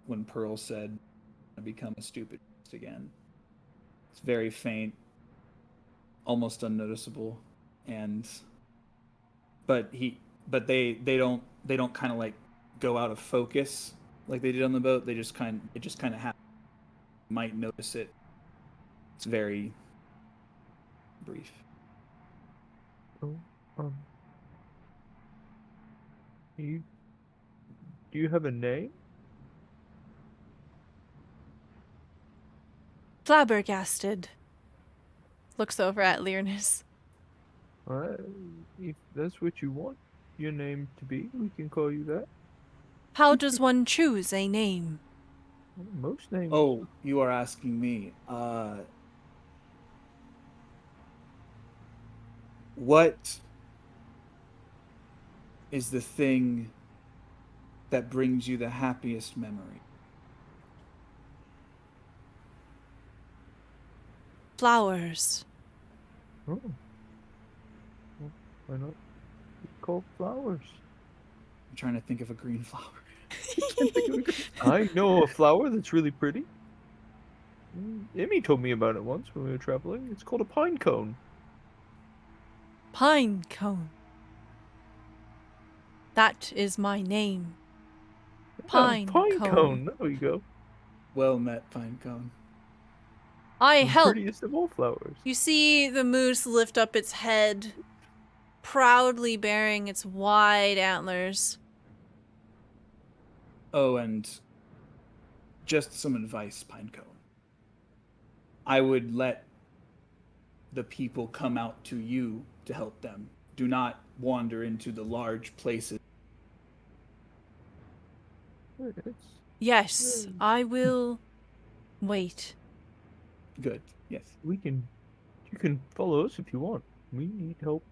when Pearl said, "I become a stupid beast again." It's very faint, almost unnoticeable, and but they don't kind of like go out of focus like they did on the boat. It just kind of happens. You might notice it. It's very brief. Oh, um, you do you have a name? Flabbergasted. Looks over at Learnus. If that's what you want your name to be, we can call you that. How does one choose a name? Most names. Oh, you are asking me. What is the thing that brings you the happiest memory? Flowers. Oh, well, why not be called flowers? I'm trying to think of a green flower. I know a flower that's really pretty. Emmy told me about it once when we were traveling. It's called a pine cone. Pine cone. That is my name. Yeah, Pine pine cone. cone. There we go. Well met, Pinecone. I The help. prettiest of all flowers. You see the moose lift up its head, proudly bearing its wide antlers. Oh, and just some advice, Pinecone. I would let the people come out to you to help them. Do not wander into the large places. Yes, I will wait. Good. Yes. You can follow us if you want. We need help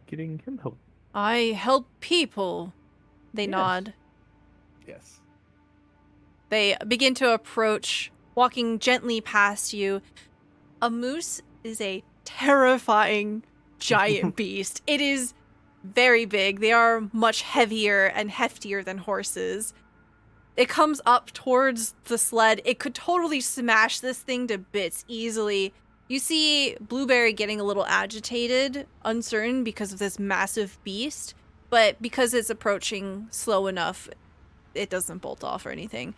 getting him help. I help people. They Yes. nod. Yes. They begin to approach, walking gently past you. A moose is a terrifying giant beast. It is very big. They are much heavier and heftier than horses. It comes up towards the sled. It could totally smash this thing to bits easily. You see Blueberry getting a little agitated, uncertain because of this massive beast, but because it's approaching slow enough, it doesn't bolt off or anything.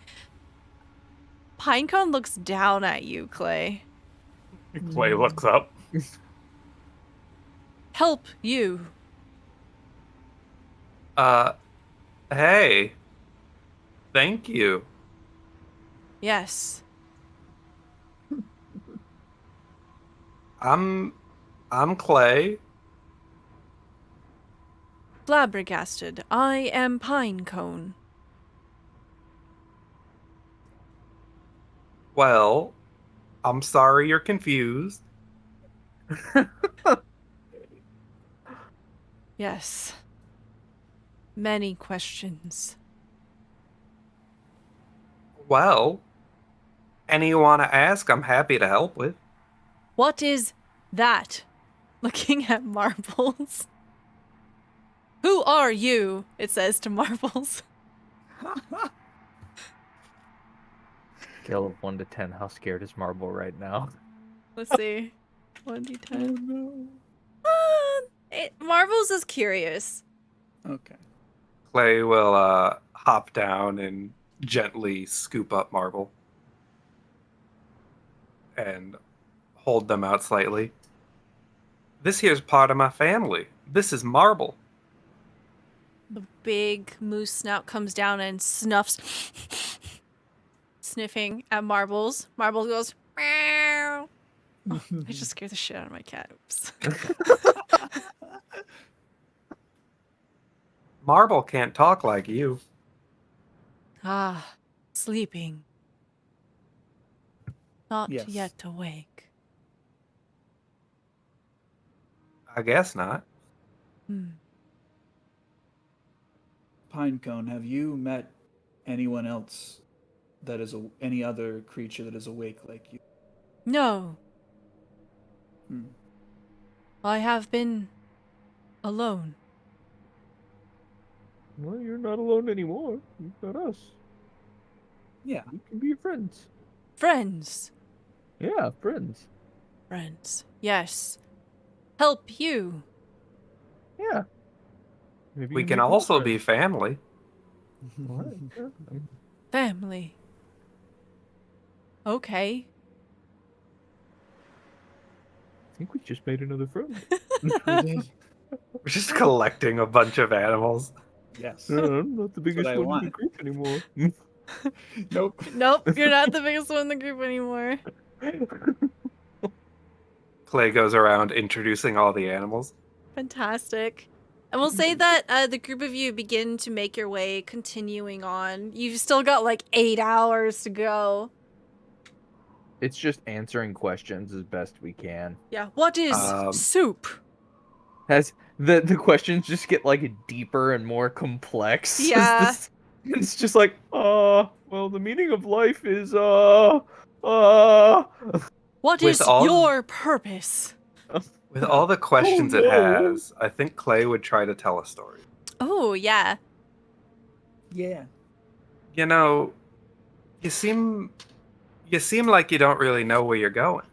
Pinecone looks down at you, Clay. Clay looks up. Help you. Hey. Thank you. Yes. I'm Clay. Flabbergasted. I am Pinecone. Well, I'm sorry you're confused. Yes. Many questions. Well, any you want to ask, I'm happy to help with. What is that? Looking at Marbles. Who are you? It says to Marbles. Scale of 1 to 10. How scared is Marble right now? Let's see. 1d10. Marbles is curious. Okay. Clay will hop down and gently scoop up Marble and hold them out slightly. This here's part of my family. This is Marble. The big moose snout comes down and snuffs, sniffing at Marbles. Marbles goes, meow. Oh, I just scared the shit out of my cat. Oops. Marble can't talk like you. Ah, sleeping. Not Yes. yet awake. I guess not. Pinecone, have you met anyone else that is any other creature that is awake like you? No, Hmm. I have been alone. Well, you're not alone anymore. You've got us. Yeah. We can be your friends. Friends. Yeah, friends. Friends. Yes. Help you. Yeah. Maybe We you can make more also be friends. family. What? Yeah. Family. Okay. I think we just made another friend. We did. We're just collecting a bunch of animals. Yes. I'm not the biggest I one in the want. group anymore. Nope. Nope, you're not the biggest one in the group anymore. Clay goes around introducing all the animals. Fantastic. And we'll say that the group of you begin to make your way, continuing on. You've still got like 8 hours to go. It's just answering questions as best we can. Yeah. What is soup? As the questions just get like deeper and more complex. as Yeah. it's just like, well, the meaning of life is What With is all- your purpose? With all the questions it has, I think Clay would try to tell a story. Oh, yeah. Yeah. You know, you seem like you don't really know where you're going.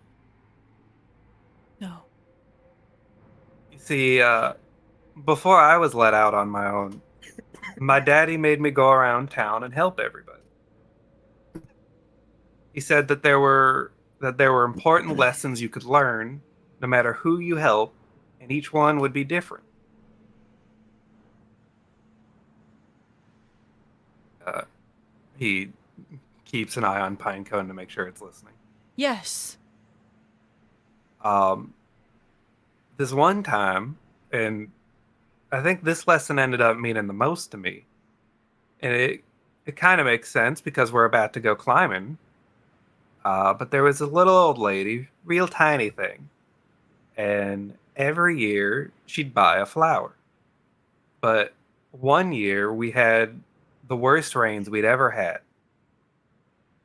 No. You see, before I was let out on my own, my daddy made me go around town and help everybody. He said that there were that there were important lessons you could learn, no matter who you help, and each one would be different. He keeps an eye on Pinecone to make sure it's listening. Yes. This one time, and I think this lesson ended up meaning the most to me, and it kind of makes sense because we're about to go climbing. But there was a little old lady, real tiny thing, and every year she'd buy a flower. But one year we had the worst rains we'd ever had.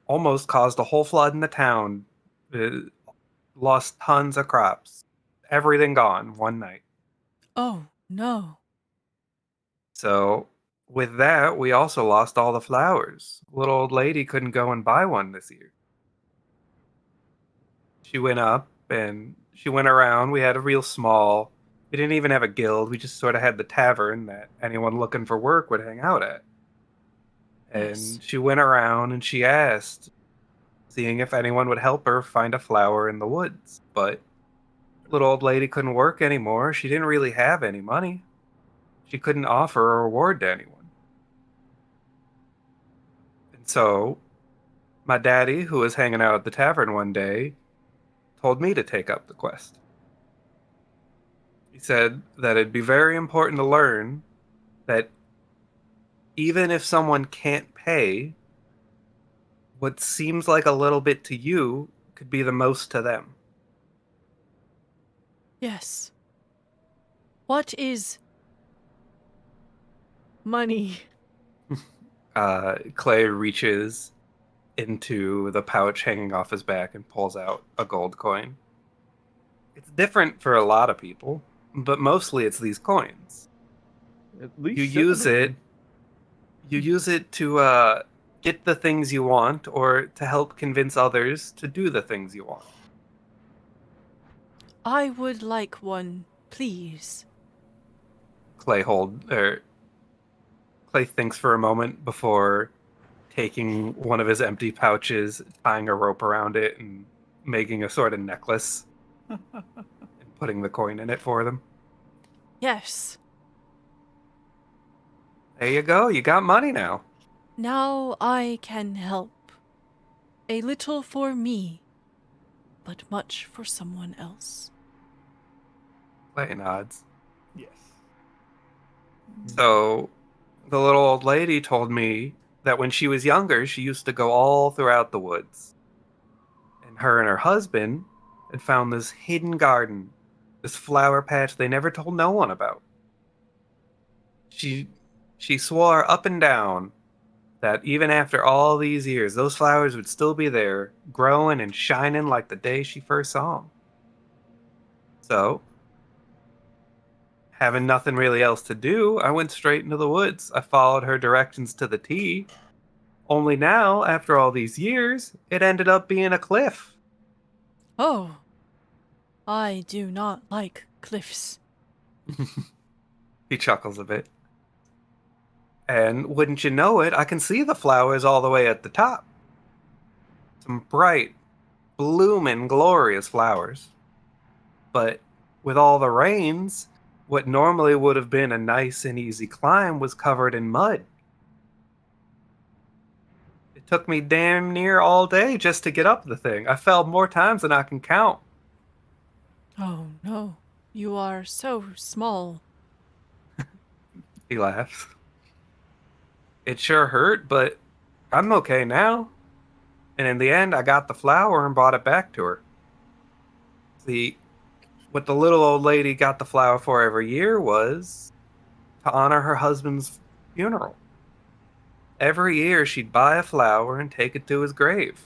Almost caused a whole flood in the town. Lost tons of crops. Everything gone one night. Oh, no. So, with that, we also lost all the flowers. Little old lady couldn't go and buy one this year. She went up and she went around. We had a real small, we didn't even have a guild. We just sort of had the tavern that anyone looking for work would hang out at. And Yes. she went around and she asked, seeing if anyone would help her find a flower in the woods. But little old lady couldn't work anymore. She didn't really have any money. She couldn't offer a reward to anyone. And so, my daddy, who was hanging out at the tavern one day, told me to take up the quest. He said that it'd be very important to learn that even if someone can't pay, what seems like a little bit to you could be the most to them. Yes. What is money? Clay reaches into the pouch hanging off his back and pulls out a gold coin. It's different for a lot of people, but mostly it's these coins. At least You seven use of it. them. You use it to get the things you want, or to help convince others to do the things you want. I would like one, please. Clay thinks for a moment before taking one of his empty pouches, tying a rope around it, and making a sort of necklace and putting the coin in it for them. Yes. There you go. You got money now. Now I can help. A little for me, but much for someone else. Clay nods. Yes. So, the little old lady told me that when she was younger, she used to go all throughout the woods. And her husband had found this hidden garden, this flower patch they never told no one about. She swore up and down that even after all these years, those flowers would still be there, growing and shining like the day she first saw them. So, having nothing really else to do, I went straight into the woods. I followed her directions to the T. Only now, after all these years, it ended up being a cliff. Oh, I do not like cliffs. He chuckles a bit. And wouldn't you know it, I can see the flowers all the way at the top. Some bright, blooming, glorious flowers. But with all the rains, what normally would have been a nice and easy climb was covered in mud. It took me damn near all day just to get up the thing. I fell more times than I can count. Oh no, you are so small. He laughs. It sure hurt, but I'm okay now. And in the end, I got the flower and brought it back to her. See, what the little old lady got the flower for every year was to honor her husband's funeral. Every year, she'd buy a flower and take it to his grave.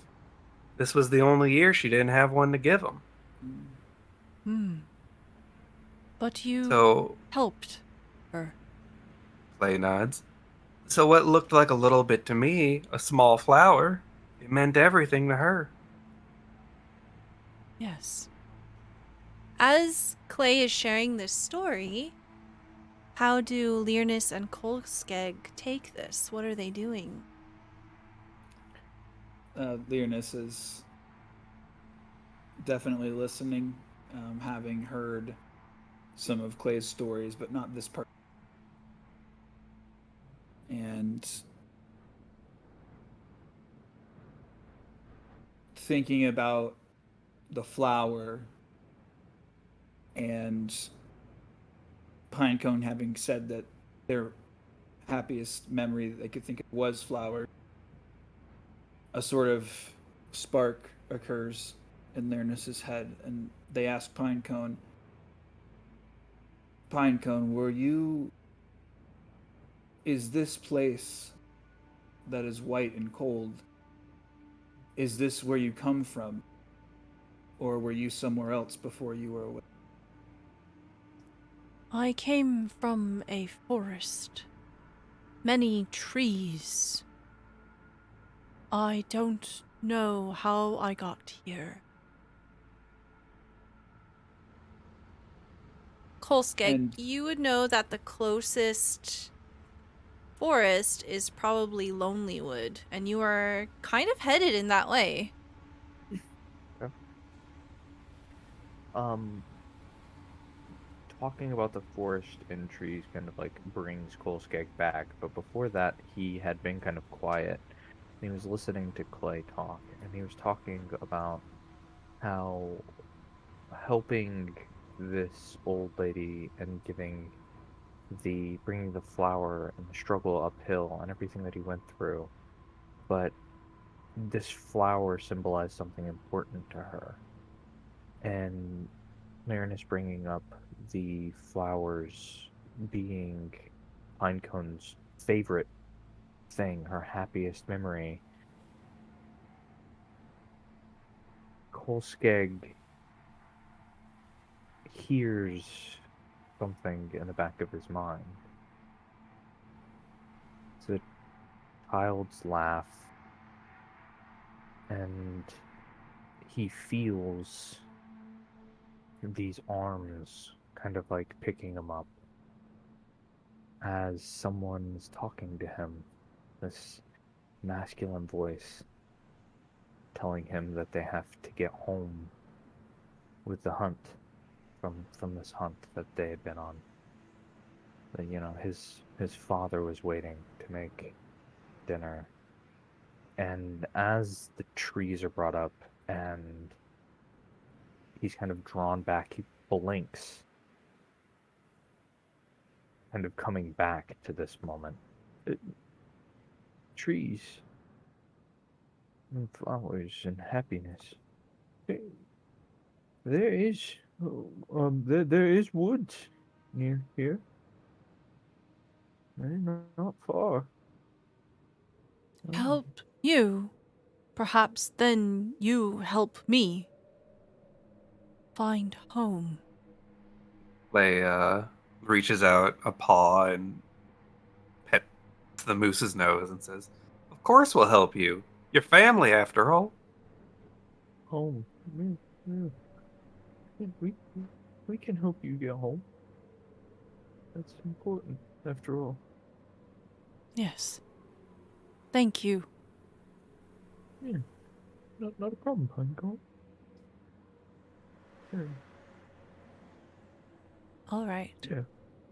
This was the only year she didn't have one to give him. But you So, helped her. Clay nods. So what looked like a little bit to me, a small flower, it meant everything to her. Yes. As Clay is sharing this story, how do Learnus and Kolskeg take this? What are they doing? Learnus is definitely listening, having heard some of Clay's stories, but not this part. And thinking about the flower and Pinecone having said that their happiest memory that they could think of was flower, a sort of spark occurs in Learnus's head, and they ask Pinecone, were you... Is this place that is white and cold, is this where you come from? Or were you somewhere else before you were away? I came from a forest. Many trees. I don't know how I got here. Kolskeg, And you would know that the closest forest is probably Lonelywood, and you are kind of headed in that way. Um, Talking about the forest and trees kind of like brings Kolskeg back, but before that, he had been kind of quiet. And he was listening to Clay talk, and he was talking about how helping this old lady and bringing the flower and the struggle uphill and everything that he went through, but this flower symbolized something important to her. And Marin is bringing up the flowers being Pinecone's favorite thing, her happiest memory. Kolskeg hears something in the back of his mind. It's a child's laugh, and he feels these arms kind of like picking him up as someone is talking to him, this masculine voice telling him that they have to get home with the hunt from this hunt that they had been on. That, you know, his father was waiting to make dinner. And as the trees are brought up and he's kind of drawn back, he blinks, kind of coming back to this moment. Trees and flowers and happiness. There is, there is woods near here. Not far. Help you. Perhaps then you help me find home. Clay reaches out a paw and pets the moose's nose and says, "Of course we'll help you. Your family, after all." Home. Yeah. We can help you get home. That's important, after all. Yes. Thank you. Yeah. Not a problem, Pinecone. Sure. All right. Yeah.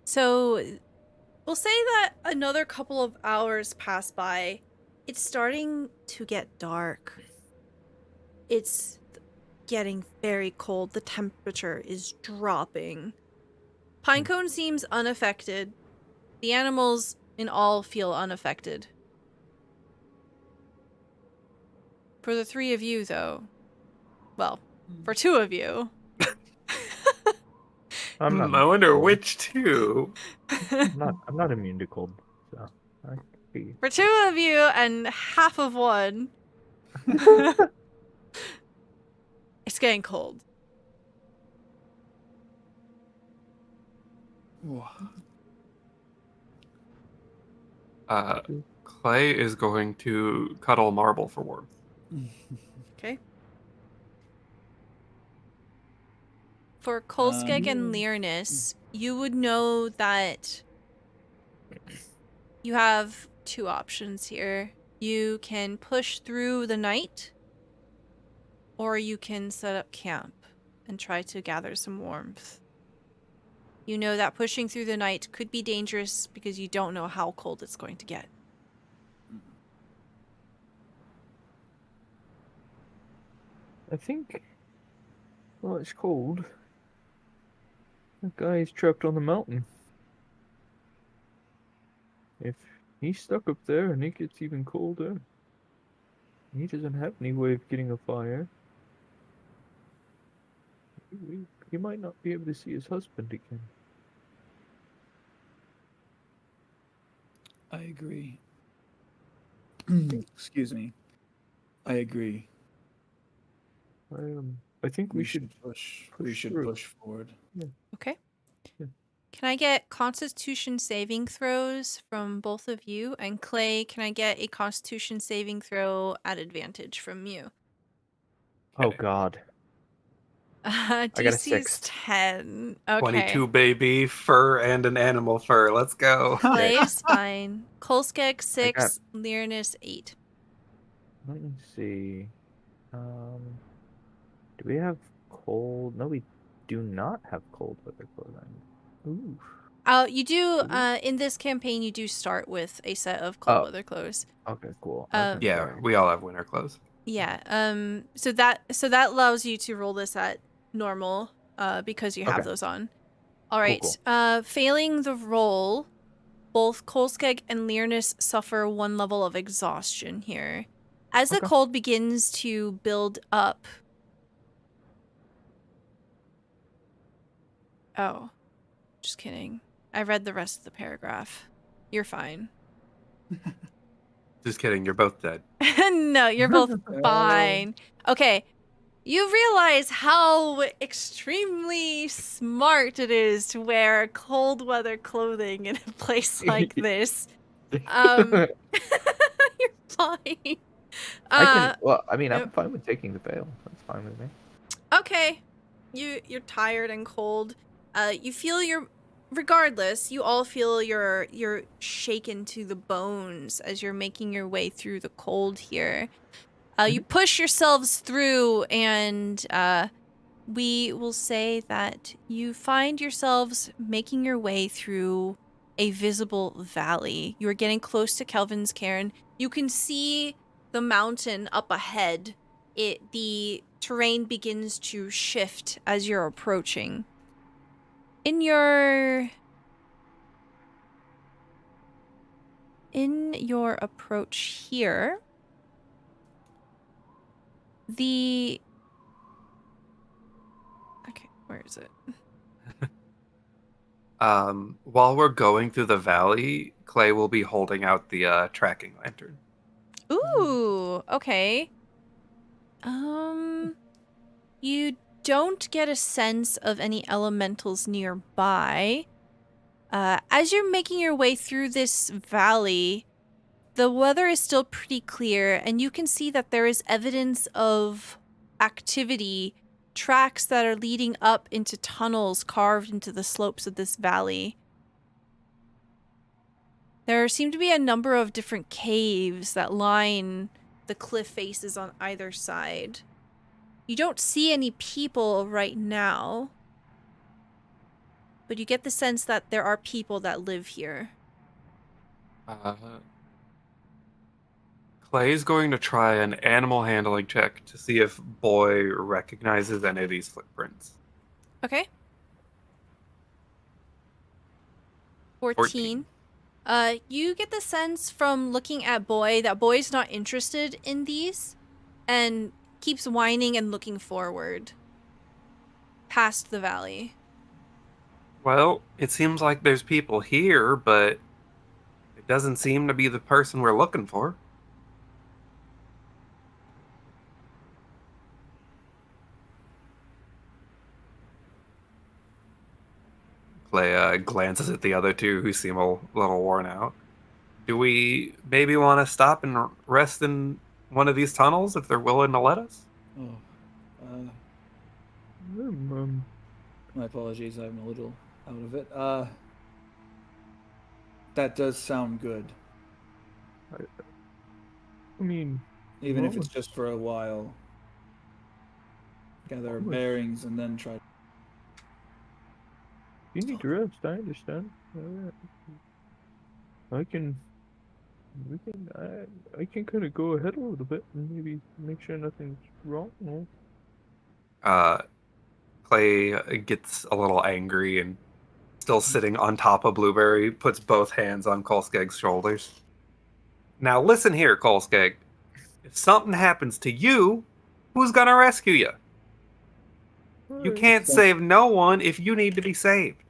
So we'll say that another couple of hours pass by. It's starting to get dark. It's getting very cold. The temperature is dropping. Pinecone seems unaffected. The animals in all feel unaffected. For the three of you, though, well, for two of you. I'm not. I wonder cold. which two. I'm not immune to cold, so I can be. For two of you and half of one. It's getting cold. Clay is going to cuddle Marble for warmth. Okay. For Kolskeg and Learnus, you would know that you have two options here. You can push through the night, or you can set up camp and try to gather some warmth. You know that pushing through the night could be dangerous because you don't know how cold it's going to get. I think. Well, it's cold. That guy is trapped on the mountain. If he's stuck up there and it gets even colder, he doesn't have any way of getting a fire. He might not be able to see his husband again. I agree. Excuse me. I agree. I think we should push. push We should through. push forward. Okay. Yeah. Can I get Constitution saving throws from both of you? And Clay, can I get a Constitution saving throw at advantage from you? Oh Okay. God. DC got a is 6. 10. Okay. 22, baby. Fur and an animal fur. Let's go. Clay is fine. Kolskeg, got- 6. Lyrinus, 8. Let me see. Do we have cold? No, we do not have cold weather clothing. Ooh. You do, in this campaign, you do start with a set of cold Oh. weather clothes. Okay, cool. Um, Okay, Yeah, sorry. we all have winter clothes. Yeah. So that allows you to roll this at normal, because you have Okay. those on. All right. Cool. Failing the roll, both Kolskeg and Lyrinus suffer 1 level of exhaustion here. As the Okay. cold begins to build up. Oh, just kidding. I read the rest of the paragraph. You're fine. Just kidding. You're both dead. No, you're both fine. Okay. You realize how extremely smart it is to wear cold weather clothing in a place like this. You're fine. I can. Well, I mean, I'm yep. fine with taking the fail. That's fine with me. Okay. You're tired and cold. You feel regardless, you all feel you're shaken to the bones as you're making your way through the cold here. You push yourselves through, and we will say that you find yourselves making your way through a visible valley. You are getting close to Kelvin's Cairn. You can see the mountain up ahead. The terrain begins to shift as you're approaching. In your approach here, okay, where is it? While we're going through the valley, Clay will be holding out the tracking lantern. Ooh, okay. You don't get a sense of any elementals nearby. As you're making your way through this valley, the weather is still pretty clear, and you can see that there is evidence of activity, tracks that are leading up into tunnels carved into the slopes of this valley. There seem to be a number of different caves that line the cliff faces on either side. You don't see any people right now, but you get the sense that there are people that live here. Clay's going to try an animal handling check to see if Boy recognizes any of these footprints. Okay. 14. You get the sense from looking at Boy that Boy's not interested in these and keeps whining and looking forward past the valley. Well, it seems like there's people here, but it doesn't seem to be the person we're looking for. Clay glances at the other two who seem a little worn out. Do we maybe want to stop and rest in one of these tunnels if they're willing to let us? Oh, my apologies. I'm a little out of it. That does sound good. I mean, Even if it's just for a while. gather our course. bearings, and then try. You need to rest. I understand. I can. We can. I can kind of go ahead a little bit and maybe make sure nothing's wrong. Clay gets a little angry and still sitting on top of Blueberry, puts both hands on Kolskeg's shoulders. Now listen here, Kolskeg. If something happens to you, who's gonna rescue you? You can't So- save no one if you need to be saved.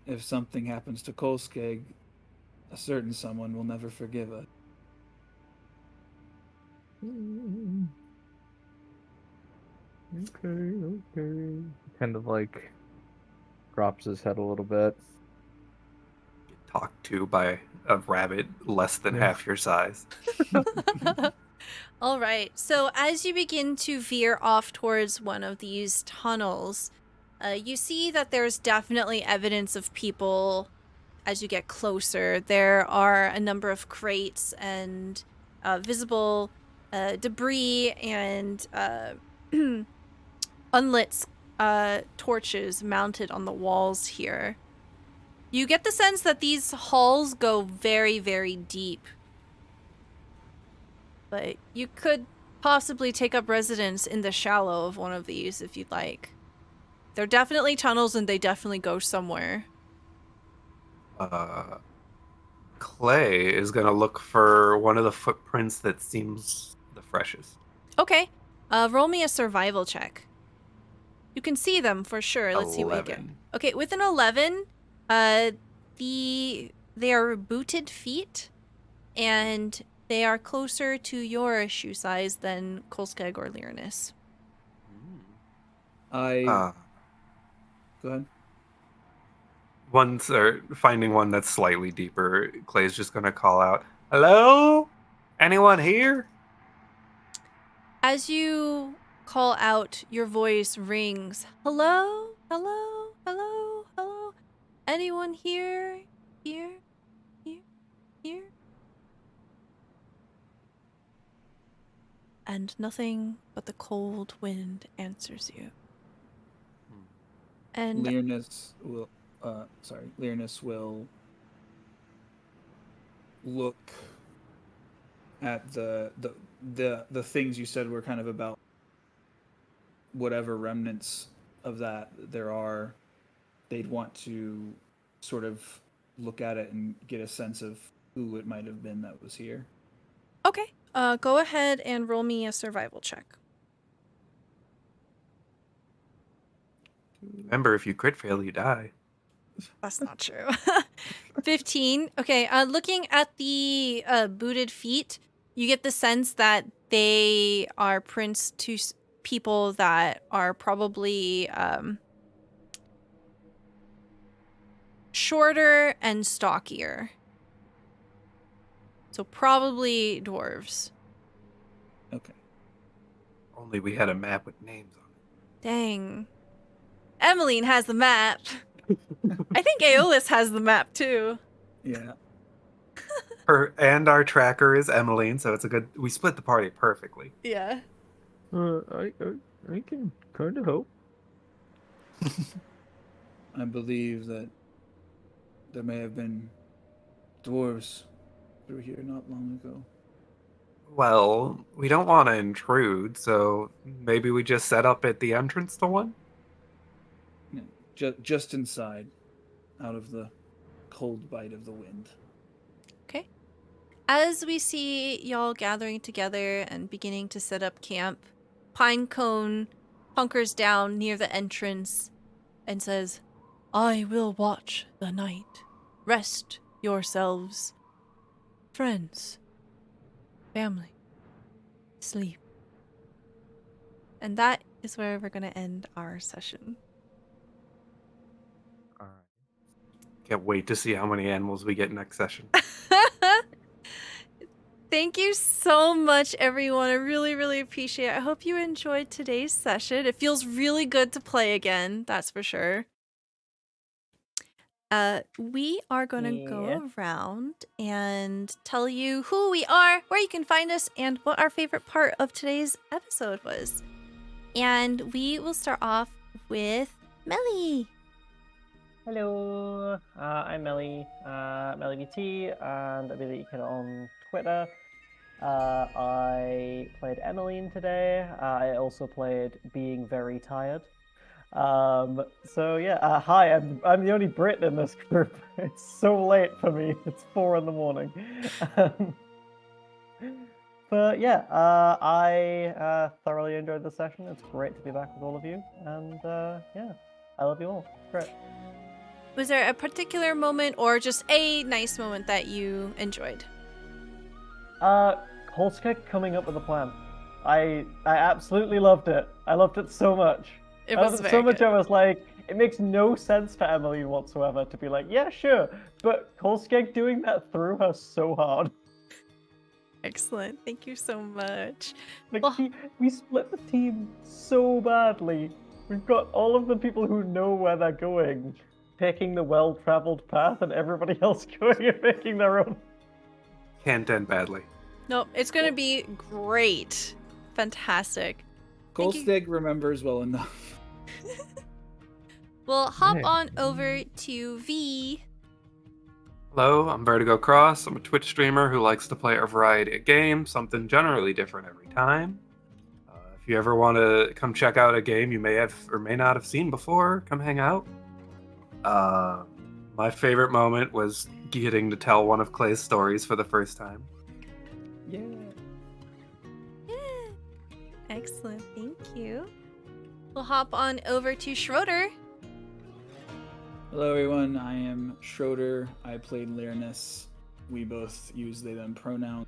If something happens to Kolskeg, a certain someone will never forgive us. Okay. Kind of like drops his head a little bit. Get talked to by a rabbit less than Yeah. half your size. All right. So as you begin to veer off towards one of these tunnels, you see that there's definitely evidence of people as you get closer. There are a number of crates and visible debris and unlit torches mounted on the walls here. You get the sense that these halls go very, very deep. But you could possibly take up residence in the shallow of one of these if you'd like. They're definitely tunnels and they definitely go somewhere. Clay is gonna look for one of the footprints that seems the freshest. Okay. Roll me a survival check. You can see them for sure. Let's see what you get. 11. Okay, with an 11, they are booted feet, and they are closer to your shoe size than Kolskeg or Lyranus. I go ahead. Finding one that's slightly deeper. Clay's just gonna call out, "Hello? Anyone here?" As you call out, your voice rings. Hello? Hello? Hello? Hello? Anyone here? Here? Here? Here? And nothing but the cold wind answers you. And Lyranus will. Lyranus will look at the things you said were kind of about whatever remnants of that there are. They'd want to sort of look at it and get a sense of who it might have been that was here. okay, go ahead and roll me a survival check. Remember, if you crit fail, you die. That's not true. 15. Okay, looking at the booted feet, you get the sense that they are prints to people that are probably shorter and stockier. So probably dwarves. Okay. Only we had a map with names on it. Dang. Emmeline has the map. I think Aeolus has the map too. Yeah. And our tracker is Emmeline, so it's a good. We split the party perfectly. Yeah. I can kind of help. I believe that there may have been dwarves through here not long ago. Well, we don't want to intrude, so maybe we just set up at the entrance to one? Yeah, just inside, out of the cold bite of the wind. Okay. As we see y'all gathering together and beginning to set up camp, Pinecone hunkers down near the entrance and says, I will watch the night. Rest yourselves. Friends. Family. Sleep. And that is where we're going to end our session. All right. Can't wait to see how many animals we get next session. Thank you so much, everyone. I really, really appreciate it. I hope you enjoyed today's session. It feels really good to play again, that's for sure. We are going to go around and tell you who we are, where you can find us, and what our favorite part of today's episode was. And we will start off with Melly. Hello, I'm Melly, MellyBT, and I'll be the kid on Twitter. I played Emmeline today. I also played Being Very Tired. So yeah, hi, I'm the only Brit in this group. It's so late for me. It's 4 in the morning. But yeah, I thoroughly enjoyed the session. It's great to be back with all of you, and yeah, I love you all. Great. Was there a particular moment or just a nice moment that you enjoyed? Kolskek coming up with a plan. I absolutely loved it. I loved it so much. It I was loved it very so much. good. I was like, it makes no sense for Emily whatsoever to be like, yeah, sure, but Kolskek doing that threw her so hard. Excellent. Thank you so much. Like Well- we split the team so badly. We've got all of the people who know where they're going, taking the well-traveled path, and everybody else going and making their own. Can't end badly. Nope, it's going to be great. Fantastic. Thank you. Goldstig remembers well enough. We'll hop Hey. on over to V. Hello, I'm Vertigo Cross. I'm a Twitch streamer who likes to play a variety of games, something generally different every time. If you ever want to come check out a game you may have or may not have seen before, come hang out. My favorite moment was getting to tell one of Clay's stories for the first time. Yeah. Yeah. Excellent. Thank you. We'll hop on over to Schroeder. Hello, everyone. I am Schroeder. I played Lyrinus. We both use they, them pronouns.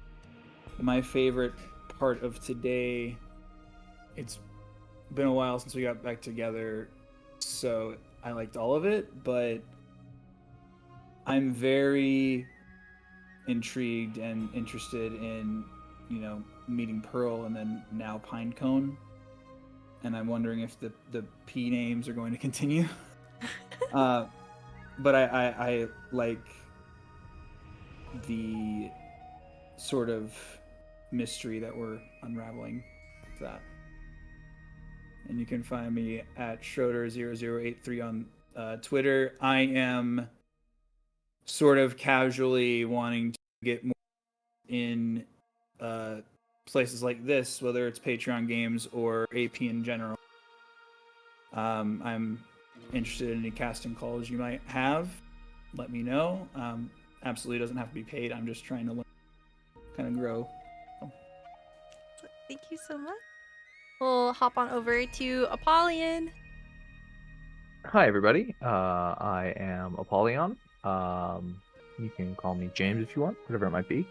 My favorite part of today, it's been a while since we got back together, so I liked all of it, but I'm very intrigued and interested in, meeting Pearl and then now Pinecone. And I'm wondering if the P names are going to continue. But I like the sort of mystery that we're unraveling with that. And you can find me at Schroeder0083 on Twitter. I am sort of casually wanting to get more in places like this, whether it's Patreon games or AP in general. I'm interested in any casting calls you might have. Let me know. Absolutely doesn't have to be paid. I'm just trying to learn, kind of grow. Thank you so much. We'll hop on over to Apollyon. Hi, everybody. I am Apollyon. You can call me James if you want, whatever it might be.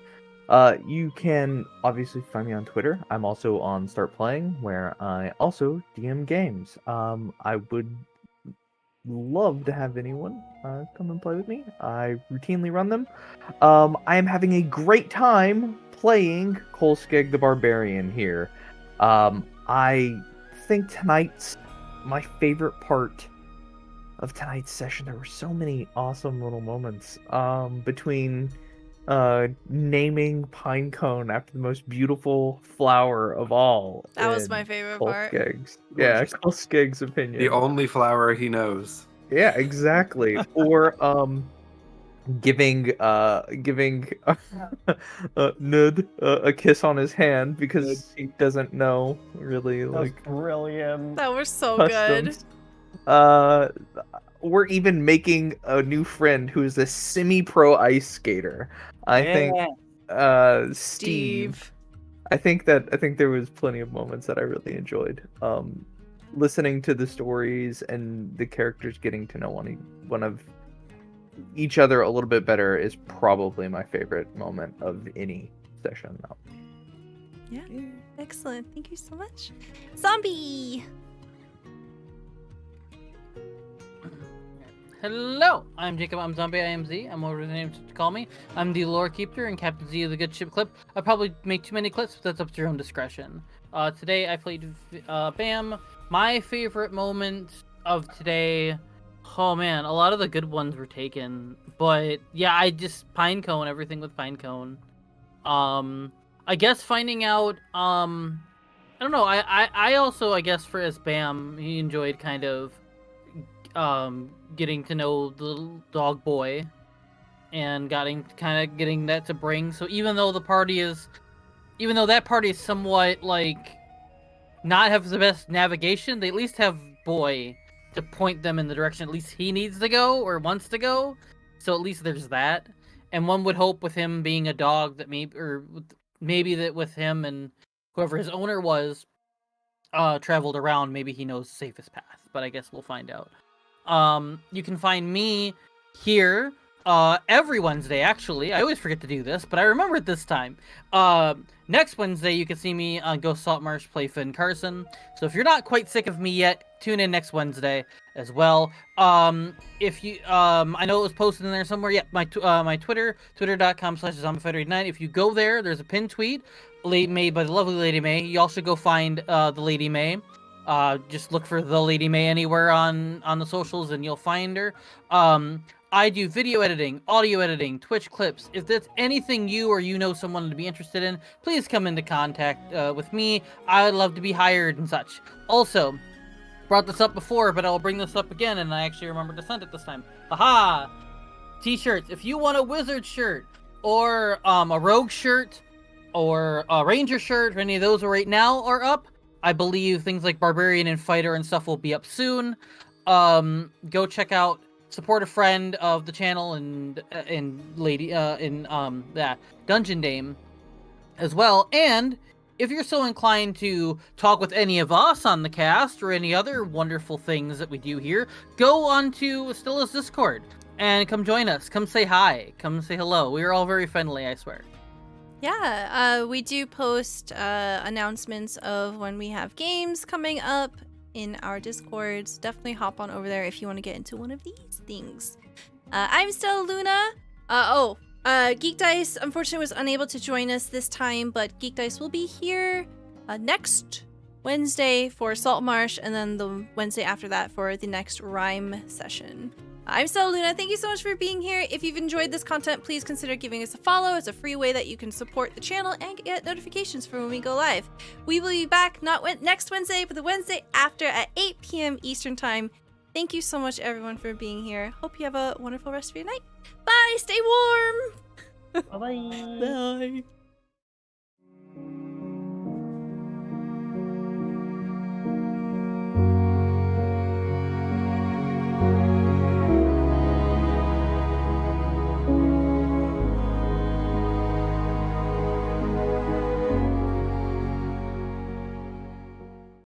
You can obviously find me on Twitter. I'm also on Start Playing, where I also DM games. I would love to have anyone come and play with me. I routinely run them. I am having a great time playing Kolskeg the Barbarian here. I think my favorite part of tonight's session, there were so many awesome little moments between naming Pinecone after the most beautiful flower of all. That was in my favorite part. Kolskeg's. Yeah, Kolskeg's opinion. The only flower he knows. Yeah, exactly. Or giving Nud a kiss on his hand because he doesn't know really That was like brilliant. That was so good. customs. We're even making a new friend who is a semi-pro ice skater. I think Steve. I think there was plenty of moments that I really enjoyed. Listening to the stories and the characters getting to know one of each other a little bit better is probably my favorite moment of any session now. Yeah. Excellent. Thank you so much. Zombie. Hello, I'm Jacob. I'm Zombie IMZ. I'm whatever the name to call me. I'm the lore keeper and Captain Z of the Good Ship Clip. I probably make too many clips, but that's up to your own discretion. Today I played Bam. My favorite moment of today. Oh man, a lot of the good ones were taken, but yeah, I just Pinecone, everything with Pinecone. I guess finding out. I don't don't know. I also, I guess, for as Bam, he enjoyed kind of getting to know the little dog boy and getting that to bring. So even though that party is somewhat like not have the best navigation, they at least have boy to point them in the direction at least he needs to go or wants to go. So at least there's that. And one would hope with him being a dog that maybe that with him and whoever his owner was traveled around, maybe he knows the safest path. But I guess we'll find out. You can find me here every Wednesday, actually. I always forget to do this, but I remember it this time. Next Wednesday, you can see me on Ghost Saltmarsh play Finn Carson. So if you're not quite sick of me yet, tune in next Wednesday as well. If you, I know it was posted in there somewhere. Yeah, my Twitter, twitter.com/zombiefighter89. If you go there, there's a pinned tweet made by the lovely Lady May. You also go find the Lady May. Just look for the Lady May anywhere on the socials and you'll find her. I do video editing, audio editing, Twitch clips. If that's anything you or you know someone to be interested in, please come into contact with me. I would love to be hired and such. Also, brought this up before, but I'll bring this up again, and I actually remembered to send it this time. Aha! T-shirts. If you want a wizard shirt, or a rogue shirt, or a ranger shirt, or any of those right now are up. I believe things like barbarian and fighter and stuff will be up soon. Go check out, support a friend of the channel and Dungeon Dame as well. And if you're so inclined to talk with any of us on the cast or any other wonderful things that we do here, go on to Stilla's Discord and come join us. Come say hi. Come say hello. We are all very friendly, I swear. Yeah, we do post announcements of when we have games coming up in our Discords. Definitely hop on over there if you want to get into one of these things. I'm still Luna. GeekDice unfortunately was unable to join us this time, but GeekDice will be here next Wednesday for Saltmarsh, and then the Wednesday after that for the next Rime session. I'm Stella Luna. Thank you so much for being here. If you've enjoyed this content, please consider giving us a follow. It's a free way that you can support the channel and get notifications for when we go live. We will be back not next Wednesday, but the Wednesday after at 8 p.m. Eastern Time. Thank you so much, everyone, for being here. Hope you have a wonderful rest of your night. Bye. Stay warm. Bye-bye. Bye.